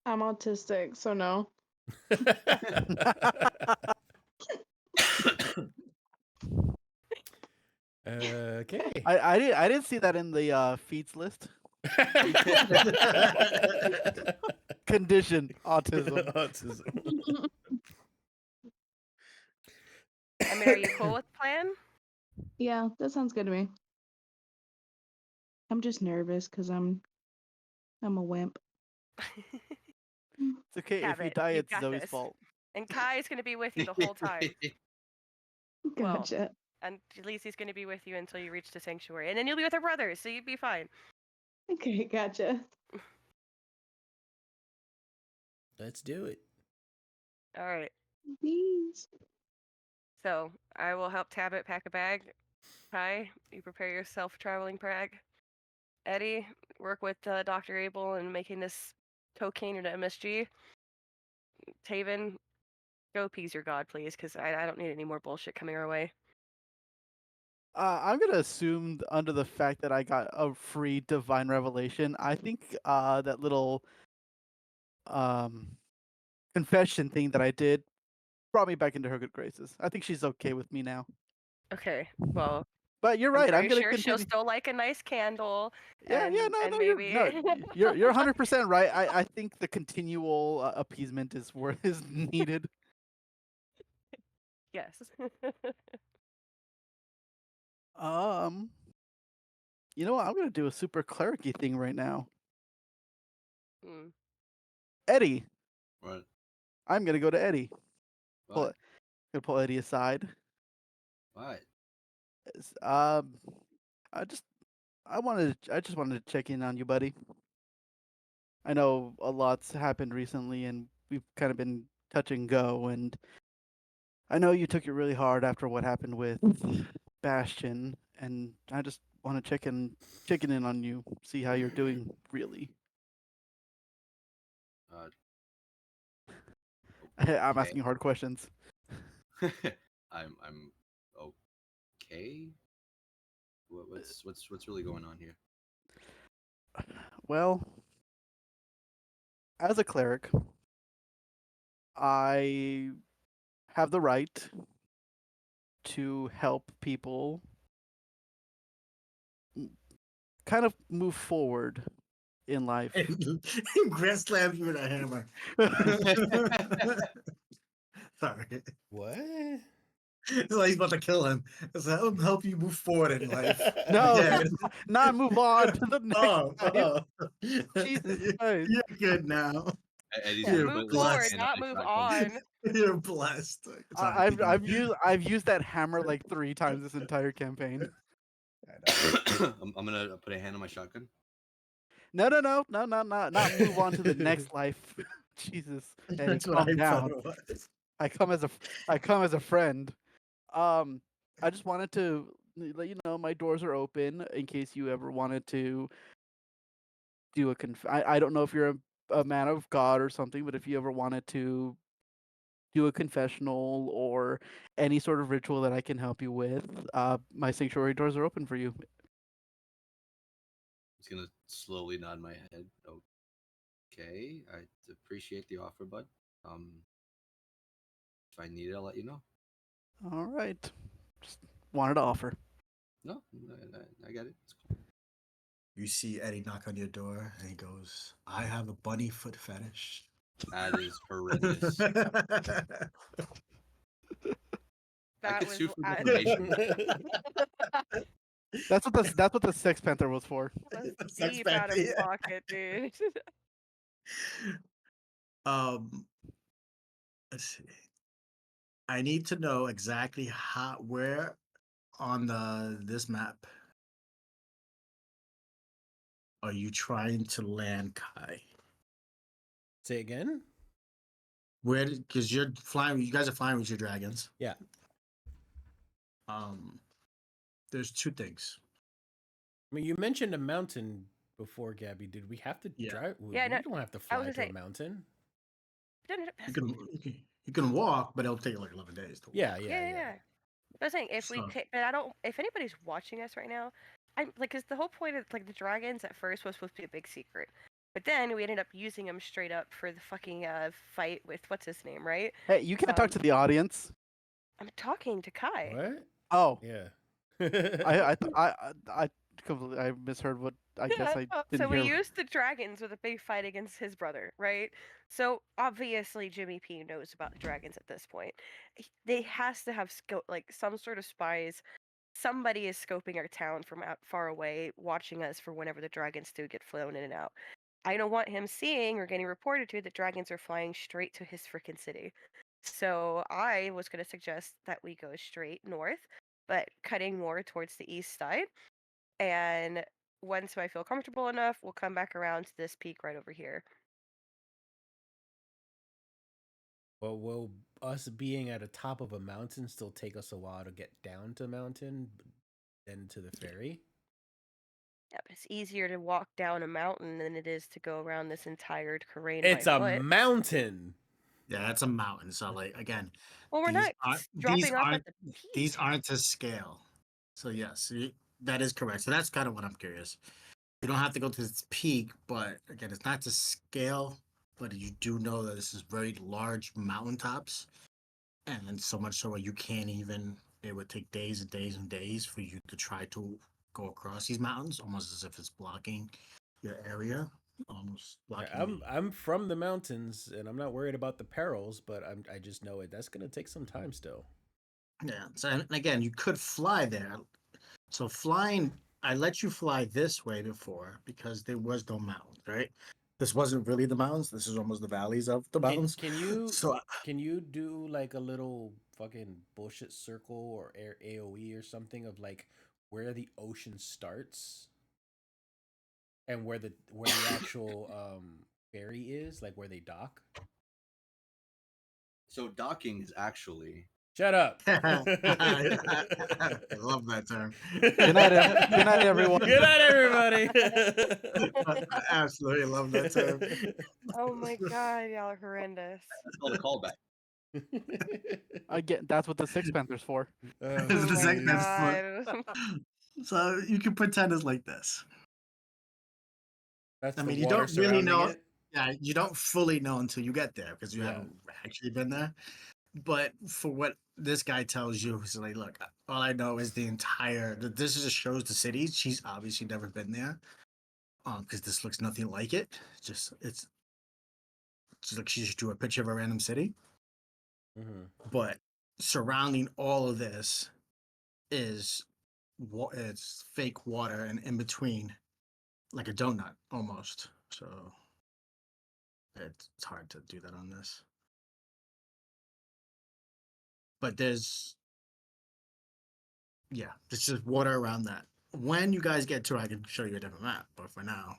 I'm autistic, so no. Okay. I didn't see that in the feats list. Condition autism. Autism. I mean, are you cool with the plan? Yeah, that sounds good to me. I'm just nervous because I'm a wimp. It's okay if you Cabot, die. you It's got Zoe's this. fault. And Kai's gonna be with you the whole time. Well, Gotcha. and at least he's gonna be with you until you reach the sanctuary, and then you'll be with her brothers, so you'd be fine. Okay, gotcha. Let's do it. All right. Please. So I will help Tabit pack a bag. Kai, you prepare your self-traveling bag. Eddie, work with Dr. Abel in making this cocaine into MSG. Taven, go appease your god, please, because I don't need any more bullshit coming our way. I'm gonna assume under the fact that I got a free divine revelation, I think that little confession thing that I did brought me back into her good graces. I think she's okay with me now. Okay, well, But you're I'm right. I'm pretty gonna sure she'll continue. still like a nice candle. Yeah, and no, maybe you're 100% right. I think the continual appeasement is needed. Yes. You know what? I'm gonna do a super clericy thing right now. Hmm. Eddie, What? I'm gonna go to Eddie. What? Gonna pull Eddie aside. What? Um, I just wanted to check in on you, buddy. I know a lot's happened recently, and we've kind of been touch and go. And I know you took it really hard after what happened with Bastion, and I just want to checking in on you, see how you're doing. Really, Uh, I'm okay. asking hard questions. I'm okay. What's really going on here? Well, as a cleric, I have the right to help people kind of move forward in life. Grant slams you with a hammer. Sorry. What? It's like he's about to kill him. It's like, I'll help you move forward in life. No, Yeah. not move on to the next life. Oh. Jesus Christ. You're good now. Eddie's Yeah, gonna You're move put his forward, blessed. hand on not his move shotgun. on. You're blessed. Sorry, I've continue. used that hammer like 3 times this entire campaign. I'm gonna put a hand on my shotgun. No, not move on to the next life. Jesus, Eddie, That's what calm I down. thought it was. I come as a friend. I just wanted to let you know my doors are open in case you ever wanted to do a I don't know if you're a man of God or something, but if you ever wanted to do a confessional or any sort of ritual that I can help you with, my sanctuary doors are open for you. He's gonna slowly nod my head. Okay, I appreciate the offer, bud. If I need it, I'll let you know. All right. Just wanted to offer. No, I get it. It's cool. You see Eddie knock on your door, and he goes, "I have a bunny foot fetish." That is horrendous. I That could was sue for defamation. That's what the Six Panther was for. that was Sex deep out of Panther, yeah. pocket, dude. Um, let's see. I need to know exactly where on this map are you trying to land Kai? Say again? Where? Because you're flying. You guys are flying with your dragons. Yeah. There's two things. I mean, you mentioned a mountain before, Gabby. Did we have to Yeah. drive? Yeah, We no, don't have to I was fly gonna to a say- mountain. You can walk, but it'll take like 11 days to walk. Yeah. I was saying if we So- pick, but I don't. If anybody's watching us right now, I'm like, cause the whole point of like the dragons at first was supposed to be a big secret, but then we ended up using them straight up for the fucking fight with what's his name, right? Hey, you can't talk to the audience. I'm talking to Kai. What? Oh, Yeah. I completely I misheard what I guess I So didn't we hear. used the dragons with a big fight against his brother, right? So obviously Jimmy P knows about the dragons at this point. They has to have like some sort of spies. Somebody is scoping our town from out far away, watching us for whenever the dragons do get flown in and out. I don't want him seeing or getting reported to that dragons are flying straight to his freaking city. So I was going to suggest that we go straight north, but cutting more towards the east side. And once I feel comfortable enough, we'll come back around to this peak right over here. Well, will us being at the top of a mountain still take us a while to get down to the mountain, then to the ferry? Yeah, but it's easier to walk down a mountain than it is to go around this entire terrain It's by a foot. mountain. Yeah, that's a mountain. So like again, Well, we're not dropping off at the peak. these aren't to scale. So yes, that is correct. So that's kind of what I'm curious. You don't have to go to this peak, but again, it's not to scale. But you do know that this is very large mountaintops, and so much so where you can't even. It would take days and days and days for you to try to go across these mountains, almost as if it's blocking your area, almost blocking. I'm from the mountains, and I'm not worried about the perils, but I just know it. That's gonna take some time still. Yeah. So and again, you could fly there. So flying, I let you fly this way before because there was no mountains, right? This wasn't really the mountains. This is almost the valleys of the mountains. Can you So can you do like a little fucking bullshit circle or AOE or something of like where the ocean starts and where the actual ferry is, like where they dock? So docking is actually Shut up. I love that term. Good night, everyone. Good night, everybody. I absolutely love that term. Oh my god, y'all are horrendous. that's called a callback. I get that's what the Six Panthers for. This Oh is the my second that's god. So you can pretend it's like this. That's I the mean, you water don't really surrounding know. it. Yeah, you don't fully know until you get there because you Yeah. haven't actually been there. But for what this guy tells you, he's like, look, all I know is the entire. This just shows the city. She's obviously never been there, because this looks nothing like it. It's just like she just drew a picture of a random city. Mm-hmm. But surrounding all of this is it's fake water, and in between, like a donut almost. So it's hard to do that on this. But there's just water around that. When you guys get to it, I can show you a different map. But for now,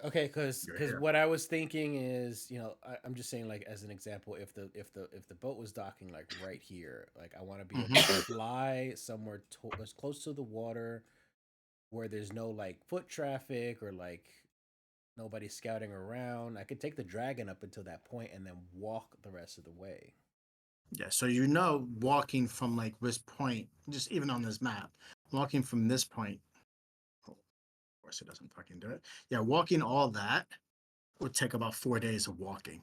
Okay, because You're here. what I was thinking is, I'm just saying, like as an example, if the boat was docking like right here, like I want to be able to fly somewhere as close to the water where there's no like foot traffic or like nobody scouting around. I could take the dragon up until that point and then walk the rest of the way. yeah. So walking from like this point, just even on this map, walking from this point. Oh, of course, it doesn't fucking do it. Yeah, walking all that would take about 4 days of walking.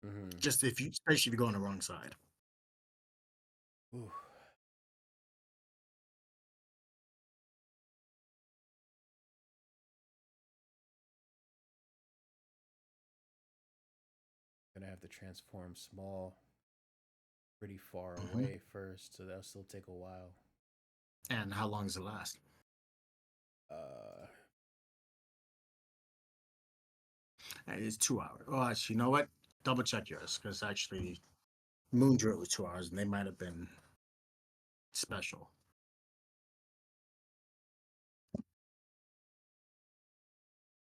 Mm-hmm. Just especially if you go on the wrong side. Ooh. Gonna have to transform small pretty far Mhm. away first, so that'll still take a while. And how long does it last? Uh, It's 2 hours. Oh, actually, you know what? Double check yours, because actually, Moon Drill was 2 hours, and they might have been special.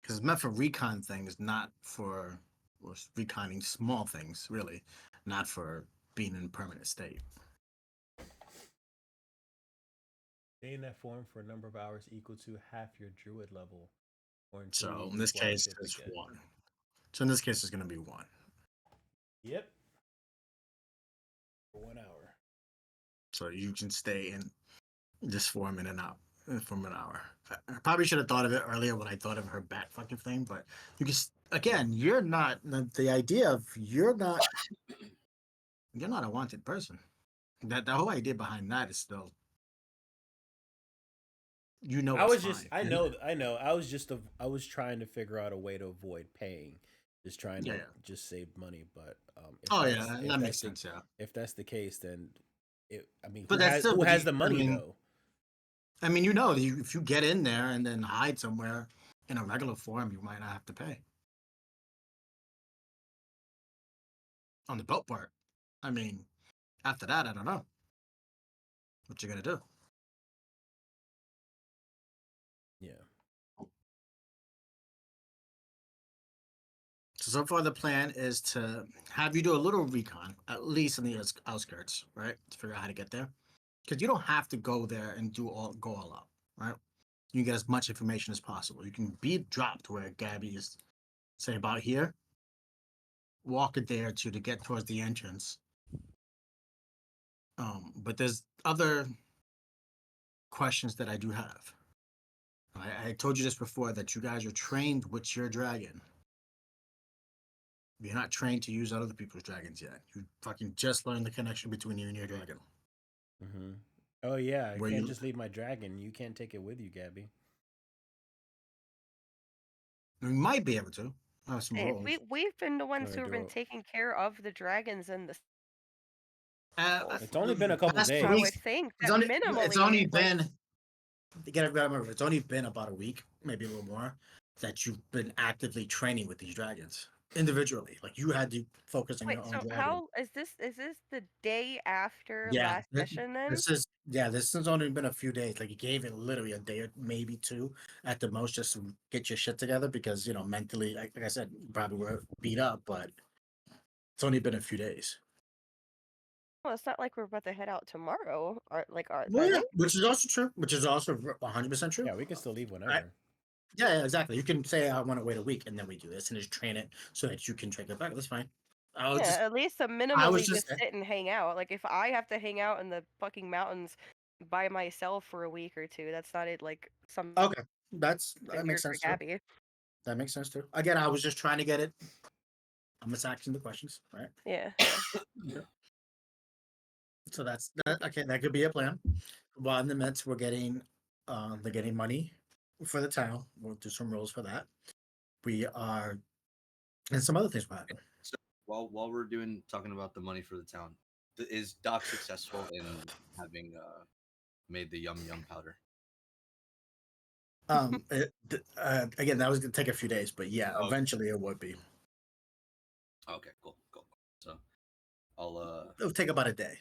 Because it's meant for recon things, not for reconning small things, really, not for being in a permanent state. stay in that form for a number of hours equal to half your druid level, or until So you in this equal case, shift it's again. one. So in this case, it's going to be one. Yep. For 1 hour. So you can stay in this form in and out from an hour. I probably should have thought of it earlier when I thought of her bat fucking thing, but you can again, you're not the idea of you're not a wanted person. That the whole idea behind that is still I it's was just, fine. I know, I know. I was trying to figure out a way to avoid paying, just trying Yeah, to yeah. just save money. But Oh yeah, that makes sense. Yeah, if that's the case, then I mean, but that's still. who But has the money though? I mean, if you get in there and then hide somewhere in a regular form, you might not have to pay on the boat part. I mean, after that, I don't know what you're gonna do. Yeah. So far, the plan is to have you do a little recon, at least in the outskirts, right, to figure out how to get there. Because you don't have to go there and go all out, right? You can get as much information as possible. You can be dropped where Gabby is, say about here, walk a day or two to get towards the entrance. But there's other questions that I do have. I told you this before that you guys are trained with your dragon. You're not trained to use other people's dragons yet. You fucking just learned the connection between you and your dragon. Mm-hmm. Oh yeah, I Where can't you just leave my dragon. You can't take it with you, Gabby. might be able to have some Hey, rules. we've been the ones Or who have been do taking care of the dragons and the Uh, souls. It's only been a couple past So I would days. weeks, think it's that only minimally, like, been. You gotta remember, it's only been about a week, maybe a little more, that you've been actively training with these dragons individually. Like you had to focus on wait, your own so dragon. how is this? Is this the day after Yeah, last session then? this has only been a few days. Like you gave it literally a day or maybe two at the most, just to get your shit together because mentally, like I said, you probably were beat up, but it's only been a few days. Well, it's not like we're about to head out tomorrow. Well, Are yeah, they? which is also true. Which is also 100% true. Yeah, we can still leave I, whenever. yeah, exactly. You can say I want to wait a week and then we do this and just train it so that you can train it back. That's fine. Yeah, at least to I was minimally just just sit and hang out. Like if I have to hang out in the fucking mountains by myself for a week or two, that's not it. Like something okay. That makes weird for sense too. Gabby. That makes sense too. Again, I was just trying to get it. I'm just asking the questions, right? Yeah, yeah. Okay. So that's that. Okay, that could be a plan. While in the midst, they're getting money for the town. We'll do some rules for that. We are, and some other things will happen. So while we're talking about the money for the town, is Doc successful in having made the yum yum powder? Again, that was gonna take a few days, but yeah, Oh, eventually it would be. okay, cool. So I'll It'll take about a day.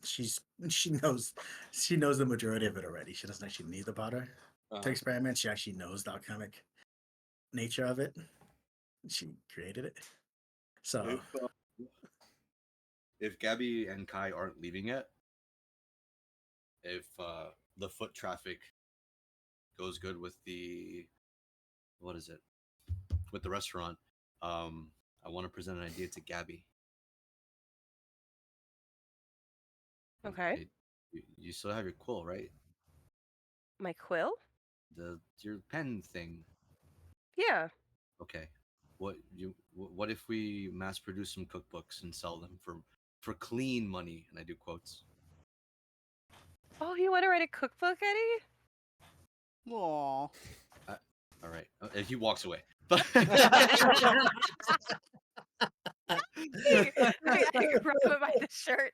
She's she knows she knows the majority of it already. She doesn't actually need the powder to experiment. She actually knows the alchemic nature of it. She created it. So if Gabby and Kai aren't leaving yet, if the foot traffic goes good with the what is it with the restaurant, I want to present an idea to Gabby. Okay. You still have your quill, right? My quill? Your pen thing. Yeah. Okay. What if we mass produce some cookbooks and sell them for clean money? And I do quotes. Oh, you want to write a cookbook, Eddie? Aw. All right. And he walks away. But I grab him by the shirt.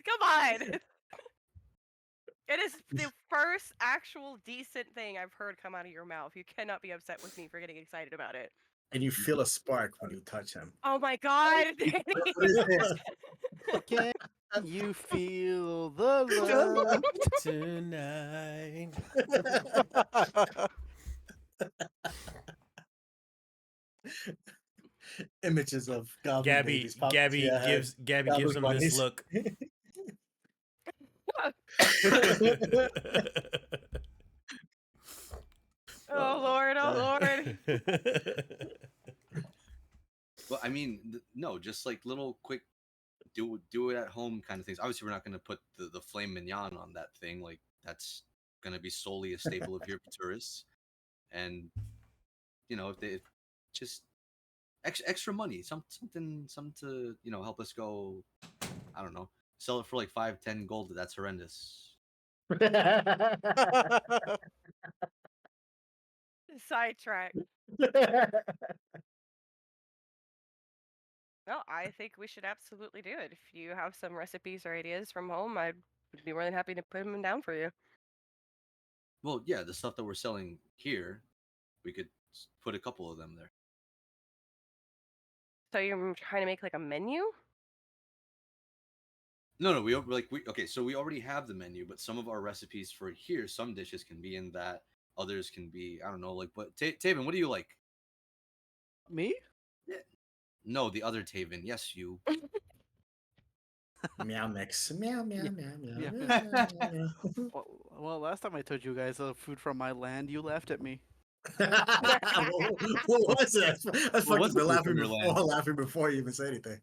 Come on. It is the first actual decent thing I've heard come out of your mouth. You cannot be upset with me for getting excited about it. And you feel a spark when you touch him. Oh my god, Danny. What is this? Can you feel the love? Tonight. Images of goblin Gabby babies pop into Gabby your head. gives Goblin him bunnies. this look. Oh Lord, oh Lord. But I mean, no, just like little quick do it at home kind of things. Obviously, we're not going to put the flame mignon on that thing. Like that's going to be solely a staple of here for tourists. And if they just extra money, something to help us go. I don't know, sell it for like 5-10 gold. That's horrendous. Sidetrack. No, I think we should absolutely do it. If you have some recipes or ideas from home, I'd be more than happy to put them down for you. Well, yeah, the stuff that we're selling here, we could put a couple of them there. So you're trying to make like a menu? No, we okay. So we already have the menu, but some of our recipes for here, some dishes can be in that. Others can be, I don't know, like. But Taven, what do you like? Me? No, the other Taven. Yes, you. Meow mix. Meow meow meow meow. Yeah. meow, meow, meow. Well, last time I told you guys food from my land, you laughed at me. What was it? I What was fucking been it laughing from your before, land? laughing before you even say anything.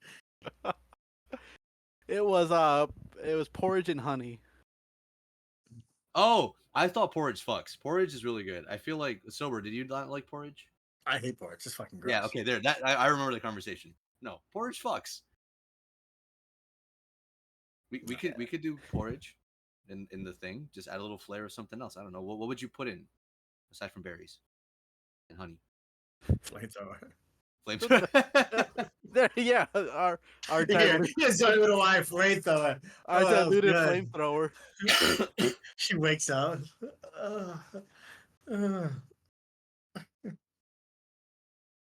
It was porridge and honey. Oh, I thought porridge fucks. Porridge is really good. I feel like sober. Did you not like porridge? I hate porridge. It's fucking gross. Yeah. Okay. There. That I remember the conversation. No, porridge fucks. We could do porridge, in the thing. Just add a little flair of something else. I don't know. What would you put in aside from berries and honey? Flamethrower. Flamethrower. There, yeah, our Yeah, diluted, yeah, so you know why flamethrower. our Oh, that was diluted good. flamethrower. She wakes up. Uh,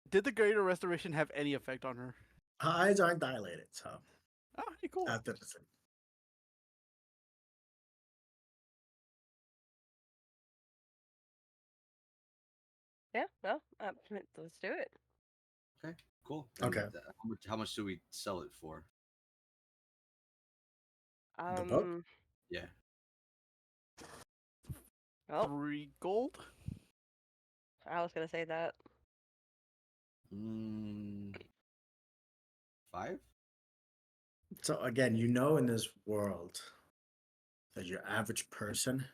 Did the Greater Restoration have any effect on her? her eyes aren't dilated, so Oh, hey, cool. after the Yeah, no, let's do it. Okay. Cool. And Okay. how much do we sell it for? The book? Yeah. Well, 3 gold. I was gonna say that. 5. So again, in this world that your average person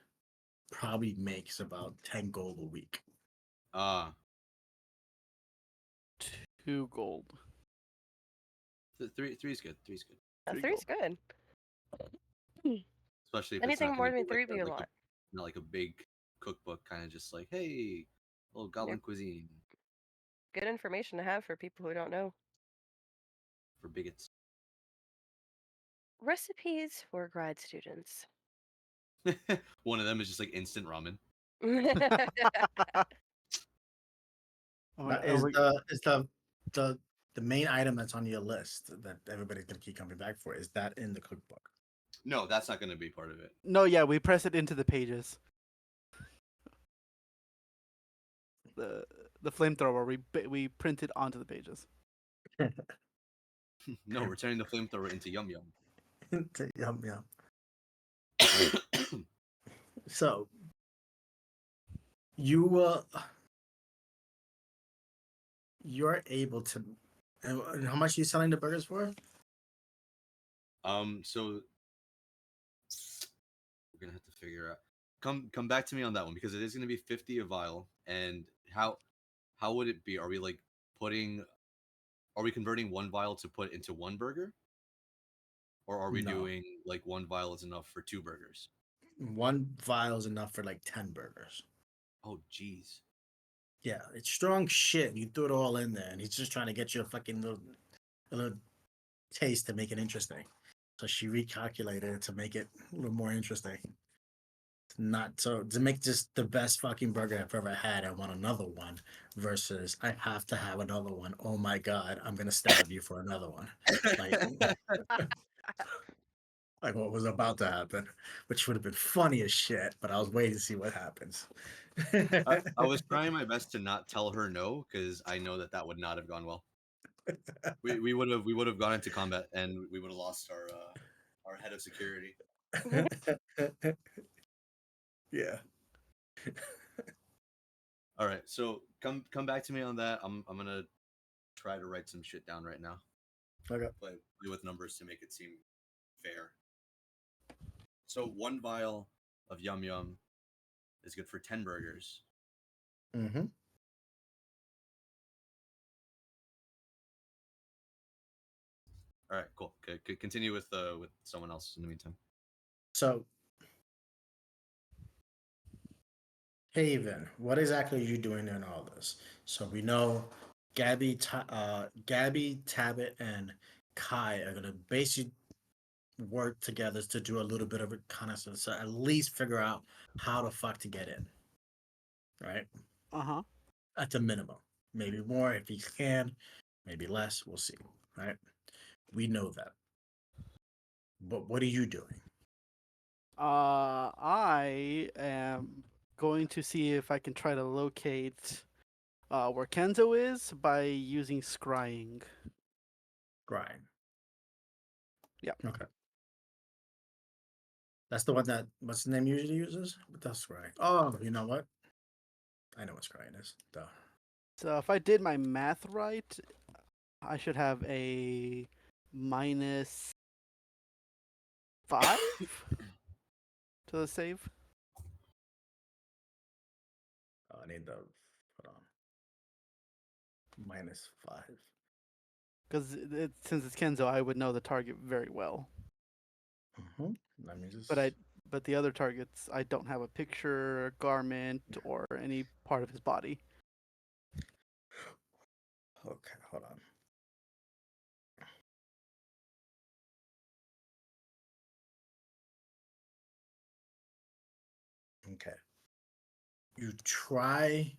probably makes about 10 gold a week. 2 gold. 3's good. 3's good. Three's good. Especially if Anything it's not more gonna than be three like be a lot. not like a big cookbook, kind of just like, hey, little goblin cuisine Good information to have for people who don't know. for bigots. Recipes for grad students. One of them is just like instant ramen. That is the main item that's on your list that everybody's gonna keep coming back for. Is that in the cookbook? No, that's not going to be part of it. No, yeah, we press it into the pages. The flamethrower we print it onto the pages. No, we're turning the flamethrower into yum yum. Yum yum. So you're able to, and how much are you selling the burgers for? So we're gonna have to figure out. Come back to me on that one because it is gonna be 50 a vial. And how would it be? Are we like putting Are we converting one vial to put into one burger, or are we No. doing like one vial is enough for 2 burgers? One vial is enough for like 10 burgers. Oh, jeez. Yeah, it's strong shit. You threw it all in there, and he's just trying to get you a little taste to make it interesting. So she recalculated it to make it a little more interesting. Not so to make just the best fucking burger I've ever had. I want another one versus I have to have another one. Oh my god, I'm gonna stab you for another one. Like, like what was about to happen, which would have been funny as shit. But I was waiting to see what happens. I was trying my best to not tell her no because I know that would not have gone well. We would have gone into combat and we would have lost our head of security. Yeah. All right, so come back to me on that. I'm gonna try to write some shit down right now. Okay. Play with numbers to make it seem fair. So one vial of Yum Yum is good for 10 burgers. Mm-hmm. All right, cool. Okay, continue with someone else in the meantime. So, Haven, what exactly are you doing in all this? So we know Gabby, Tabit, and Kai are gonna basically work together to do a little bit of reconnaissance, so at least figure out how the fuck to get in. Right? Uh-huh. At the minimum. Maybe more if you can, maybe less, we'll see. Right? We know that. But what are you doing? I am going to see if I can try to locate where Kenzo is by using scrying. Grind. Yeah. Okay. That's the one that what's the name usually uses? But that's right. Oh, you know what? I know what scrying is. Duh. So if I did my math right, I should have a -5 to the save. Oh, I need the hold on. -5. Because since it's Kenzo, I would know the target very well. Mm-hmm. Let me just. But the other targets, I don't have a picture, garment, or any part of his body. Okay, hold on. Okay. You try.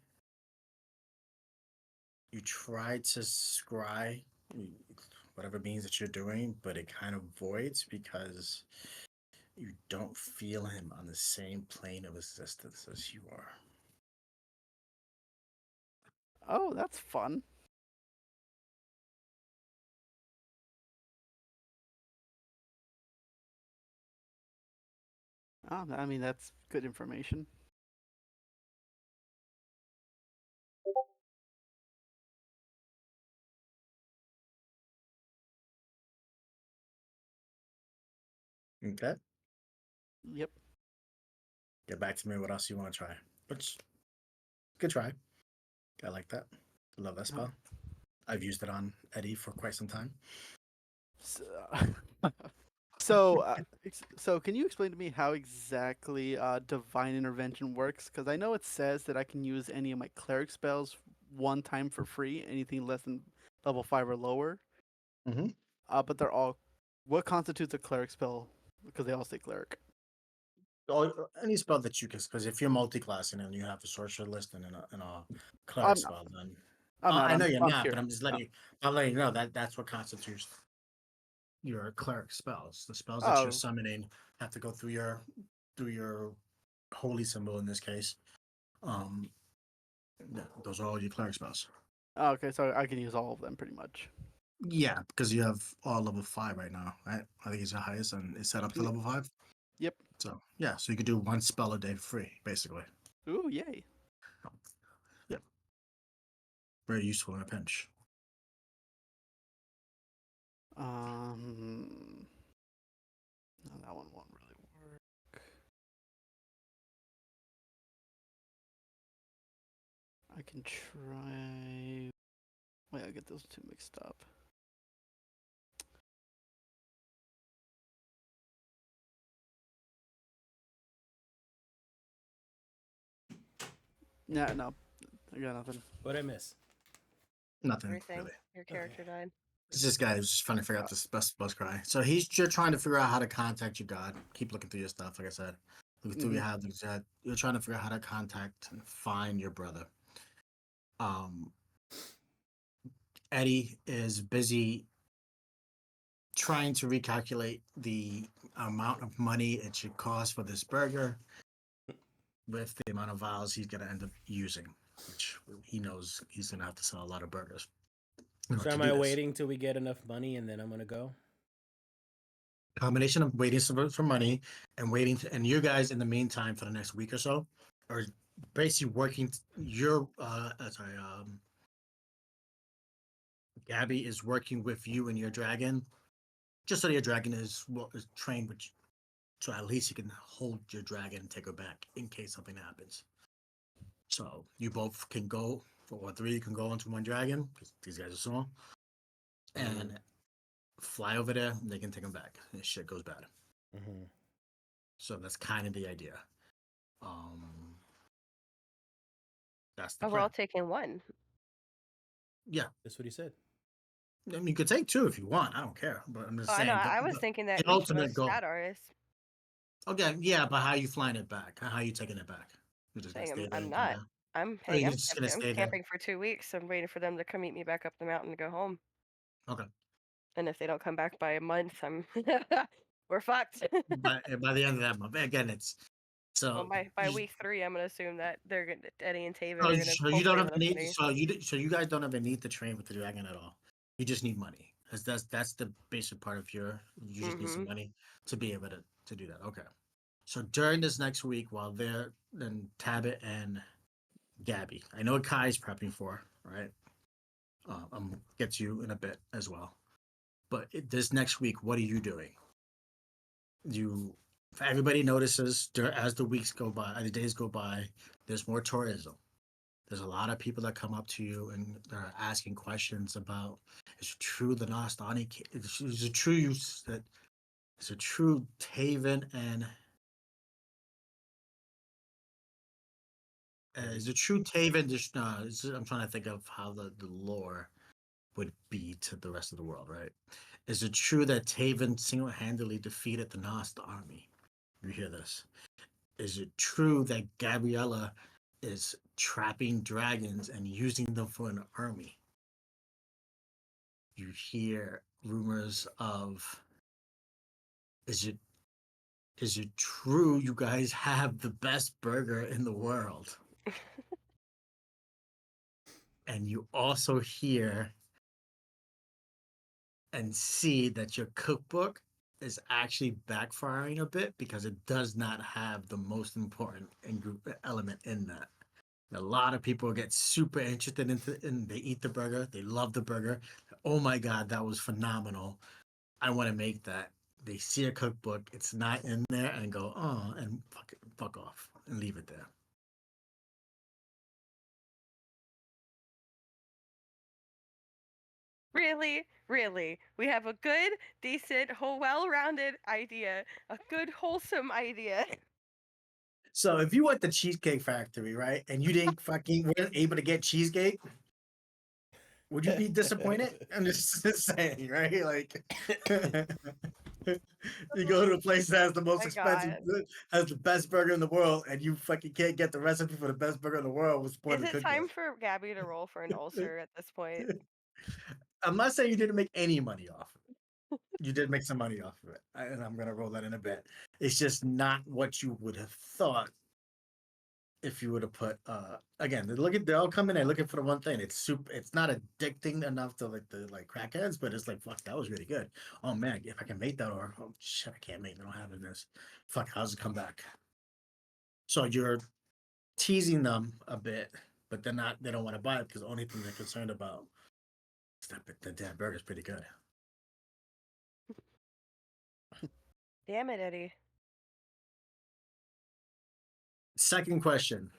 You try to scry whatever means that you're doing, but it kind of voids because you don't feel him on the same plane of existence as you are. Oh, that's fun. Oh, I mean, that's good information. Okay. Yep. Get back to me. What else you want to try? Which good try. I like that. Love that spell. I've used it on Eddie for quite some time. So, so can you explain to me how exactly divine intervention works? Because I know it says that I can use any of my cleric spells one time for free, anything less than level 5 or lower. Mm-hmm. But they're all. What constitutes a cleric spell? Because they all say cleric. Any spell that you can, because if you're multi-classing and you have a sorcerer list and a cleric I'm not. spell, then I'm not. I know you're I'm not, but curious. I'm just letting you. I'm letting you know that that's what constitutes your cleric spells. The spells that you're Oh, summoning have to go through your holy symbol in this case. Um, those are all your cleric spells. okay. So I can use all of them pretty much. Yeah, because you have all level 5 right now, right? I think it's the highest, and it's set up to Yep. level 5. Yep. So yeah, so you could do one spell a day free, basically. Ooh, yay. Yeah, very useful in a pinch. No, that one won't really work. I can try Wait, I get those two mixed up. Yeah, no, I got nothing. What'd I miss? Nothing Everything. really. Your character died. It's this guy who's just trying to figure out this bus cry. So you're trying to figure out how to contact your god. Keep looking through your stuff, like I said. Look through your habits. You're trying to figure out how to contact and find your brother. Eddie is busy trying to recalculate the amount of money it should cost for this burger with the amount of vials he's going to end up using, which he knows he's going to have to sell a lot of burgers. So am I waiting till we get enough money and then I'm gonna go? Combination of waiting for money and waiting and you guys in the meantime for the next week or so are basically working Gabby is working with you and your dragon just so your dragon is trained with you, so at least you can hold your dragon and take her back in case something happens. So you both can go, or three can go onto one dragon because these guys are small, and fly over there. And they can take them back. And shit goes bad. Mm-hmm. So that's kind of the idea. That's the Oh, we're all plan. taking one. Yeah, That's what he said. I mean, you could take two if you want. I don't care, but I'm just Oh, I know. saying. I was thinking that The each of ultimate us goal. had ours. Okay, yeah, but how are you flying it back? How are you taking it back? You're just gonna Saying stay there I'm and come not. back? I'm Or hey, you're just gonna I'm stay there? camping for 2 weeks. I'm waiting for them to come meet me back up the mountain to go home. Okay. And if they don't come back by a month, I'm we're fucked. By the end of that month, again, it's Well, so. by week 3, I'm gonna assume that they're gonna Eddie and Taven So, are gonna so you don't hopefully have let to us need. leave. So you guys don't even need to train with the dragon at all. You just need money. That's the basic part of your. You just need some money to be able to do that. Okay. So during this next week, while they're then Tabit and Gabby, I know what Kai's prepping for, right? I'm get you in a bit as well. But this next week, what are you doing? Everybody notices as the weeks go by, the days go by, there's more tourism. There's a lot of people that come up to you and they're asking questions about is it true the Nastani is it true that is it true Taven and is it true Taven just I'm trying to think of how the lore would be to the rest of the world, right? Is it true that Taven single-handedly defeated the Nast army? You hear this. Is it true that Gabriella is trapping dragons and using them for an army? You hear rumors of is it true you guys have the best burger in the world? And you also hear and see that your cookbook is actually backfiring a bit because it does not have the most important element in that. A lot of people get super interested and they eat the burger. They love the burger. Oh my God, that was phenomenal. I want to make that. They see a cookbook, it's not in there, and go, oh, and fuck off and leave it there. Really, really, we have a good, decent, well-rounded idea, a good, wholesome idea. So if you went to Cheesecake Factory, right, and you didn't weren't able to get cheesecake, would you be disappointed? I'm just saying, right? Like, you go to a place that has the most My expensive, God. has the best burger in the world, and you fucking can't get the recipe for the best burger in the world with Is the it time cookbook. for Gabby to roll for an ulcer at this point? I'm not saying you didn't make any money off of it. You did make some money off of it, and I'm gonna roll that in a bit. It's just not what you would have thought if you would have put. Again, they're all coming in looking for the one thing. It's not addicting enough to like crackheads, but it's like fuck, that was really good. Oh man, if I can make that, or oh shit, I can't make. I don't have it in this. Fuck, how's it come back? So you're teasing them a bit, but they're not. They don't want to buy it because the only thing they're concerned about is that the damn burger's pretty good. Damn it, Eddie. Second question: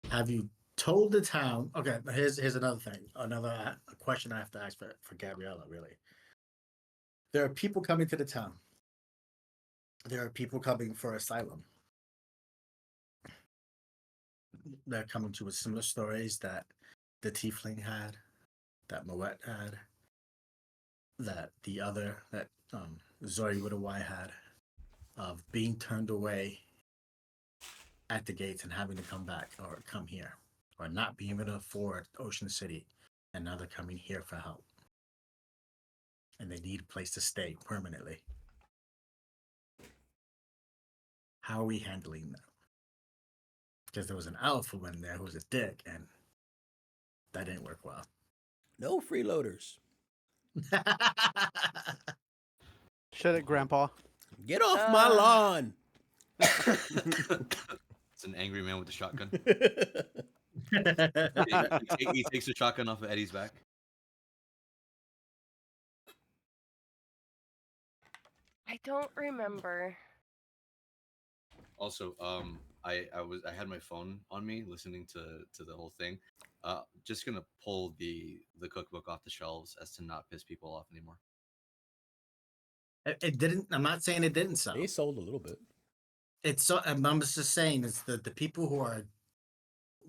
have you told the town. Okay, here's another thing. Another question I have to ask for Gabriella. Really, there are people coming to the town. There are people coming for asylum. They're coming to with similar stories that the Tiefling had, that Moet had, that Zori Widowai had, of being turned away at the gates and having to come back or come here, or not being able to afford Ocean City, and now they're coming here for help, and they need a place to stay permanently. How are we handling that? Because there was an alpha in there who was a dick, and that didn't work well. No freeloaders. Shut it, Grandpa. Get off my lawn. It's an angry man with a shotgun. He takes the shotgun off of Eddie's back. I don't remember. Also, I had my phone on me listening to the whole thing. Just gonna pull the cookbook off the shelves as to not piss people off anymore. It didn't. I'm not saying it didn't sell. They sold a little bit. It's so. I'm just saying it's the people who are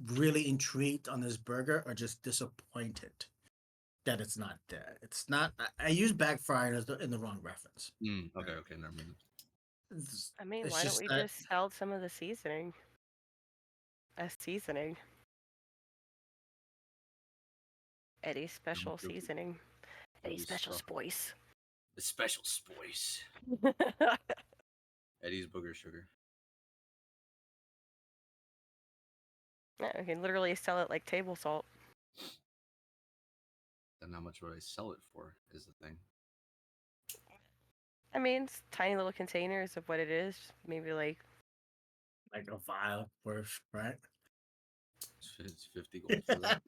really intrigued on this burger are just disappointed that it's not there. It's not. I use backfire in the wrong reference. Okay, never mind. I mean, It's why don't just we that- just sell some of the seasoning? As seasoning. Eddie's special joking. seasoning. Eddie's special stuff. spice. The special spice. Eddie's booger sugar. Yeah, we can literally sell it like table salt. Then how much would I sell it for? Is the thing. I mean, it's tiny little containers of what it is. Maybe like a vial worth, right? It's 50 gold for that.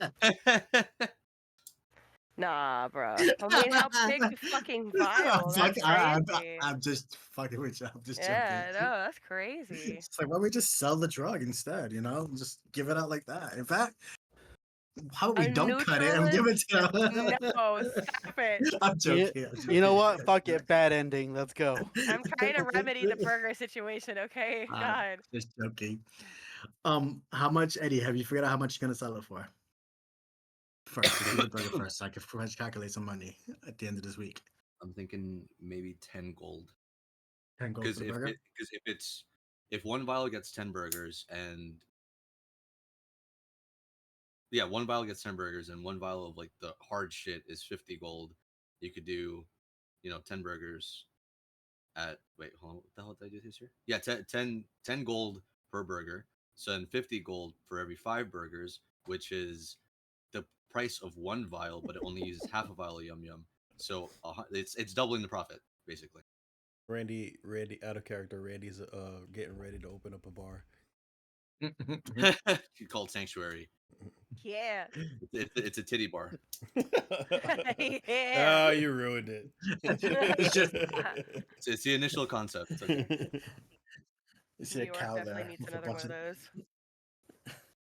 nah, bro. I mean, how big's a fucking vial? That's crazy. I'm just fucking with you. I'm just Yeah, joking. no, that's crazy. It's like, why don't we just sell the drug instead? Just give it out like that. In fact, how about we A don't cut it and give it to them? No, stop it. I'm joking. You know what? Fuck it. Bad ending. Let's go. I'm trying to remedy the burger situation, okay? God. Just joking. How much, Eddie? Have you figured out how much you're gonna sell it for? First, let's do the burger first, so I can calculate some money at the end of this week. I'm thinking maybe 10 gold. 10 gold for the burger. Because if one vial gets 10 burgers and one vial gets 10 burgers and one vial of like the hard shit is 50 gold, you could do 10 burgers at hold on, what the hell did I do this year? Yeah, 10 gold per burger. So then 50 gold for every 5 burgers, which is the price of one vial, but it only uses half a vial of yum yum. So it's doubling the profit basically. Randy, out of character. Randy's getting ready to open up a bar. Called Sanctuary. Yeah. It's a titty bar. Yeah. Oh, you ruined it. It's the initial concept. It's okay. You see New a York cow definitely there needs with a another one bunch of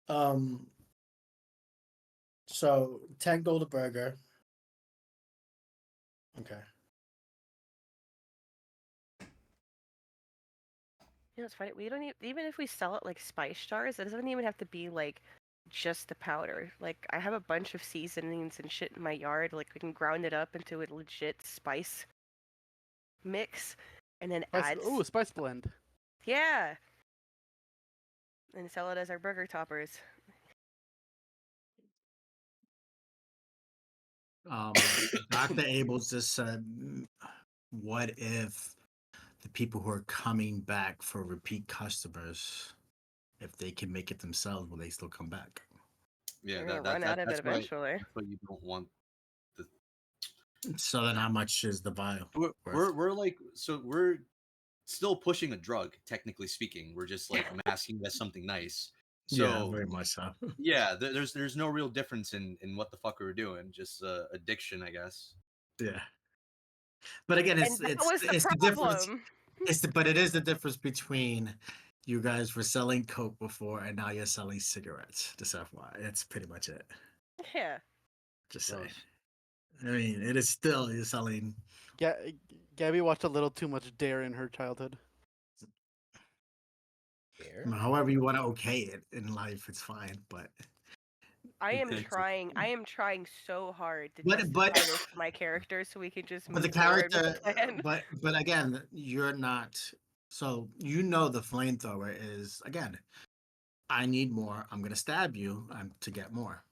those. So 10 gold a burger. Okay. You know, it's funny. We don't even if we sell it like spice jars, it doesn't even have to be like just the powder. Like I have a bunch of seasonings and shit in my yard. Like we can ground it up into a legit spice mix, and then add. Ooh, spice blend. Yeah. And sell it as our burger toppers. Dr. Abels just said, what if the people who are coming back for repeat customers, if they can make it themselves, will they still come back? Yeah, They're gonna run out of it eventually. That's why you don't want. So then, how much is the vial? We're still pushing a drug, technically speaking. We're just like masking as something nice. So Yeah, very much so. Yeah, there's no real difference in what the fuck we were doing. Just addiction, I guess. Yeah. But again, it's and that it's was the it's the difference. problem. But it is the difference between you guys were selling Coke before, and now you're selling cigarettes. Just FYI, that's pretty much it. Yeah. Just saying. Gross. I mean, it is still you're selling. Gabby watched a little too much Dare in her childhood. There. However you want to okay it in life, it's fine. But I am It's trying. I am trying so hard to but justify this to my character so we can just but the move forward with the character. plan. But again, you're not. So you know the flamethrower is again. I need more. I'm gonna stab you. I'm to get more.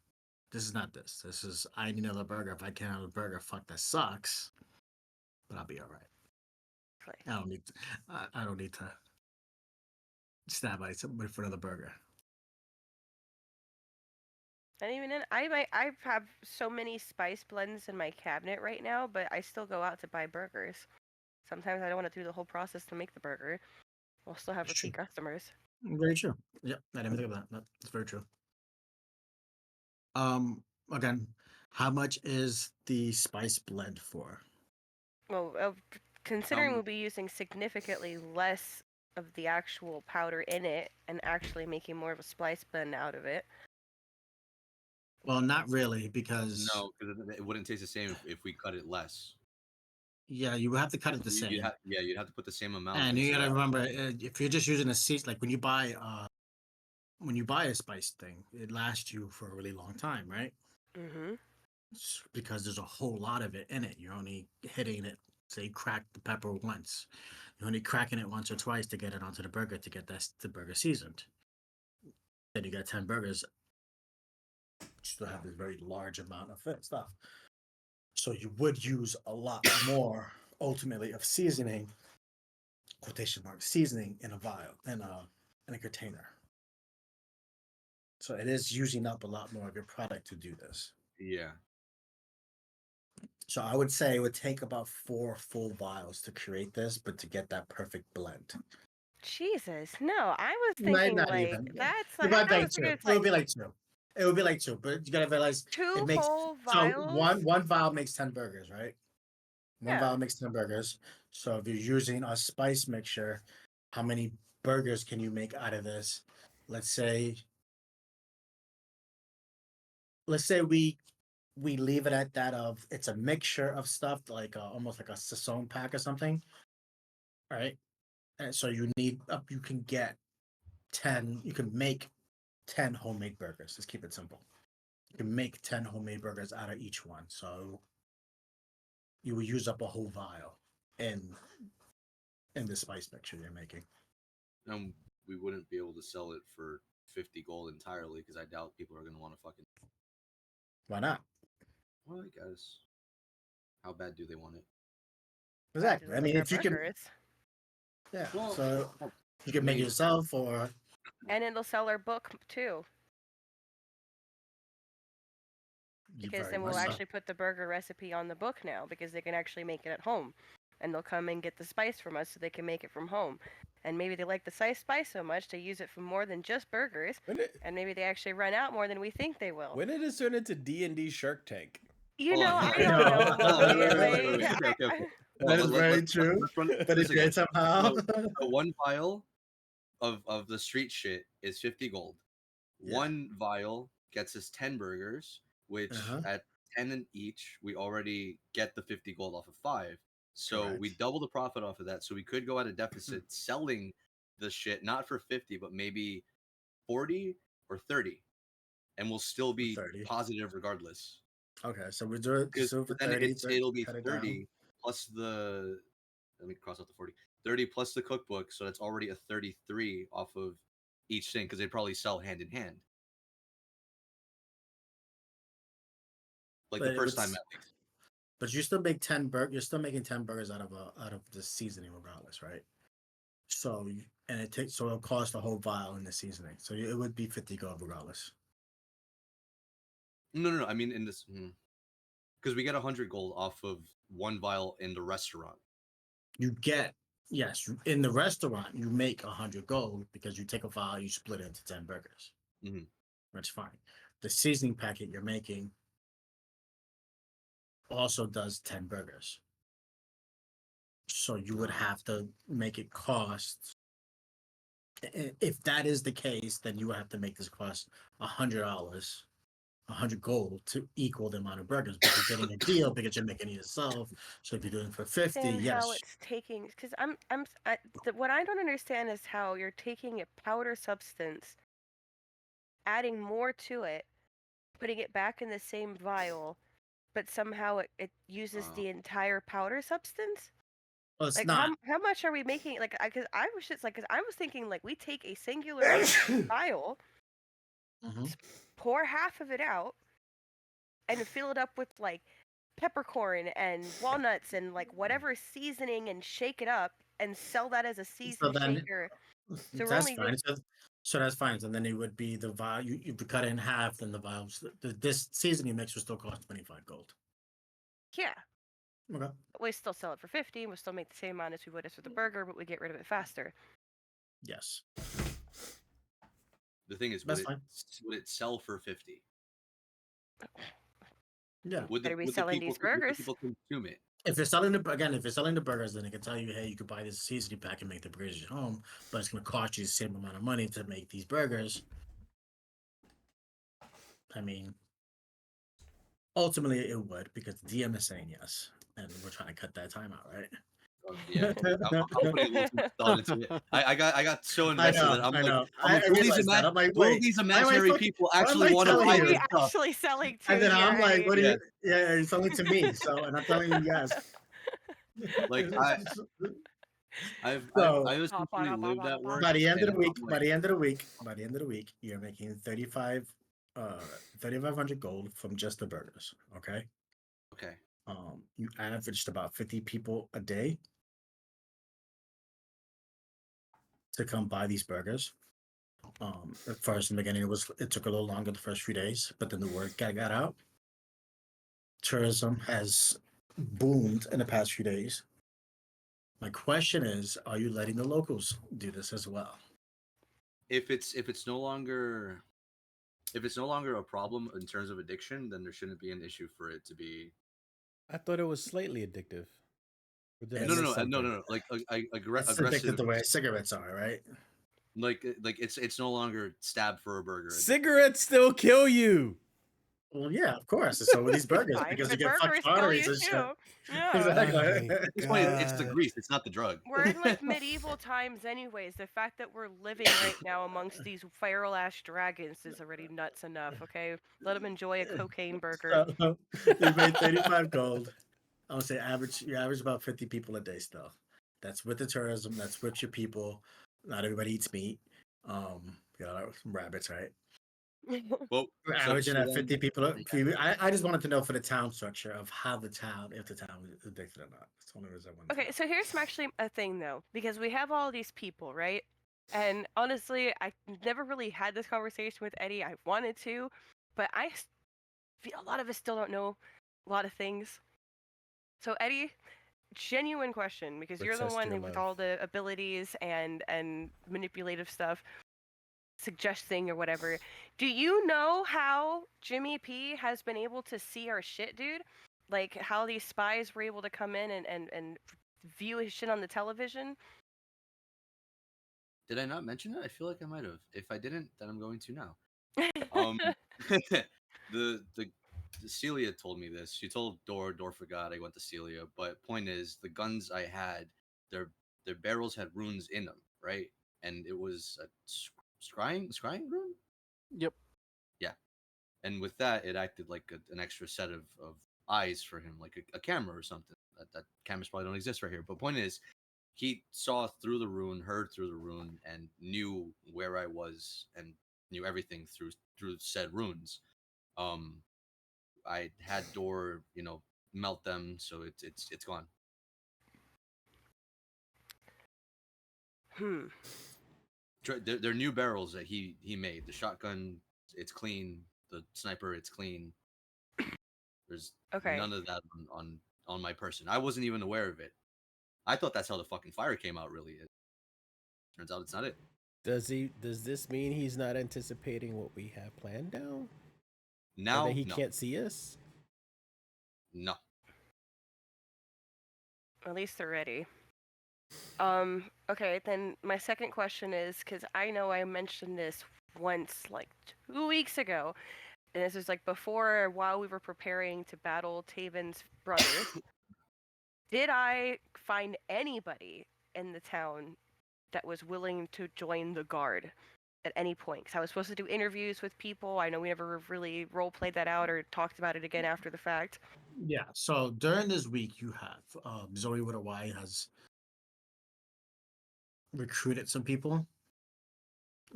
This is not this. This is I need another burger. If I can't have a burger, fuck that sucks. But I'll be all right. I don't need. I don't need to stab somebody for another burger. And even then, I have so many spice blends in my cabinet right now, but I still go out to buy burgers. Sometimes I don't want to do the whole process to make the burger. We'll still have That's repeat true. customers. Very true. Yep, I didn't think of that. That's very true. Again, how much is the spice blend for? Well, considering Um, we'll be using significantly less of the actual powder in it and actually making more of a spice blend out of it. Well, not really, because no, because it wouldn't taste the same if we cut it less. yeah, you have to cut it the You- same. you'd have to put the same amount. And you into gotta that. remember, if you're just using a season, like when you buy a spice thing, it lasts you for a really long time, right? Mm-hmm. Because there's a whole lot of it in it. You're only hitting it. Say, you crack the pepper once. You're only cracking it once or twice to get it onto the burger to get the burger seasoned. Then you got 10 burgers. You still have this very large amount of stuff. So you would use a lot more ultimately of seasoning, quotation mark, seasoning in a vial, in a container. So it is using up a lot more of your product to do this. Yeah. So I would say it would take about 4 full vials to create this, but to get that perfect blend. Jesus, no! I was Might thinking not like even. that's like Divide I by was 2. thinking It it's like would be like 2. It would be like 2, but you gotta realize it two makes whole so vials. one vial makes 10 burgers, right? One Yeah. vial makes 10 burgers. So if you're using a spice mixture, how many burgers can you make out of this? Let's say we leave it at that of it's a mixture of stuff like almost like a Saison pack or something, right? And so you can get 10, you can make 10 homemade burgers. Let's keep it simple. You can make 10 homemade burgers out of each one. So you will use up a whole vial in the spice mixture you're making. And we wouldn't be able to sell it for 50 gold entirely because I doubt people are going to want to fucking. Why not? Well, I guess. How bad do they want it? Exactly. I mean, if you can, burgers. yeah. Well, So you can I make it mean- yourself, or And it'll sell our book too, you because very then much we'll so. actually put the burger recipe on the book now because they can actually make it at home. And they'll come and get the spice from us so they can make it from home. And maybe they like the spice so much they use it for more than just burgers. And maybe they actually run out more than we think they will. When did this turn into D&D Shark Tank? You Hold know, on. I don't know, Hold on, Louis. wait. Like, Okay. That is very Let's true. run But this it did again. somehow. So one vial of the street shit is 50 gold. Yeah. One vial gets us 10 burgers, which Uh-huh. at 10 in each, we already get the 50 gold off of 5. So we Correct. double the profit off of that. So we could go at a deficit selling the shit, not for 50, but maybe 40 or 30. And we'll still be 30. positive regardless. Okay, so we do it Because so for then 30 to it'll be cut it 30 down. plus the, let me cross out the 40. 30 plus the cookbook, so that's already a 33 off of each thing because they probably sell hand in hand. Like But the it first would time s- at least. But you still make 10 you're still making 10 burgers out of the seasoning regardless, right? So and it'll cost a whole vial in the seasoning. So it would be 50 gold regardless. No. I mean in this because we get 100 gold off of one vial in the restaurant. You get yes, in the restaurant you make 100 gold because you take a vial, you split it into 10 burgers. Mhm. That's fine. The seasoning packet you're making also does 10 burgers. So you would have to make it cost If that is the case, then you have to make this cost $100, 100 gold to equal the amount of burgers. But you're getting a deal because you're making it yourself. So if you're doing it for 50, And how yes, it's taking, because what I don't understand is how you're taking a powder substance, adding more to it, putting it back in the same vial, but somehow it uses the entire powder substance. well, it's Like not. how much are we making? Like because I was just like, because I was thinking like we take a singular vial, Mhm. pour half of it out, and fill it up with like peppercorn and walnuts and like whatever seasoning and shake it up and sell that as a So seasoned then shaker. So we're that's only fine. So that's fine. So then it would be the vial. You cut it in half, then the vials. This seasoning mix would still cost 25 gold. yeah. Okay. We still sell it for 50. We still make the same amount as we would as with the burger, but we get rid of it faster. Yes, The thing is, that's fine. would it sell for 50? Yeah. Better be selling these burgers. Would the people consume it? If you're selling if you're selling the burgers, then it can tell you, hey, you could buy this seasoning pack and make the burgers at home, but it's going to cost you the same amount of money to make these burgers. I mean, ultimately it would because the DM is saying yes, and we're trying to cut that time out, right? Yeah, I'm putting a little thought into it. I got so invested that I know. I'm like, I realized that. I'm like, will wait, these why am I imaginary fucking- people why am actually I want to telling buy Are you? we this stuff? actually selling to And then you, I'm like, Eddie? what do Yeah. you? Yeah, it's only to me. So, and I'm telling you yes. Like I've So essentially lived at work. by the end of And the week, I'm by like, the end of the week, you're making 3,500 gold from just the burgers. Okay. okay, You averaged about 50 people a day to come buy these burgers. At first in the beginning, it took a little longer the first few days, but then the word got out. Tourism has boomed in the past few days. My question is, are you letting the locals do this as well? if it's no longer a problem in terms of addiction, then there shouldn't be an issue for it to be. I thought it was slightly addictive. Or did I It's- miss something? No. Like It's addicted aggressive. the way cigarettes are, right? Like it's no longer stab for a burger. Cigarettes still kill you. Well, yeah, of course. So with these burgers, Fine, because you but get fucked burgers kill arteries you and shit. too. Yeah. Exactly. My At this point, it's the God. grease. It's not the drug. We're in like medieval times, anyways. The fact that we're living right now amongst these feral ash dragons is already nuts enough. Okay, let them enjoy a cocaine burger. So you made 35 gold. I would say you average about 50 people a day still. That's with the tourism, that's with your people. Not everybody eats meat. Some rabbits, right? Well, We're averaging at 50 people. I just wanted to know for the town structure of how if the town is addicted or not. That's the only reason I wanted to Okay, know. so here's actually a thing though, because we have all these people, right? And honestly, I never really had this conversation with Eddie. I wanted to, but feel a lot of us still don't know a lot of things. So Eddie, genuine question, because you're the Protest one your with love. all the abilities and manipulative stuff, suggesting or whatever. Do you know how Jimmy P has been able to see our shit, dude? Like how these spies were able to come in and view his shit on the television? did I not mention it? I feel like I might have. If I didn't, then I'm going to now. Um, the Celia told me this. She told Dor forgot I went to Celia. But point is, the guns I had, their barrels had runes in them, right? And it was a scrying rune. Yep. Yeah, and with that, it acted like an extra set of eyes for him, like a camera or something. That cameras probably don't exist right here. But point is, he saw through the rune, heard through the rune, and knew where I was and knew everything through said runes. Um, I had Door, melt them, so it's gone. Hmm. They're new barrels that he made. The shotgun, it's clean. The sniper, it's clean. There's Okay. none of that on my person. I wasn't even aware of it. I thought that's how the fucking fire came out. Really, turns out it's not it. Does this mean he's not anticipating what we have planned now? Or Now, that he no, can't see us? no. At least they're ready. Okay, then my second question is because I know I mentioned this once, like 2 weeks ago, and this was like before, while we were preparing to battle Taven's brothers. Did I find anybody in the town that was willing to join the guard at any point? Because I was supposed to do interviews with people. I know we never really role played that out or talked about it again after the fact. Yeah. So during this week, you have Zoe with a Y has recruited some people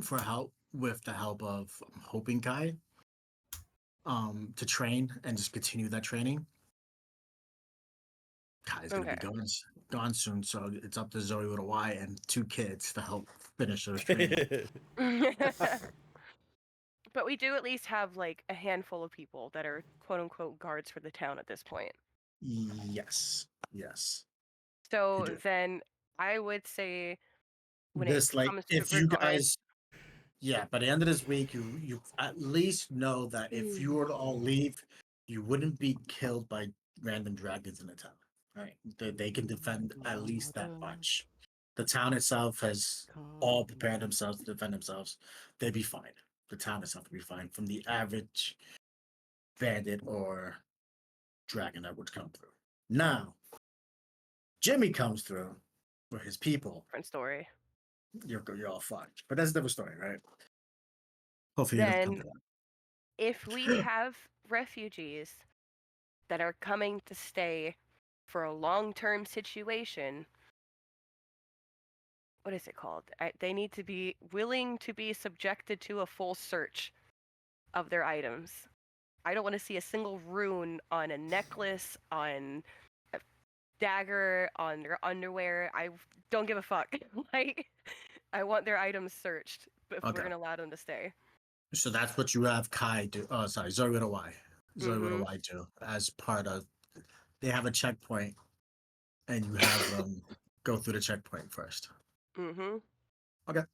for help with the help of Hoping Guy to train and just continue that training. Kai's gonna Okay. be gone soon, so it's up to Zoe with a Y and 2 kids to help finish her training. But we do at least have like a handful of people that are quote unquote guards for the town at this point. Yes, yes. You So do. then I would say when it This like comes to if you regard, guys, yeah, by the end of this week, you at least know that if you were to all leave, you wouldn't be killed by random dragons in the town. Right? They can defend at least that much. The town itself has all prepared themselves to defend themselves. They'd be fine. The town itself would be fine from the average bandit or dragon that would come through. Now, Jimmy comes through with his people. different story. You're all fucked. But that's a different story, right? Hopefully, he doesn't come Then to if we that. have refugees that are coming to stay for a long-term situation, what is it called? They need to be willing to be subjected to a full search of their items. I don't want to see a single rune on a necklace, on a dagger, on their underwear. I don't give a fuck. Like, I want their items searched if we're Okay. gonna allow them to stay. So that's what you have Kai do. Oh, sorry, Zoe with a Y. Zoe with a Mhm. Y do as part of. They have a checkpoint, and you have them go through the checkpoint first. Mhm. Okay.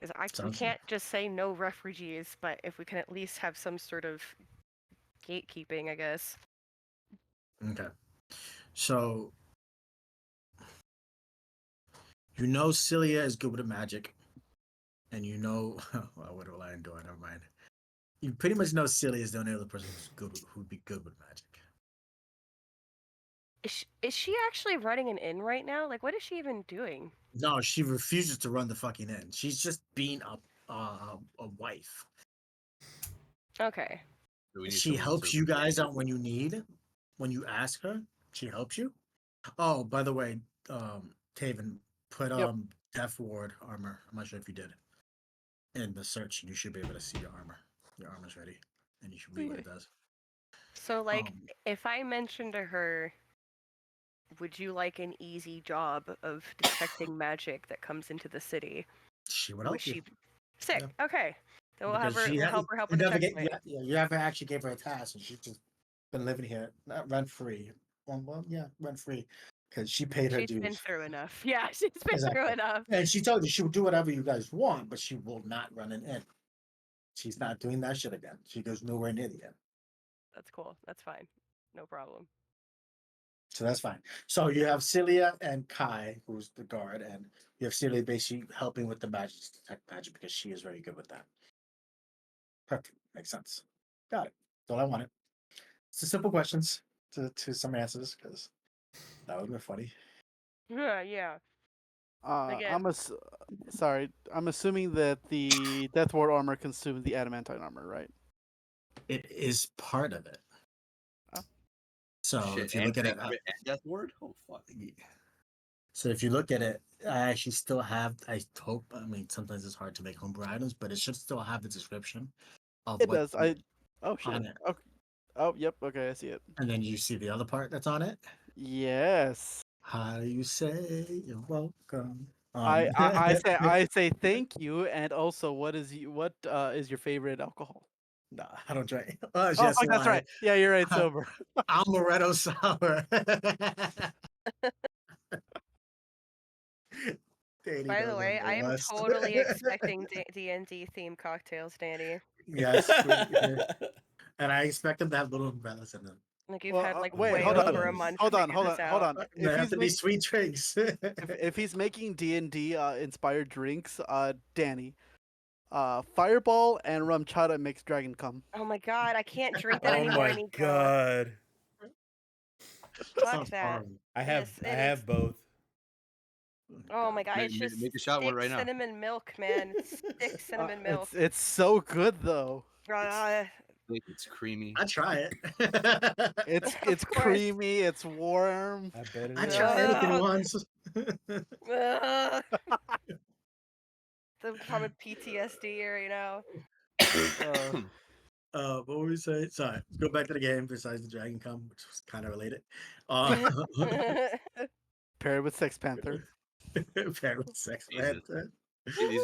Because we Sounds can't just say no refugees, but if we can at least have some sort of gatekeeping, I guess. okay. So you know Celia is good with magic, and you know well, what will I do? Never mind. You pretty much know Celia is the only other person who'd be good with magic. Is she actually running an inn right now? Like, what is she even doing? No, she refuses to run the fucking inn. She's just being a wife. Okay. So we need She someone helps to you guys out when you need. When you ask her, she helps you. Oh, by the way, Taven, put Yep. Death Ward armor. I'm not sure if you did. In the search, you should be able to see your armor. Your armor's ready, and you should read what it does. So, like, Um, if I mention to her, would you like an easy job of detecting magic that comes into the city? she would Would help you. she? Sick. Yeah. Okay. Then we'll have Because her. she We'll had help her help you with the never get checkpoint. you never actually gave her a task, and she's just been living here not rent free. Well, yeah, rent free because she paid her She's been dues. through enough. Yeah, she's been through Exactly. enough. And she told you she will do whatever you guys want, but she will not run an inn. She's not doing that shit again. She goes nowhere near the inn. That's cool. That's fine. No problem. So that's fine. So you have Celia and Kai, who's the guard, and you have Celia basically helping with the magic detect magic because she is very good with that. Perfect. Makes sense. Got it. That's all I wanted. It's the simple questions to some answers because that would be funny. Yeah, yeah. Again, Sorry. I'm assuming that the Death Ward armor consumed the adamantine armor, right? It is part of it. Oh. So shit if you and look at it, crit and death ward. Oh fuck. so if you look at it, I actually still have. I hope. I mean, sometimes it's hard to make homebrew items, but it should still have the description of It what does. Oh shit. on it. Okay. Oh yep. Okay, I see it. And then you see the other part that's on it. Yes. How do you say you're welcome? I say thank you, and also what is your favorite alcohol? No, I don't drink. Oh Yes, fuck, that's why? right. Yeah, you're right. Sober. Amaretto sour. Danny by the knows I'm way, the I am worst. totally expecting D&D themed cocktails, Danny. Yes, and I expect them to have little umbrellas in them. Like you've Well, had like wait, way hold over a on. month Hold to on, figure hold this on, hold out. on. They have to be sweet drinks. If he's making D&D inspired drinks, Danny, Fireball and rum chata makes dragon come. Oh my god, I can't drink that Oh anymore, my Nico. god. Fuck Sounds that. horrible. I It have is- I it have is- both. Oh my god, it's Make, just make a shot one thick right now. cinnamon milk, man. It's thick cinnamon milk. It's so good though. It's creamy. I try it. It's Of course. creamy. It's warm. I bet it I is. try anything Ugh. once. Ugh. The common PTSD right now. What were we saying? Sorry, let's go back to the game. Besides the dragon come, which was kind of related. Paired with Sex Panther. Paired with Sex Jesus. Panther.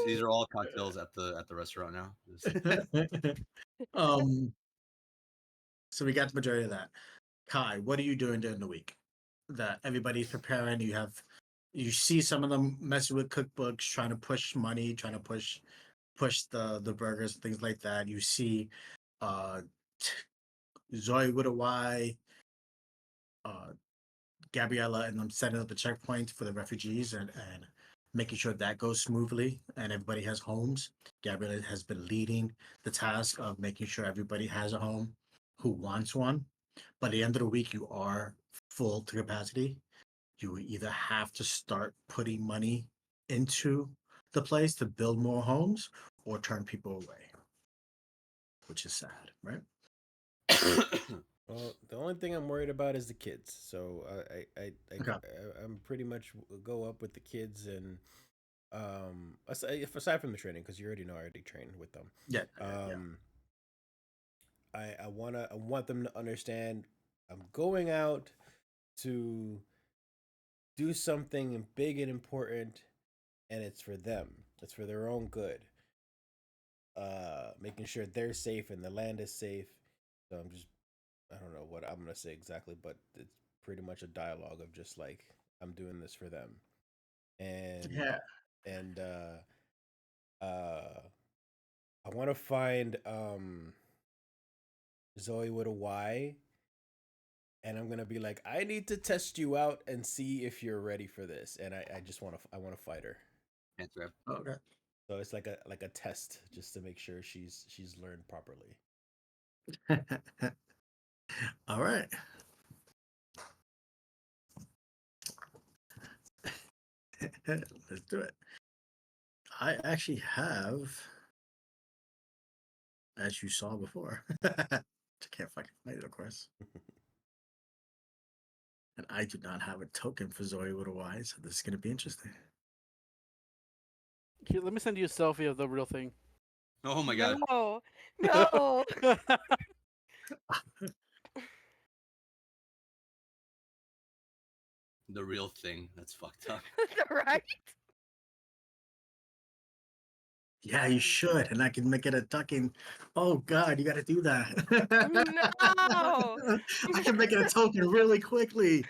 These are all cocktails at the restaurant now. So we got the majority of that. Kai, what are you doing during the week? That everybody's preparing. You see some of them messing with cookbooks, trying to push money, trying to push the burgers, things like that. You see uh Zoe with a Y, uh Gabriella and them setting up the checkpoint for the refugees and making sure that goes smoothly and everybody has homes. Gabriella has been leading the task of making sure everybody has a home who wants one. By the end of the week, you are full to capacity. You either have to start putting money into the place to build more homes or turn people away, which is sad, right? Well, the only thing I'm worried about is the kids. So Okay. I'm pretty much go up with the kids and aside from the training because you already know I already trained with them. Yeah. I want them to understand I'm going out to do something big and important, and it's for them. It's for their own good. Making sure they're safe and the land is safe. So I don't know what I'm gonna say exactly, but it's pretty much a dialogue of just like I'm doing this for them, and Yeah. and I want to find Zoe with a Y, and I'm gonna be like, I need to test you out and see if you're ready for this, and I just want to fight her. Can't grab. Okay. So it's like a test just to make sure she's learned properly. All right. Let's do it. I actually have, as you saw before, I can't fucking find it, of course. And I do not have a token for Zoe with a Y, so this is going to be interesting. Here, let me send you a selfie of the real thing. Oh my god. No. No. The real thing. That's fucked up. Right? Yeah, you should, and I can make it a ducking. Oh God, you got to do that. No. I can make it a token really quickly.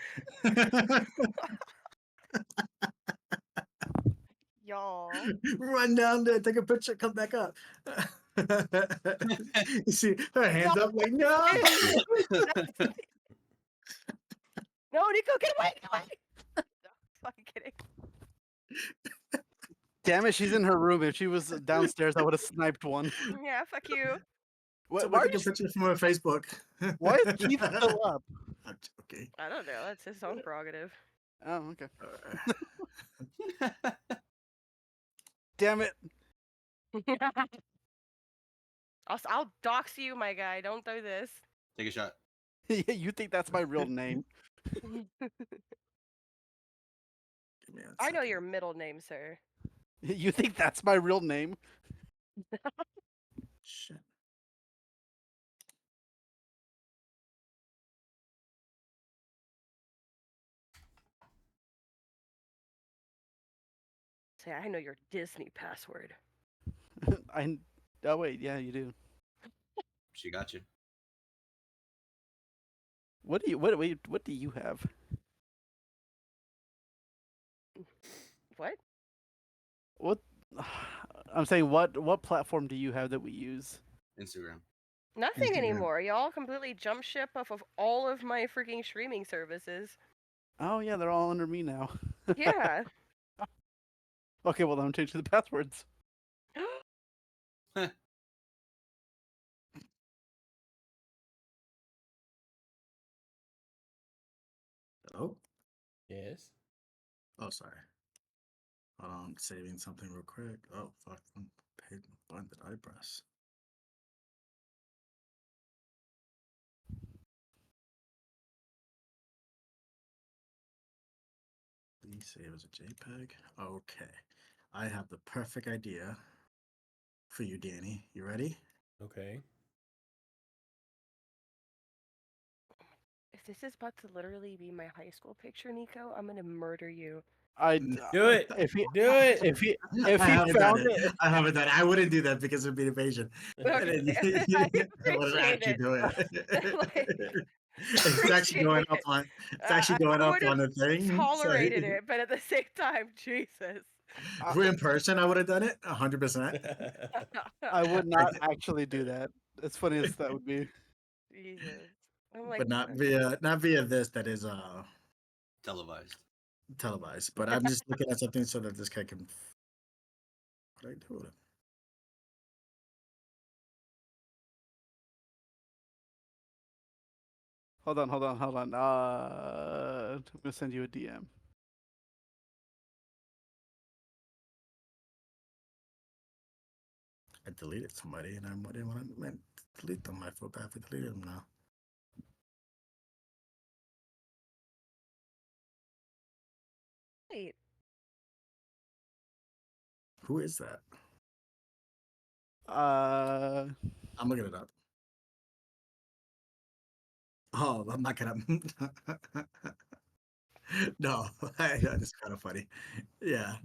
Y'all. Run down there, take a picture, come back up. You see her hands up like no. No, Nico, get away, get away. No, fucking kidding. Damn it, she's in her room. If she was downstairs, I would have sniped one. Yeah, fuck you. Why, Someone why, take a picture from her Facebook. why is Keith still up? I'm joking. I don't know. That's his own prerogative. Oh, okay. Damn it. I'll dox you, my guy. Don't do this. Take a shot. You think that's my real name? Give me a I know second. your middle name, sir. You think that's my real name? Shit. Say, I know your Disney password. Oh wait, yeah, you do. She got you. What do you have? What? What I'm saying, what platform do you have that we use? Instagram. Nothing Instagram. anymore. Y'all completely jump ship off of all of my freaking streaming services. Oh yeah, they're all under me now. Yeah. Okay, well then I'm changing the passwords. Oh, Yes. oh, sorry. Hold on, saving something real quick. Oh, fuck. Paid button that I press. Please save as a JPEG. Okay. I have the perfect idea for you, Danny. You ready? Okay. If this is about to literally be my high school picture, Nico, I'm gonna murder you. Do it. If he Do it. if he I haven't done found it. it, I haven't done it. I wouldn't do that because it'd be invasion. And Okay, then I I would appreciate actually it. do Like, it. It's actually going appreciate up it. on. It's actually I going up would on have the thing. tolerated it, but at the same time, Jesus. If we're in person, I would have done it 100%. I would not actually do that. As funny as that would be. Jesus. I'm like, But not via this that is Televised. televised. But I'm just looking at something so that this guy can. What do I do with it? Hold on. I'm gonna send you a DM. I deleted somebody and I didn't want to delete them. I feel bad for deleting them now. wait. Who is that? I'm looking it up. Oh, I'm not gonna. No, that's kind of funny. Yeah.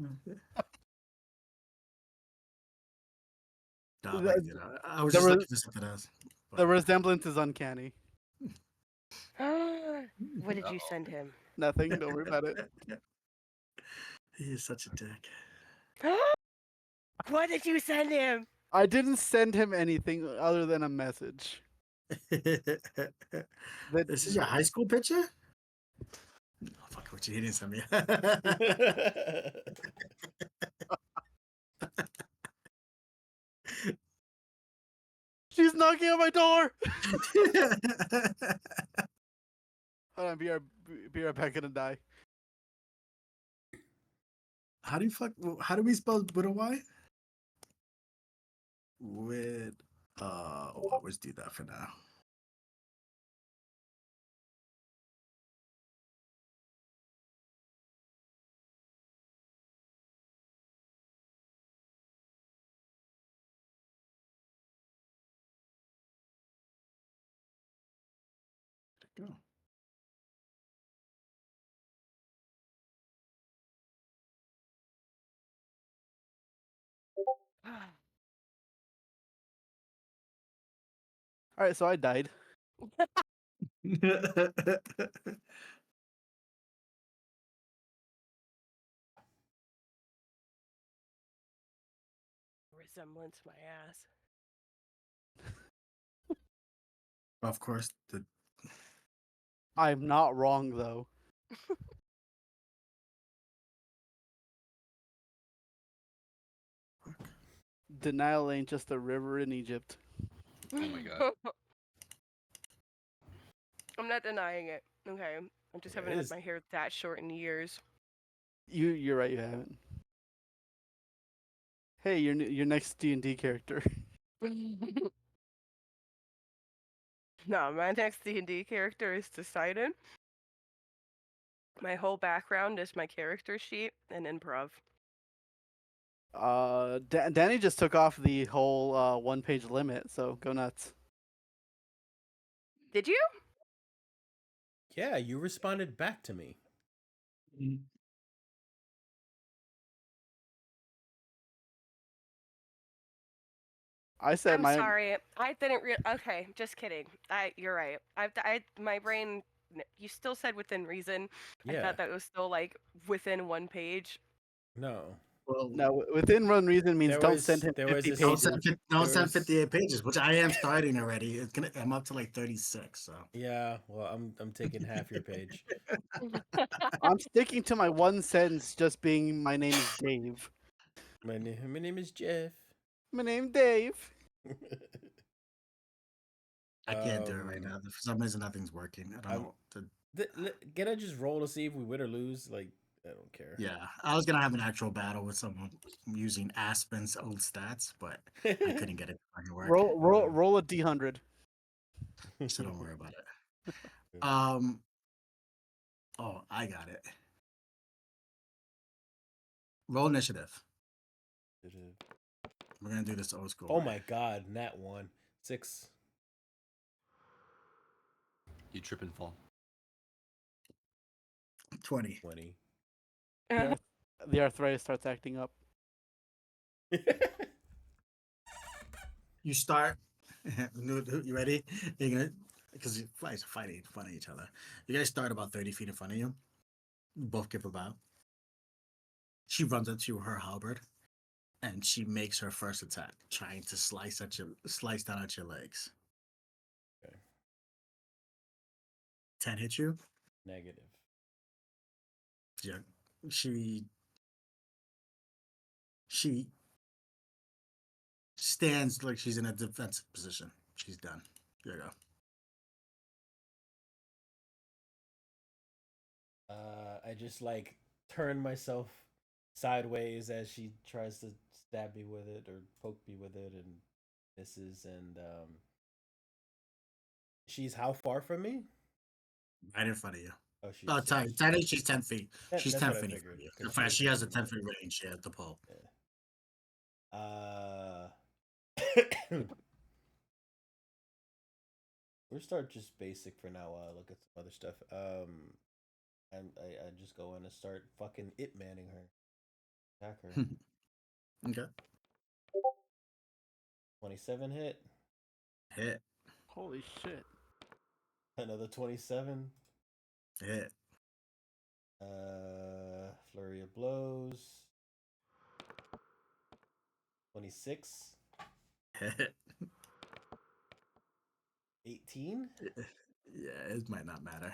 No, I'm not gonna do that. I was There just was looking for something else. the resemblance is uncanny. What did you Uh-oh. send him? Nothing. Don't worry about it. He is such a dick. What did you send him? I didn't send him anything other than a message. That This is your high school picture? Oh, fuck, what you didn't send me. she's knocking on my door. Hold on, be right back. Gonna die. How do we spell with a Y? With I'll always do that for now. There you go. All right, so I died. Resemblance my ass. Of course, I'm not wrong though. Denial ain't just a river in Egypt. Oh my god. I'm not denying it. Okay. I just Yeah, haven't it had is. my hair that short in years. You're right. You haven't. Hey, your next D&D character. No, my next D&D character is Poseidon. My whole background is my character sheet and improv. Danny just took off the whole 1-page limit, so go nuts. Did you? Yeah, you responded back to me. I said I'm my sorry. I didn't Okay, just kidding. You're right. My brain. You still said within reason. I Yeah. thought that was still like within one page. No. Well, No, within run reason means There don't was- send him there was 50 this- don't pages. send, don't There send was- 58 pages, which I am starting already. I'm up to like 36. So Yeah, well, I'm taking half your page. I'm sticking to my one sentence, just being my name is Dave. My name is Jeff. My name Dave. I can't do it right Um, now. For some reason, nothing's working. I don't I'm- know. Can I just roll to see if we win or lose? Like, I don't care. Yeah, I was gonna have an actual battle with someone using Aspen's old stats, but I couldn't get it to fucking work. Roll a D100. So don't worry about it. Oh, I got it. Roll initiative. We're gonna do this old school. Oh way. my god, nat 1. 6. You trip and fall. 20. 20. The arthritis starts acting up. You start. You ready? You're gonna, because you guys are fighting in front of each other. You guys start about 30 feet in front of you. You both give a bow. She runs up to her halberd, and she makes her first attack, trying to slice down at your legs. Okay. 10 hit you. Negative. Yeah, she stands like she's in a defensive position. She's done. There you go. I just like turn myself sideways as she tries to stab me with it or poke me with it and misses. And she's how far from me? Right in front of you. Oh, she's Oh, technically she's 10 feet. She's that's 10 what I feet in figured, front of you. 'cause In she fact, was she has a moving 10 foot range. She has the pole. We'll start just basic for now. Look at some other stuff. I just go in and start fucking manning her. Attack her. Okay. 27 hit. Hit. Holy shit. Another 27. Hit. Flurry of blows. 26. Hit. 18. Yeah, it might not matter.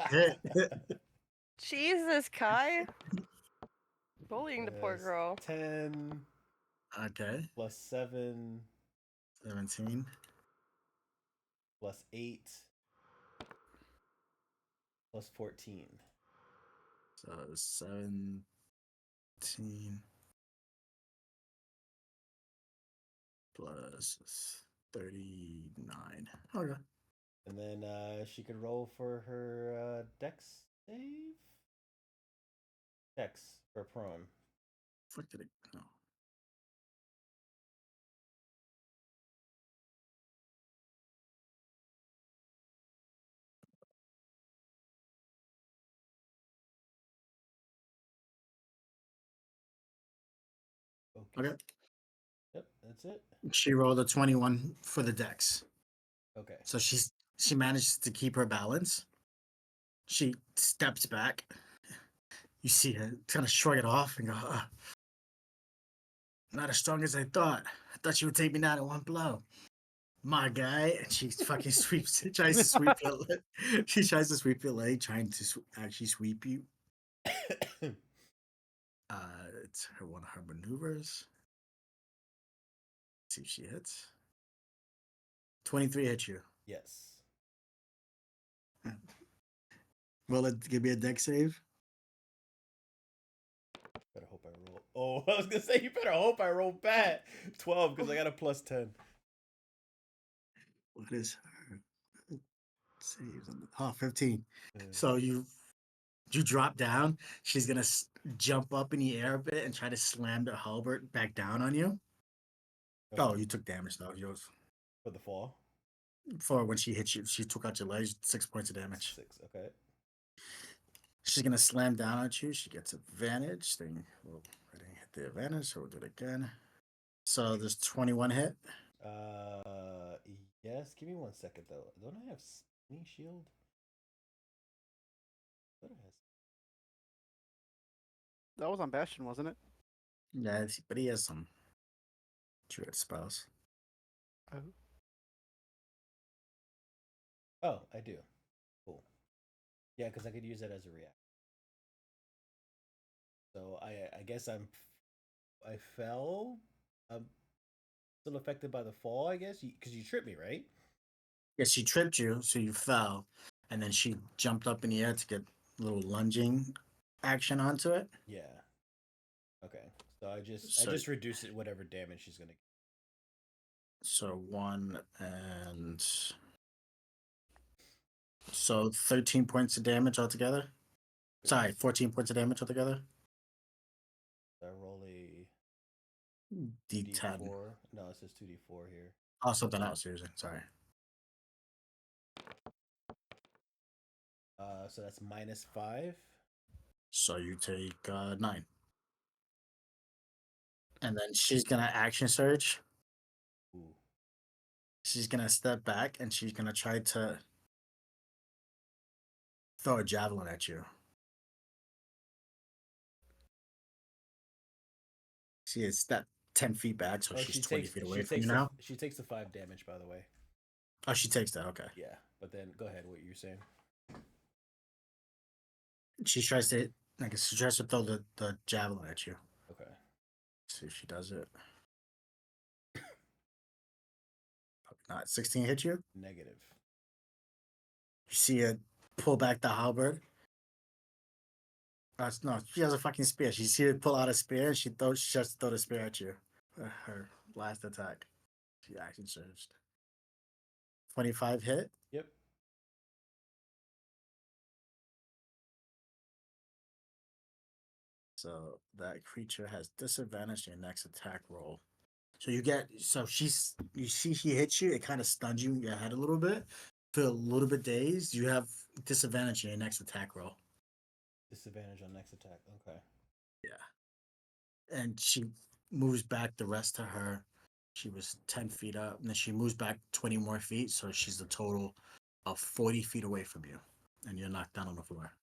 Hit. Jesus, Kai. Bullying the poor Yes, girl. 10 Okay. plus 7 17. plus 8 plus 14. So 17 plus 39. Okay. And then she could roll for her dex save? Dex for prone. Fuck did it? No. Okay. Yep, that's it. She rolled a 21 for the dex. Okay. So she managed to keep her balance. She steps back. You see her kind of shrug it off and go, not as strong as I thought. I thought you would take me down in one blow. My guy. And she fucking tries to sweep your leg. She tries to sweep your leg, trying to actually sweep you. It's one of her maneuvers. Let's see if she hits. 23 hits you. Yes. Will it give me a deck save? Better hope I roll. Oh, I was gonna say you better hope I roll bad. 12 because I got a plus 10. What is her saves? 15. Yeah. So you drop down. She's gonna jump up in the air a bit and try to slam the halberd back down on you. Oh, you took damage though. Yours For the fall. for when she hit you. She took out your legs. 6 points of damage. 6. Okay. She's gonna slam down at you. She gets advantage. Thing. Well, I didn't hit the advantage, so we'll do it again. So there's 21 hit. Yes. Give me 1 second though. Don't I have Spinning Shield? What has? That was on Bastion, wasn't it? Yeah, but he has some druid spells. Oh, I do. Cool. Yeah, because I could use that as a react. So I guess I fell. I'm still affected by the fall, I guess, because you tripped me, right? Yeah, she tripped you, so you fell, and then she jumped up in the air to get a little lunging action onto it. Yeah. Okay. So I So, just reduce it whatever damage she's gonna get. so 1 and so 13 points of damage altogether. Sorry, 14 points of damage altogether. I roll a D10. D4. No, it says 2D4 here. Oh, something else, Susan. Sorry. So that's -5. So you take 9. And then she's gonna action surge. Ooh. She's gonna step back and she's gonna try to throw a javelin at you. She is stepped 10 feet back, so Oh, she's 20 feet away from you the now. she takes the 5 damage, by the way. Oh, she takes that. Okay. Yeah, but then go ahead. What you're saying? She tries to, I guess, she tries to throw the javelin at you. Okay. See if she does it. Not 16 hit you. Negative. You see her pull back the halberd. No, she has a fucking spear. You see her pull out a spear. She tries to throw the spear at you. Her last attack. She action surged. 25 hit. Yep. So that creature has disadvantage in your next attack roll. So you see he hits you, it kind of stuns you in your head a little bit. Feel a little bit dazed. You have disadvantage in your next attack roll. Disadvantage on next attack. Okay. Yeah. And she moves back the rest of her. She was 10 feet up, and then she moves back 20 more feet, so she's a total of 40 feet away from you. And you're knocked down on the floor.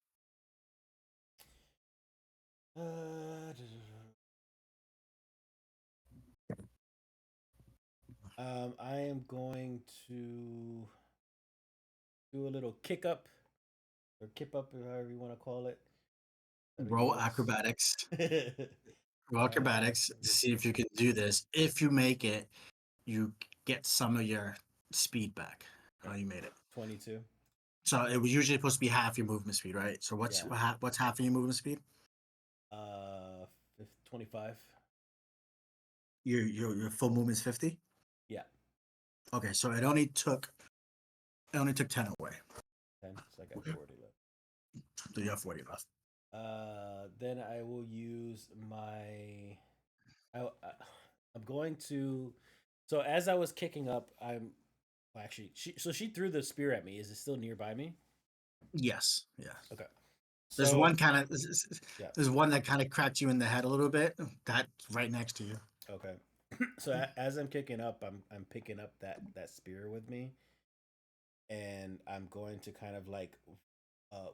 I am going to do a little kick up or kip up, or however you want to call it. Roll acrobatics. Roll acrobatics to see if you can do this. If you make it, you get some of your speed back. Oh, you made it. 22. So it was usually supposed to be half your movement speed, right? So what's Yeah. what's half of your movement speed? 25. Your full movement's 50? Yeah. Okay, so it only took 10 away. 10. So I got 40 left. So you have 40 left. Then I will use my. I'm going to. So as I was kicking up, actually she threw the spear at me. Is it still nearby me? Yes. Yeah. Okay. There's So, one kind of Yeah. there's one that kind of cracked you in the head a little bit. That's right next to you. Okay. So as I'm kicking up, I'm picking up that spear with me, and I'm going to kind of like,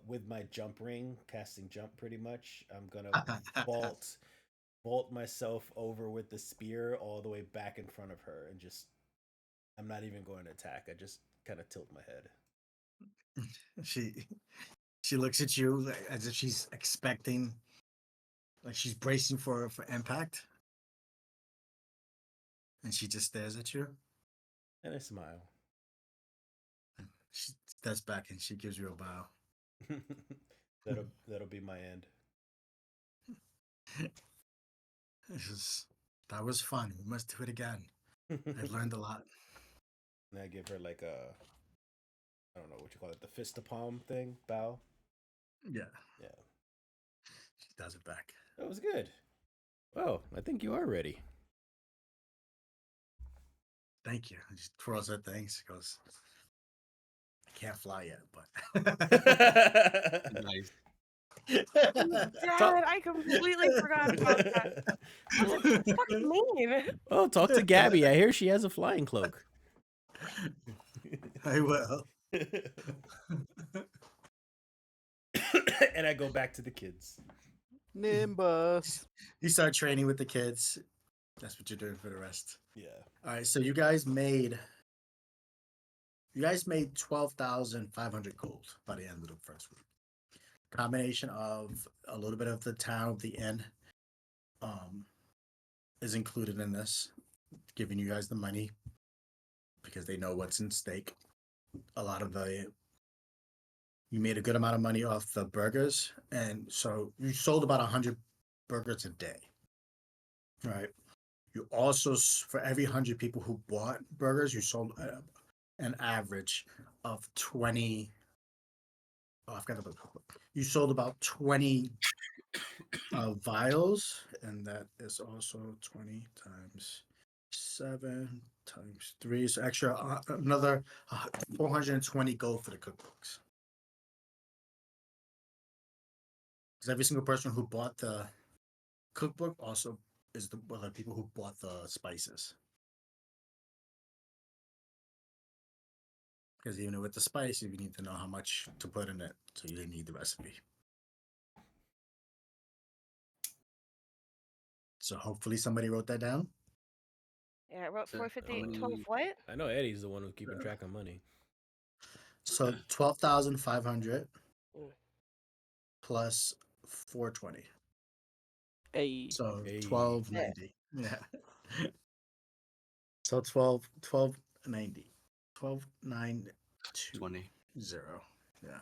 with my jump ring, casting jump pretty much. I'm gonna vault myself over with the spear all the way back in front of her, and just I'm not even going to attack. I just kind of tilt my head. She looks at you as if she's expecting, like she's bracing for impact, and she just stares at you. And I smile. She steps back and she gives you a bow. That'll be my end. That was fun. We must do it again. I learned a lot. And I give her like a, I don't know what you call it, the fist to palm thing, bow. Yeah. Yeah. She does it back. That was good. Oh, I think you are ready. Thank you. She twirls her things. She goes, I can't fly yet, but Nice. Dad, I completely forgot about that. What does the fuck mean? Oh, talk to Gabby. I hear she has a flying cloak. I will. And I go back to the kids. Nimbus. You start training with the kids. That's what you're doing for the rest. Yeah. All right, so you guys made 12,500 gold by the end of the first week. Combination of a little bit of the town, the inn, um, is included in this, giving you guys the money because they know what's in stake. A lot of you made a good amount of money off the burgers, and so you sold about 100 burgers a day, right? You also, for every 100 people who bought burgers, you sold an average of 20. Oh, I forgot about. You sold about 20 vials, and that is also 20 times 7 times 3. So extra another 420 gold for the cookbooks. Because every single person who bought the cookbook also is the people who bought the spices. Because even with the spice, you need to know how much to put in it, so you need the recipe. So hopefully somebody wrote that down. Yeah, I wrote So, 450. how 12 many- what? I know Eddie's the one who's keeping track of money. So 12,500 Mm. plus 420. Hey. So Hey. 1290. Yeah. So 1290. 12,920. 20. Yeah.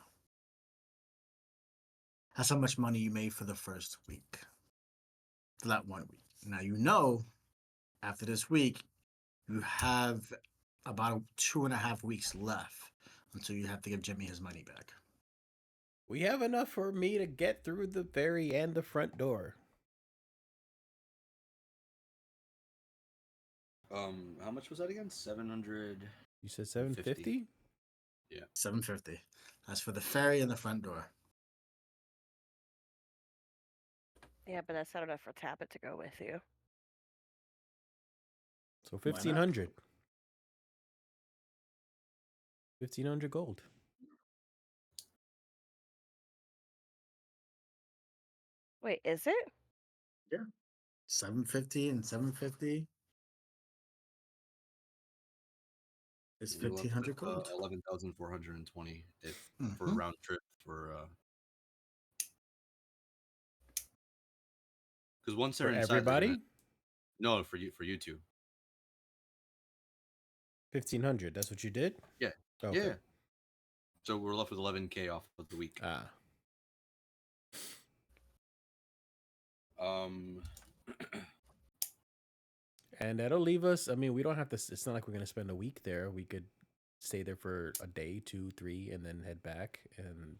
That's how much money you made for the first week. For that 1 week. Now you know after this week you have about 2.5 weeks left until you have to give Jimmy his money back. We have enough for me to get through the ferry and the front door. How much was that again? 700. You said 750? 750. That's for the ferry and the front door. Yeah, but that's not enough for Tappet to go with you. So Why not? 1,500. 1,500 gold. Wait, is it? 750 and 750 is You're left 1,500 with gold. 11,420 if for a Mhm. round trip for because once they're For inside, they're everybody? no, for you two. 1,500. That's what you did? Yeah. Okay. Yeah. So we're left with 11K off of the week. Ah. Um, And that'll leave us. I mean, we don't have to. It's not like we're going to spend a week there. We could stay there for a day, 2, 3, and then head back. And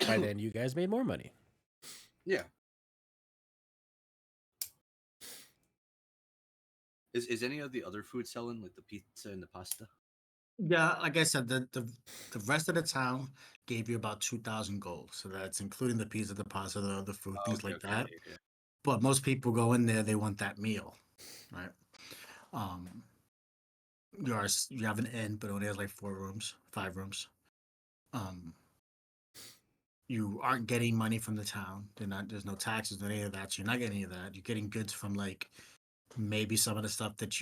by then, you guys made more money. yeah. Is any of the other food selling, like the pizza and the pasta? Yeah, like I said, the rest of the town gave you about 2,000 gold. So that's including the pizza, the pasta, the other food, things like that. Yeah. But most people go in there, they want that meal, right? You have an inn, but it only has like 4 rooms, 5 rooms. You aren't getting money from the town. There's no taxes, no any of that. So you're not getting any of that. You're getting goods from like maybe some of the stuff that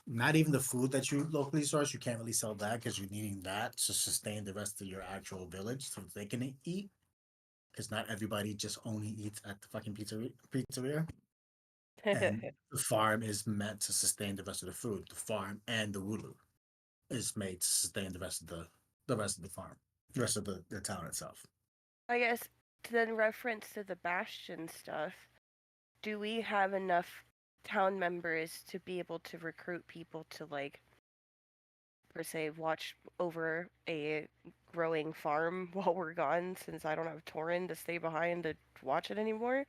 not even the food that you locally source. You can't really sell that because you're needing that to sustain the rest of your actual village so they can eat. Because not everybody just only eats at the fucking pizzeria. And the farm is meant to sustain the rest of the food. The farm and the wulu is made to sustain the rest of the farm, the rest of the town itself. I guess to then reference to the Bastion stuff, do we have enough town members to be able to recruit people to like per se watch over a growing farm while we're gone since I don't have Torin to stay behind to watch it anymore?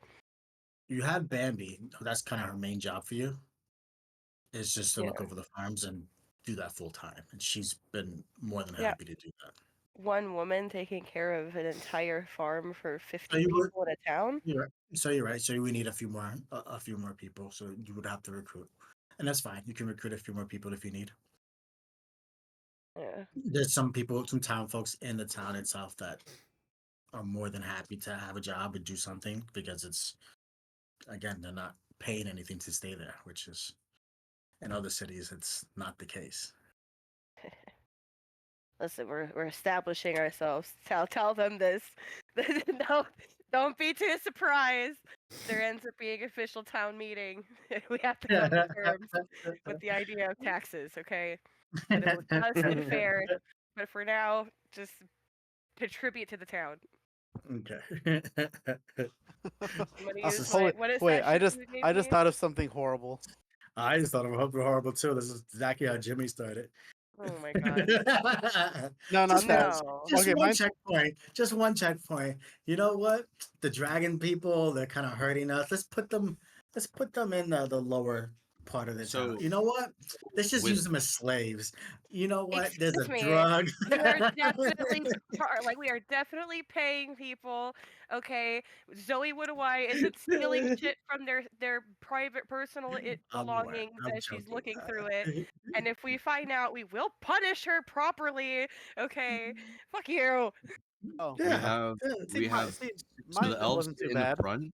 You had Bambi. That's kind of her main job for you. Is just to Yeah. look over the farms and do that full time, and she's been more than Yeah. happy to do that. One woman taking care of an entire farm for 50 you would- people in a town? You're right. So you're right. So we need a few more people. So you would have to recruit, and that's fine. You can recruit a few more people if you need. Yeah. There's some people, some town folks in the town itself that are more than happy to have a job and do something because it's again, they're not paying anything to stay there, which is in other cities it's not the case. Listen, we're establishing ourselves. Tell them this. No, don't be too surprised. There ends up being official town meeting. We have to come to terms with the idea of taxes, okay? But it was just and fair. But for now, just contribute to the town. Okay. I'm gonna That's use just- my what is Wait, that I shit just you gave I just me? thought of something horrible. I just thought of horrible too. This is exactly how Jimmy started. Oh my god. No, not Just that. No. Just Okay, one mine. checkpoint. Just one checkpoint. You know what? The dragon people, they're kind of hurting us. Let's put them. Let's put them in the lower part of the town. So You know what? Let's just with use them as slaves. You know what? There's a Excuse me. drug. We are definitely we are definitely paying people. Okay, Zoe Woodaway isn't stealing shit from their private personal I'm aware. belongings I'm as she's joking. looking through it. And if we find out, we will punish her properly. Okay, fuck you. Oh, we Yeah. have see, we have see, so mine the elves wasn't sit too in the bad. front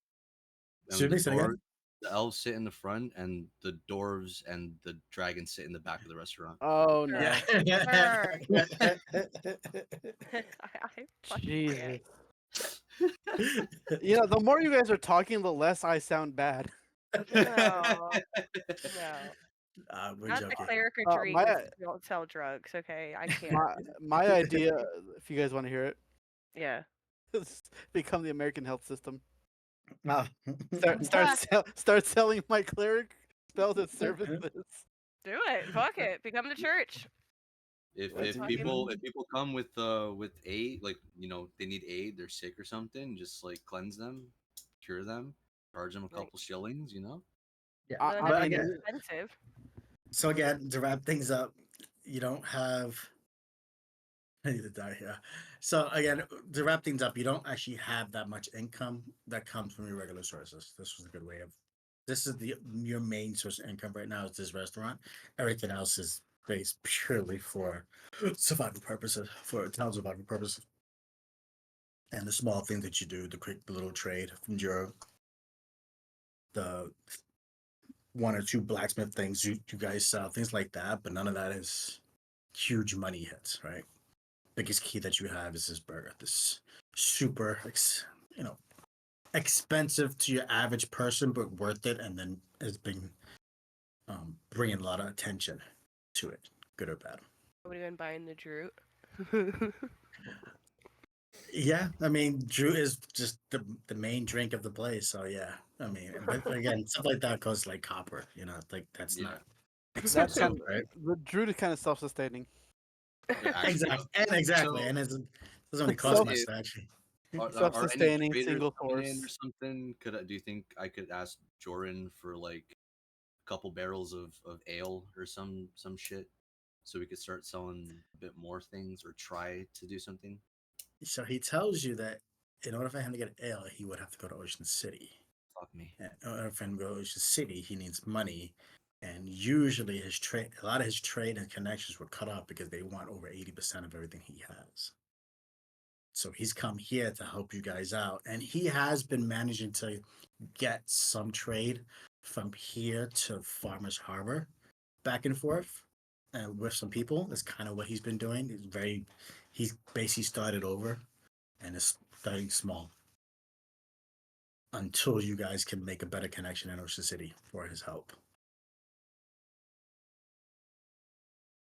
Excuse and me, say it again? the elves sit in the front and the dwarves and the dragons sit in the back of the restaurant. Oh no, Yeah. Sure. I fucking Jesus. can't. You know, the more you guys are talking, the less I sound bad. No, no. We're Not the joking. cleric Uh, agreeing my- with don't sell drugs, okay? I can't. My idea, if you guys want to hear it, Yeah. is become the American health system. Ah. Start selling my cleric spells and services. Do it. Fuck it. Become the church. If That's if people come with aid, like they need aid, they're sick or something, just like cleanse them, cure them, charge them a Right. couple shillings, Yeah. I- Doesn't I have to mean, be again, expensive. so again, to wrap things up, you don't have. I need to die here. So again, to wrap things up, you don't actually have that much income that comes from your regular sources. This was a good way of. This is your main source of income right now is this restaurant. Everything else is based purely for survival purposes, for town survival purposes. And the small things that you do, the little trade from your the one or two blacksmith things you guys sell, things like that, but none of that is huge money hits, right? Biggest key that you have is this burger, this super, expensive to your average person, but worth it, and then has been bringing a lot of attention to it, good or bad. Nobody been buying the Drew. Yeah, I mean, Drew is just the main drink of the place, so yeah. I mean, but again, stuff like that goes like copper, like that's Yeah. not That's expensive, kind of right? the Druid is kind of self-sustaining. Exactly, So and it doesn't really It's cost so- much if to actually. are any Self-sustaining, traders single coming in or course. something? Do you think I could ask Joran for like a couple barrels of ale or some shit, so we could start selling a bit more things or try to do something? So he tells you that in order for him to get ale, he would have to go to Ocean City. Fuck me. And in order for him to go to Ocean City, he needs money. And usually a lot of his trade and connections were cut off because they want over 80% of everything he has. So he's come here to help you guys out. And he has been managing to get some trade from here to Farmers Harbor back and forth and with some people. That's kind of what he's been doing. He's basically started over and is starting small until you guys can make a better connection in Ocean City for his help.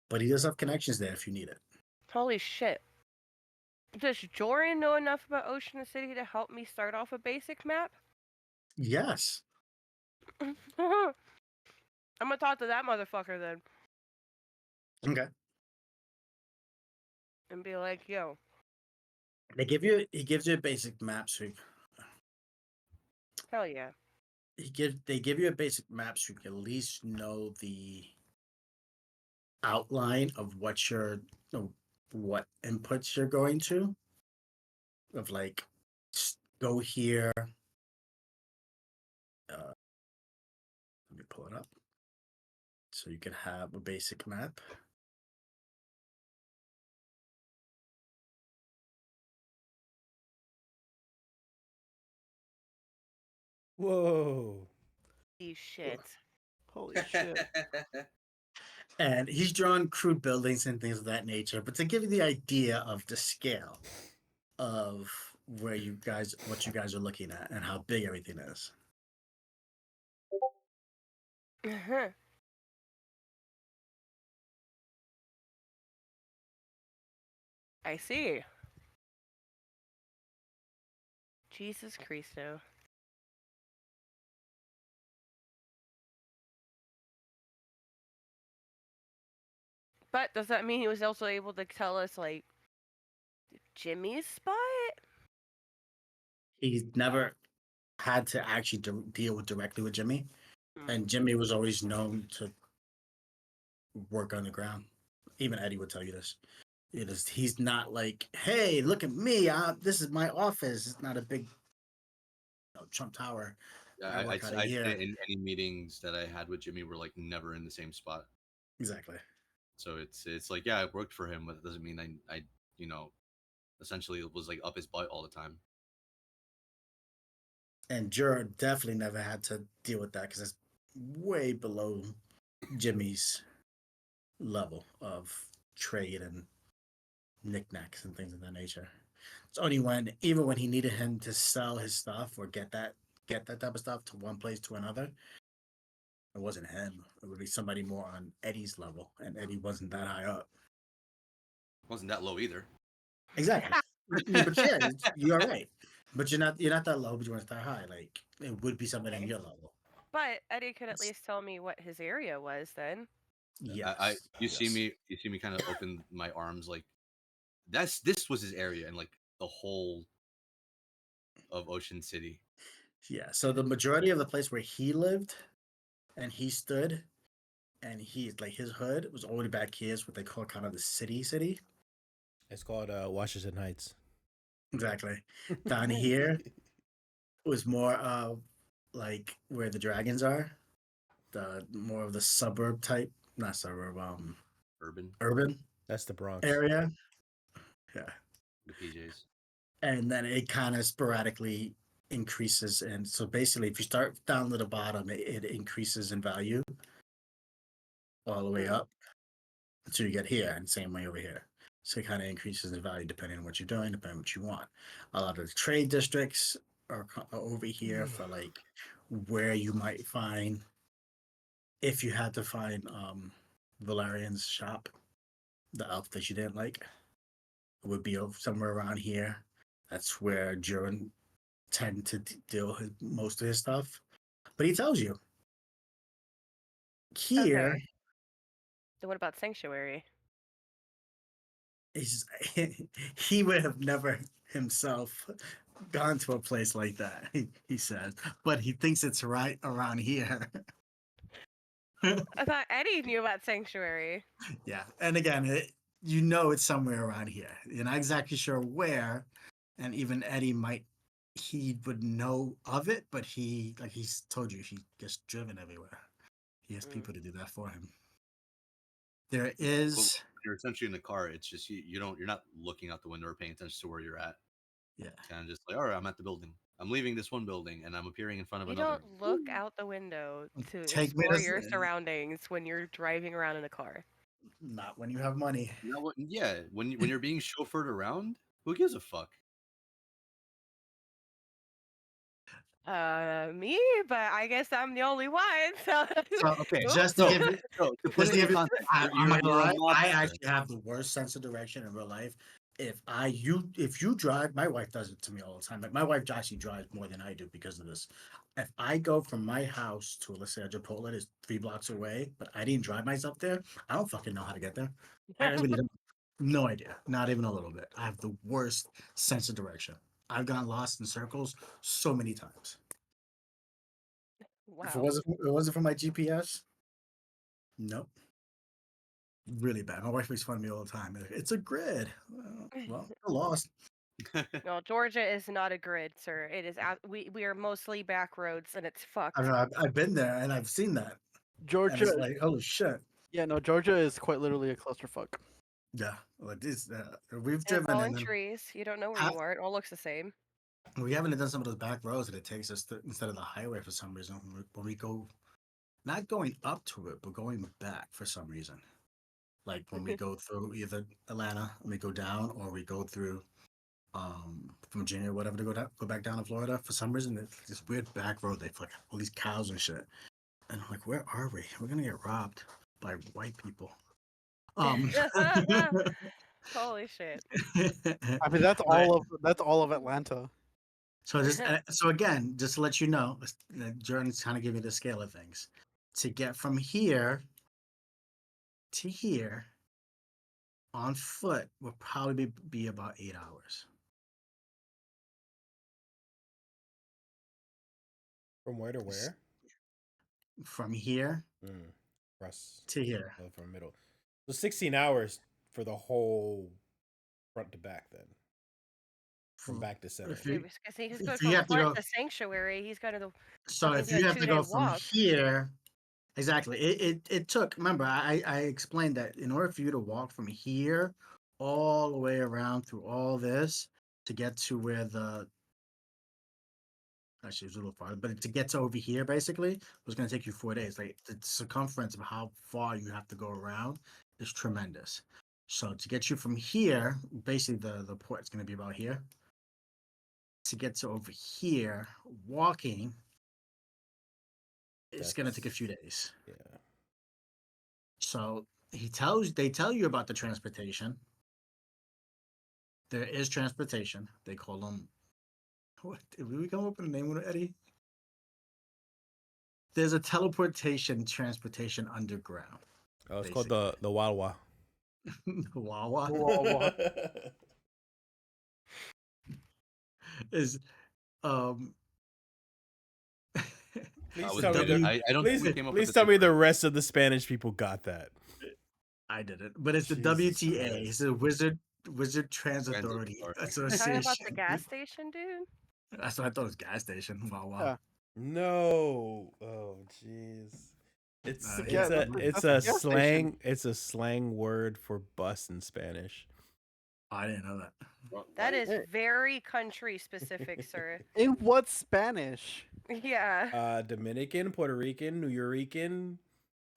But he does have connections there if you need it. Holy shit. Does Joran know enough about Ocean City to help me start off a basic map? Yes. I'm gonna talk to that motherfucker then Okay. and be like, yo, He gives you a basic map so hell yeah. they give you a basic map so you can at least know the outline of what inputs you're going to. Of like go here. Let me pull it up. So you can have a basic map. Whoa. Holy shit. Holy shit. And he's drawn crude buildings and things of that nature, but to give you the idea of the scale of what you guys are looking at and how big everything is. I see. Jesus Christo. But does that mean he was also able to tell us, like, Jimmy's spot? He's never had to actually deal directly with Jimmy, and Jimmy was always known to work on the ground. Even Eddie would tell you this. It is. He's not like, hey, look at me. This is my office. It's not a big Trump Tower. Yeah, I work out of I'd here. say in any meetings that I had with Jimmy were like never in the same spot. Exactly. So it's like, yeah, I worked for him, but it doesn't mean I you know, essentially it was like up his butt all the time. And Jura definitely never had to deal with that because it's way below Jimmy's level of trade and knickknacks and things of that nature. It's only even when he needed him to sell his stuff or get that type of stuff to one place to another, it wasn't him. It would be somebody more on Eddie's level, and Eddie wasn't that high up. Wasn't that low either. Exactly. But yeah, you're right. But you're not that low, but you weren't that high. Like it would be somebody on your level. But Eddie could at least tell me what his area was then. Yes. You see me kind of open my arms like this was his area and like the whole of Ocean City. Yeah. So the majority of the place where he lived and he stood and he's like his hood was already back here. Is what they call kind of the city. It's called Washington Heights. Exactly. Down here was more of like where the dragons are. The more of the suburb type, not suburb, urban That's the Bronx. area. Yeah. The PJs. And then it kind of sporadically increases. And so basically, if you start down to the bottom, it increases in value all the way up until you get here, and same way over here. So it kind of increases in value depending on what you're doing, depending on what you want. A lot of the trade districts are over here for like where you might find, if you had to find Valerian's shop, the elf that you didn't like, it would be somewhere around here. That's where Jurin tend to deal with most of his stuff. But he tells you here. Okay. So what about Sanctuary? He's, he would have never himself gone to a place like that, he says, but he thinks it's right around here. I thought Eddie knew about Sanctuary. Yeah. And again, it's somewhere around here. You're not exactly sure where. And even Eddie he would know of it, but like he's told you, he gets driven everywhere. He has people to do that for him. There is. Well, you're essentially in the car. It's just you're not looking out the window or paying attention to where you're at. Yeah. Kind of just like, all right, I'm at the building. I'm leaving this one building and I'm appearing in front of You another. don't look out the window to Take me explore to- your surroundings when you're driving around in a car. Not when you have money. Yeah, when you're being chauffeured around, who gives a fuck? Me, but I guess I'm the only one. So, So okay, Oops. just to give you, So, to put just it to in give you, context, I'm you're not gonna a lie, I mobster. actually have the worst sense of direction in real life. If you drive, my wife does it to me all the time. Like my wife actually drives more than I do because of this. If I go from my house to, let's say, a Chipotle is 3 blocks away, but I didn't drive myself there, I don't fucking know how to get there. I really don't. No idea, not even a little bit. I have the worst sense of direction. I've gotten lost in circles so many times. If Wow. it wasn't for my GPS, nope. Really bad. My wife makes fun of me all the time. It's a grid. Well, I lost. No, Georgia is not a grid, sir. It is. We are mostly back roads, and it's fucked. I don't know. I've been there and I've seen that. And Georgia. it's like, holy shit. Yeah, no, Georgia is quite literally a clusterfuck. Yeah. Like this, we've And it's driven all and in then trees. You don't know where half, you are. It all looks the same. We haven't done some of those back roads that it takes us to, instead of the highway for some reason. When we go, not going up to it, but going back for some reason. Like when we go through either Atlanta and we go down, or we go through from Virginia or whatever to go back down to Florida. For some reason, it's this weird back road. They like all these cows and shit. And I'm like, where are we? We're gonna get robbed by white people. Holy shit. I mean, that's But- all of Atlanta. So just so again, just to let you know, Jordan's kind of giving you the scale of things. To get from here to here on foot will probably be about 8 hours. From where to where? From here Across to here. from middle. So 16 hours for the whole front to back then. From back to center. If you- Because he's if going you from have to front go- to sanctuary. He's got to. So Fucking if do a you have to go 2-day from walk. here, exactly. It took. Remember, I explained that in order for you to walk from here all the way around through all this to get to where the actually it's a little far, but to get to over here basically was going to take you 4 days. Like the circumference of how far you have to go around is tremendous. So to get you from here, basically the port's going to be about here. To get to over here, walking, it's going to take a few days. Yeah. So they tell you about the transportation. There is transportation. They call them. What did we come up with a name with it, Eddie? There's a transportation underground. Oh, it's called the Wawa. Wawa Wawa. is Please was tell me good. the, I don't think we came up with please the tell same me the word. rest of the Spanish people got that. I did it, but it's the Jesus WTA. Christ. It's the Wizard Trans Authority Authority. Talking about Association. the gas station, dude. That's what I thought it was gas station. Wawa. Yeah. No. Oh, jeez. It's Uh, it's yeah, a that's it's a a gas slang station. it's a slang word for bus in Spanish. I didn't know that. That is Hey. very country specific, sir. In what Spanish? Yeah. Dominican, Puerto Rican, New Yorican,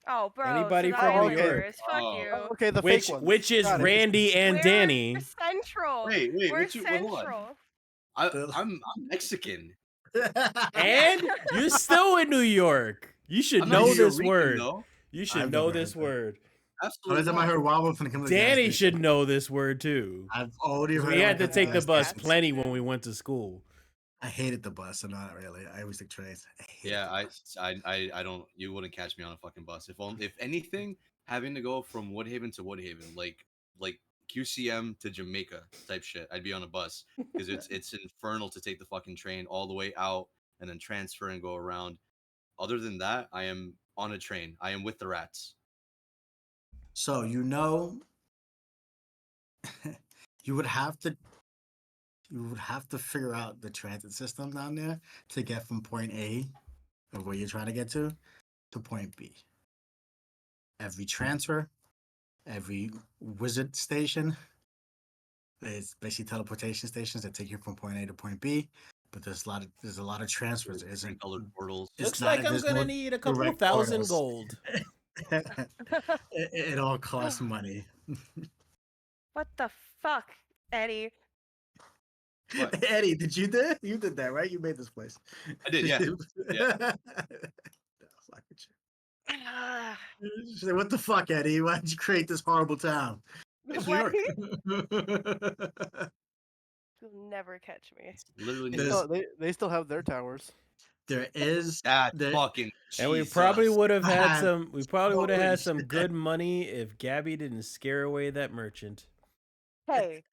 Oh, bro. anybody so from not New even York. yours. Fuck Oh. you. Okay, the which fake ones. which is Got it. Randy and We're Danny. central. Wait, We're wait, hold on. central. I'm Mexican. And you're still in New York. You should I'm not know Puerto this Rican, word. though. You should I've know never this heard that. word. Absolutely Every time I not. heard Wawa from the gas Danny station, should know this word too. I've already 'Cause heard we it had to when it take the comes bus gas plenty stations. when we went to school. I hated the bus, so not really. I always took trains. I hated Yeah, the bus. I don't. You wouldn't catch me on a fucking bus. If anything, having to go from Woodhaven to Woodhaven, like QCM to Jamaica type shit, I'd be on a bus because it's infernal to take the fucking train all the way out and then transfer and go around. Other than that, I am on a train. I am with the rats. So you would have to figure out the transit system down there to get from point A of where you're trying to get to point B. Every transfer, every wizard station, it's basically teleportation stations that take you from point A to point B. But there's a lot of transfers. There isn't Colored portals. Looks like I'm there's gonna no need a couple direct thousand portals. gold. It all costs money. What the fuck, Eddie? What? Eddie, you did that, right? You made this place. I did, yeah. Yeah. Fuck with you. She said, what the fuck, Eddie? Why did you create this horrible town? It's New What? York. You'll never catch me. It's literally New There's- York. They still have their towers. There is That there- fucking. And we Jesus. probably would have had Man, some. We probably would have holy had some shit. good money if Gabby didn't scare away that merchant. Hey,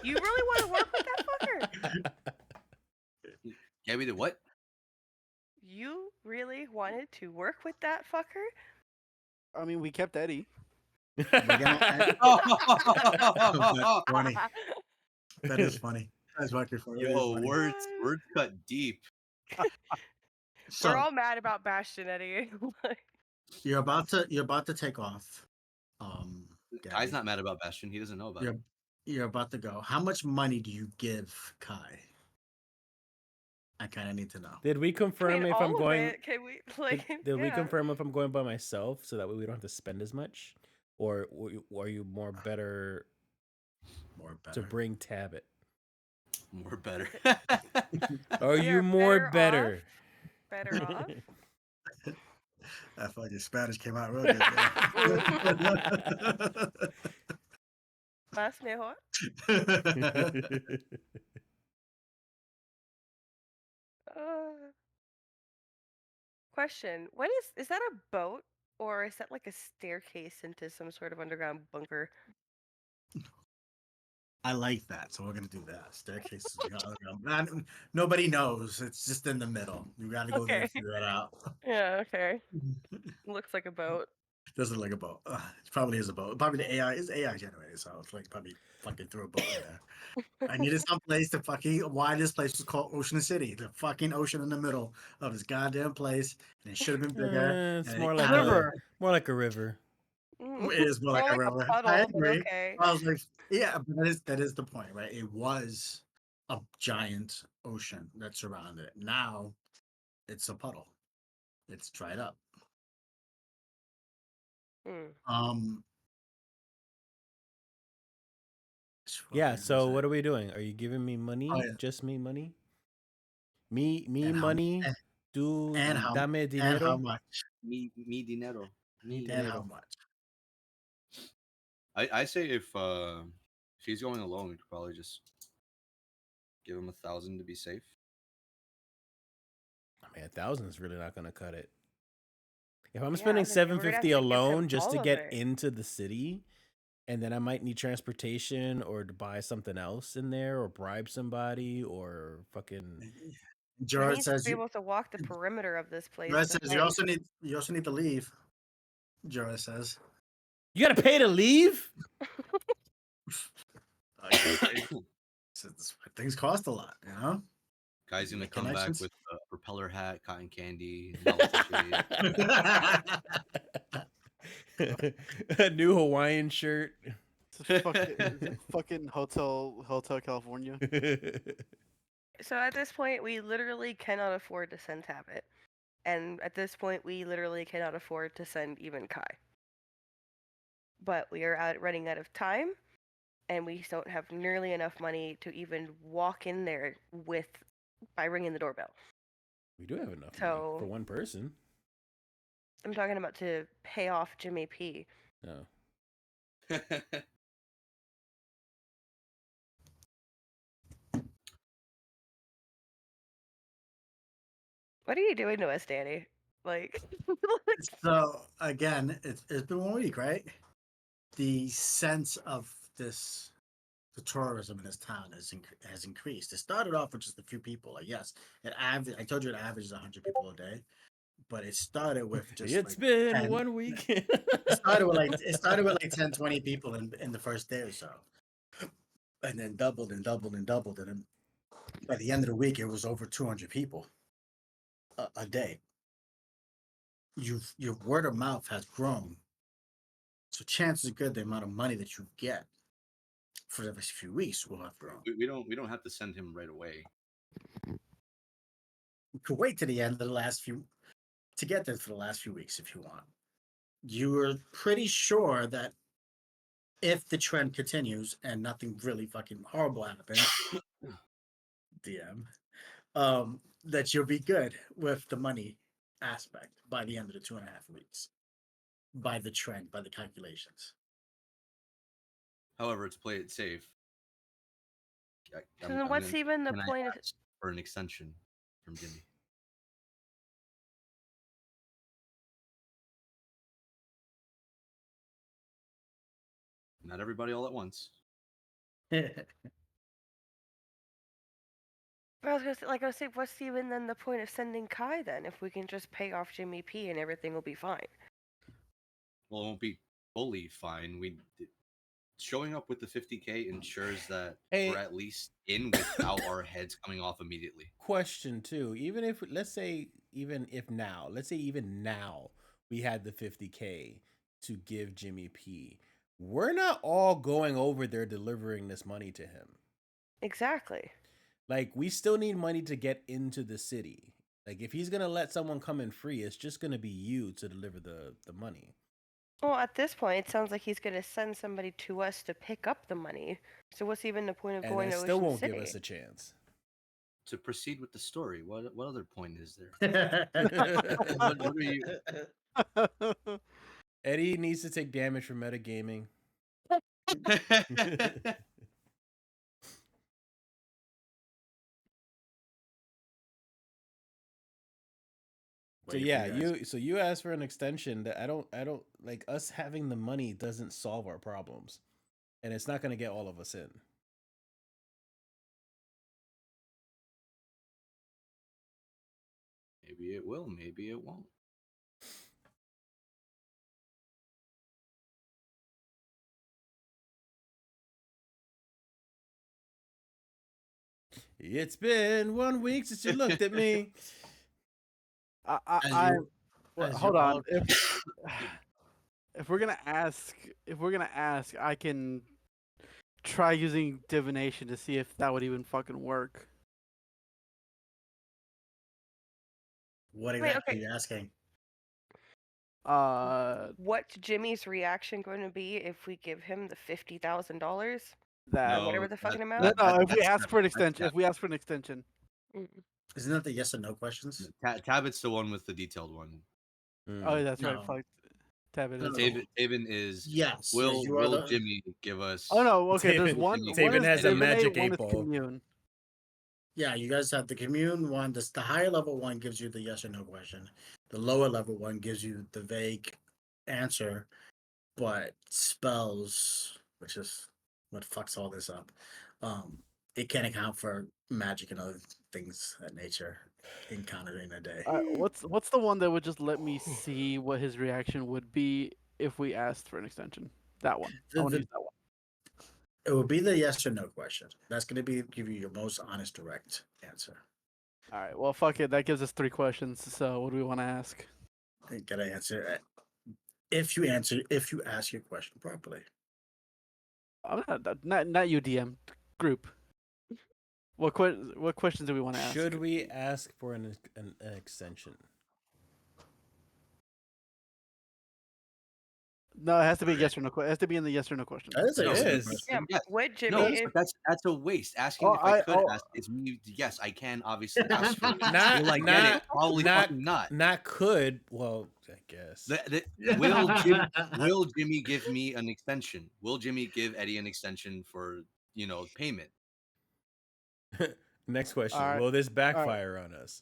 you really want to work with that fucker? Yeah, we did what? You really wanted to work with that fucker? I mean, we kept Eddie. That's funny. That is funny. That's fucking funny. That is Yo, funny. words cut deep. So We're all mad about Bastion, Eddie. you're about to take off. Guy's Gabby. not mad about Bastion. He doesn't know about it. You're about to go. How much money do you give Kai? I kind of need to know. Did we I confirm mean, if I'm all of going? it. Can we like? Did we yeah. confirm if I'm going by myself so that way we don't have to spend as much, or are you more better More to better. bring Tabit? More better. Are We you are more better better? Better off. I thought your Spanish came out real good Más mejor. there. Uh, question: What is that a boat or is that like a staircase into some sort of underground bunker? I like that, so we're gonna do that. Staircase. Nobody knows. It's just in the middle. You got to go there Okay. and figure that out. Yeah. Okay. Looks like a boat. Doesn't look like a boat. It probably is a boat. Probably the AI is AI generated, so it's like probably fucking threw a boat in there. I needed some place to fucking why this place was called Ocean City. The fucking ocean in the middle of this goddamn place, and it should have been bigger. It's and more it like added- more like a river. It is more like More a like a river. I puddle, but agree. okay. I was like, yeah, but that is the point, right? It was a giant ocean that surrounded it. Now it's a puddle. It's dried up. Mm. Yeah. So what are we doing? Are you giving me money? Oh, yeah. Just me money? Me And how- money? and- Do and how dame and dinero? how much? me dinero. Me And how dinero. much? I say if he's going alone, we could probably just give him 1,000 to be safe. I mean, 1,000 is really not gonna cut it. If I'm Yeah, spending I mean, we're gonna have 750 to give him alone just to all of get it. into the city, and then I might need transportation or to buy something else in there or bribe somebody or fucking. He Jared needs to says be you. able to walk the perimeter of this place. Jared to says you find- also need to leave. Jared says. You gotta pay to leave? Things cost a lot, you know. Guy's gonna Make come back connections. with a propeller hat, cotton candy, novelty shade. A new Hawaiian shirt. Fucking Hotel California. So at this point, we literally cannot afford to send Tabit, and at this point, we literally cannot afford to send even Kai. But we are running out of time, and we don't have nearly enough money to even walk in there by ringing the doorbell. We do have enough money So- for one person. I'm talking about to pay off Jimmy P. No. What are you doing to us, Danny? Like, So again, it's been 1 week, right? The sense of the tourism in this town has increased. It started off with just a few people. Like yes, I told you it averages 100 people a day, but it started with just It's like been 10. 1 week. It started with like 10, 20 people in the first day or so, and then doubled and doubled and doubled, and then by the end of the week, it was over 200 people a day. Your word of mouth has grown, so chances are good the amount of money that you get for the next few weeks will have grown. we don't have to send him right away. You could wait to the end of the last few to get there for the last few weeks if you want. You're pretty sure that if the trend continues and nothing really fucking horrible happens, DM, that you'll be good with the money aspect by the end of the 2.5 weeks. By the trend, by the calculations. However, to play it safe. so then what's even the can I point of? ask for an extension from Jimmy? Not everybody all at once. But I was gonna say, like I was saying, what's even then the point of sending Kai then if we can just pay off Jimmy P and everything will be fine? Well, it won't be fully fine. Showing up with the 50K ensures that Hey. we're at least in without our heads coming off immediately. Question too. Let's say even now we had the 50K to give Jimmy P. We're not all going over there delivering this money to him. Exactly. Like we still need money to get into the city. Like if he's gonna let someone come in free, it's just gonna be you to deliver the money. Well, at this point, it sounds like he's going to send somebody to us to pick up the money. So what's even the point of And going that to still Ocean won't City? give us a chance. To proceed with the story, what other point is there? What are you? Eddie needs to take damage for metagaming. So Wait for yeah, you guys. you asked for an extension that I don't like us having the money doesn't solve our problems. And it's not gonna get all of us in. Maybe it will. Maybe it won't. It's been 1 week since you looked at me. As I you, well, as hold you on. all, If we're gonna ask, I can try using divination to see if that would even fucking work. What Wait, exactly okay. are you asking? What's Jimmy's reaction going to be if we give him the $50,000? That Or whatever the fucking no, amount? if we that's ask for an Tab- extension, if we ask for an extension, Mm. Isn't that the yes or no questions? Tabit's the one with the detailed one. oh, that's right. No. Fuck, Tab it No, is. no, no. Taven is Yes. will You are the. Jimmy give us? Oh no, okay. There's Taven- one. Jimmy One Taven is has a Eddie. magic divinate, one 8 is ball. commune. Yeah, you guys have the commune one. The higher level one gives you the yes or no question. The lower level one gives you the vague answer, but spells, which is what fucks all this up. It can't account for magic and other things that nature encountered in a day. What's the one that would just let me see what his reaction would be if we asked for an extension? That one. I want to use that one. It would be the yes or no question. That's going to be give you your most honest, direct answer. All right. Well, fuck it. That gives us 3 questions. So, what do we want to ask? You gotta answer if you ask your question properly. I'm not you, DM group. What questions do we want to ask? Should we ask for an extension? No, it has to be yes or no. It has to be in the yes or no question. That is a No, yes or no is. question. Yeah, Yes. would Jimmy No, if but that's a waste. Asking if I could ask is me. Yes, I can obviously ask for it. Not Will I get not it? Probably not fucking not. not could. Well, I guess. Will Jimmy give me an extension? Will Jimmy give Eddie an extension for payment? Next question. All right. Will this backfire on us?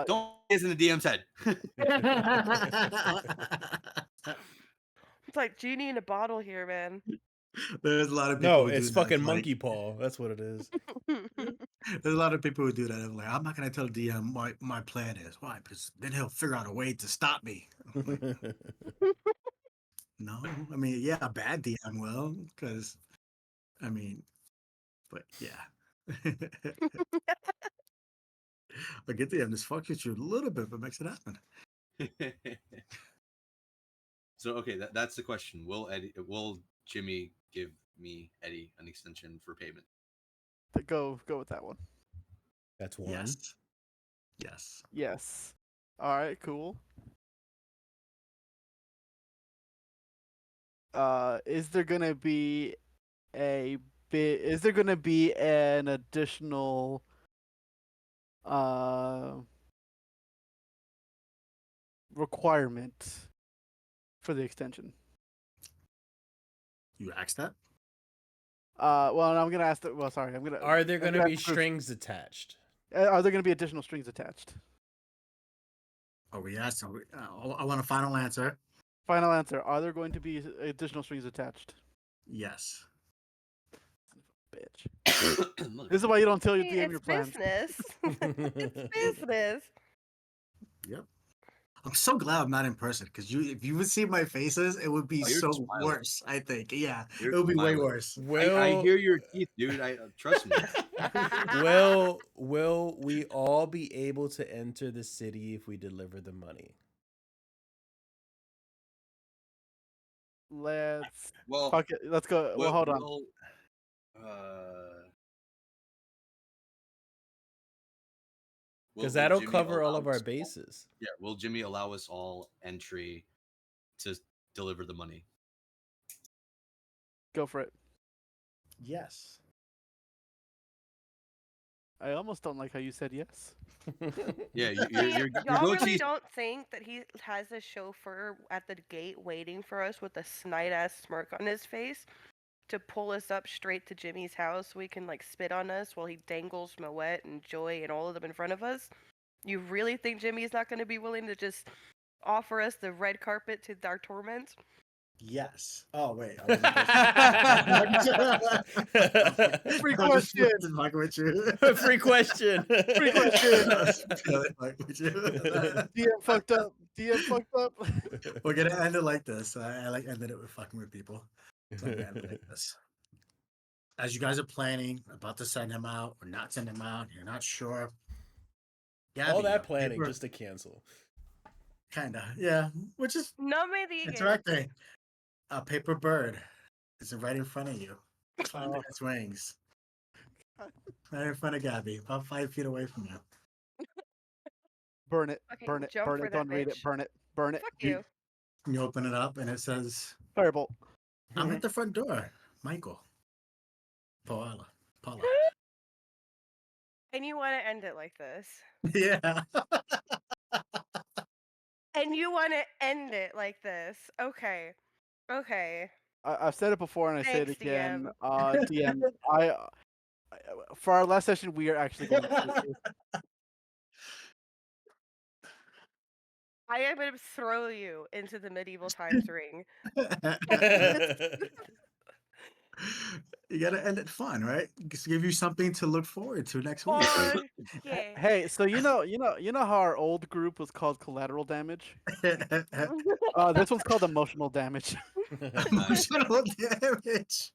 Don't is in the DM's head. it's like genie in a bottle here, man. There's a lot of people. No, who it's do that. fucking Like, monkey paw. That's what it is. there's a lot of people who do that. I'm like, I'm not gonna tell DM my plan is. Why? Because then he'll figure out a way to stop me. I'm like, no, I mean, yeah, a bad DM will, because I mean, but yeah. A good DM just fucks with you a little bit, but makes it happen. So okay, that's the question. Will Jimmy give me Eddie an extension for payment? Go with that one. That's one. Yes. Yes. Yes. All right. Cool. Is there gonna be Is there gonna be an additional requirement for the extension? You asked that? Well, I'm gonna ask. Well, sorry, I'm gonna. Are there I'm going to gonna be ask the group. strings attached? Are there gonna be additional strings attached? Are we asked? I want a final answer. Final answer. Are there going to be additional strings attached? Yes. Bitch. This is why you don't tell your Hey, DM it's your plans. business. It's business. Yep. I'm so glad I'm not in person because if you would see my faces, it would be Oh, you're so smiling. worse. I think, yeah, You're it would be way smiling. worse. I hear your teeth, dude. I trust me. will we all be able to enter the city if we deliver the money? Let's Well, fuck it. Let's go. Well, hold on. Because will that'll Jimmy cover all allow of our us all- bases. Yeah, will Jimmy allow us all entry to deliver the money? Go for it. Yes. I almost don't like how you said yes. Yeah, See, you're y'all going really to. don't think that he has a chauffeur at the gate waiting for us with a snide ass smirk on his face to pull us up straight to Jimmy's house so he can like spit on us while he dangles Moet and Joy and all of them in front of us? You really think Jimmy's not going to be willing to just offer us the red carpet to our torment? Yes. Oh wait, I wasn't Free I was just question. fucking with you. Free question. Free question. I was really fucking with you. DM fucked up. DM fucked up. We're gonna end it like this. I like ended it with fucking with people. So I'm gonna end it like this. As you guys are planning, about to send him out or not send him out, you're not sure. All Gabby, that planning just to cancel. kinda, yeah. Which is No me digas. interacting. A paper bird is right in front of you, flapping its wings. Right in front of Gabby, about 5 feet away from you. Burn it. Fucking Burn it. jump Burn for it. that Don't read it. bitch. Burn it. Burn it. Fuck You- you. You open it up and it says, Firebolt. I'm at the front door, Michael. Paula. And you want to end it like this. Yeah. And you want to end it like this. Okay. Okay. I've said it before and I say it Thanks, again. DM. DM, for our last session, we are actually going to. I am going to throw you into the medieval times ring. You gotta end it fun, right? Just give you something to look forward to next week. Or, yeah. Hey, so you know how our old group was called collateral damage? This one's called emotional damage. Emotional damage.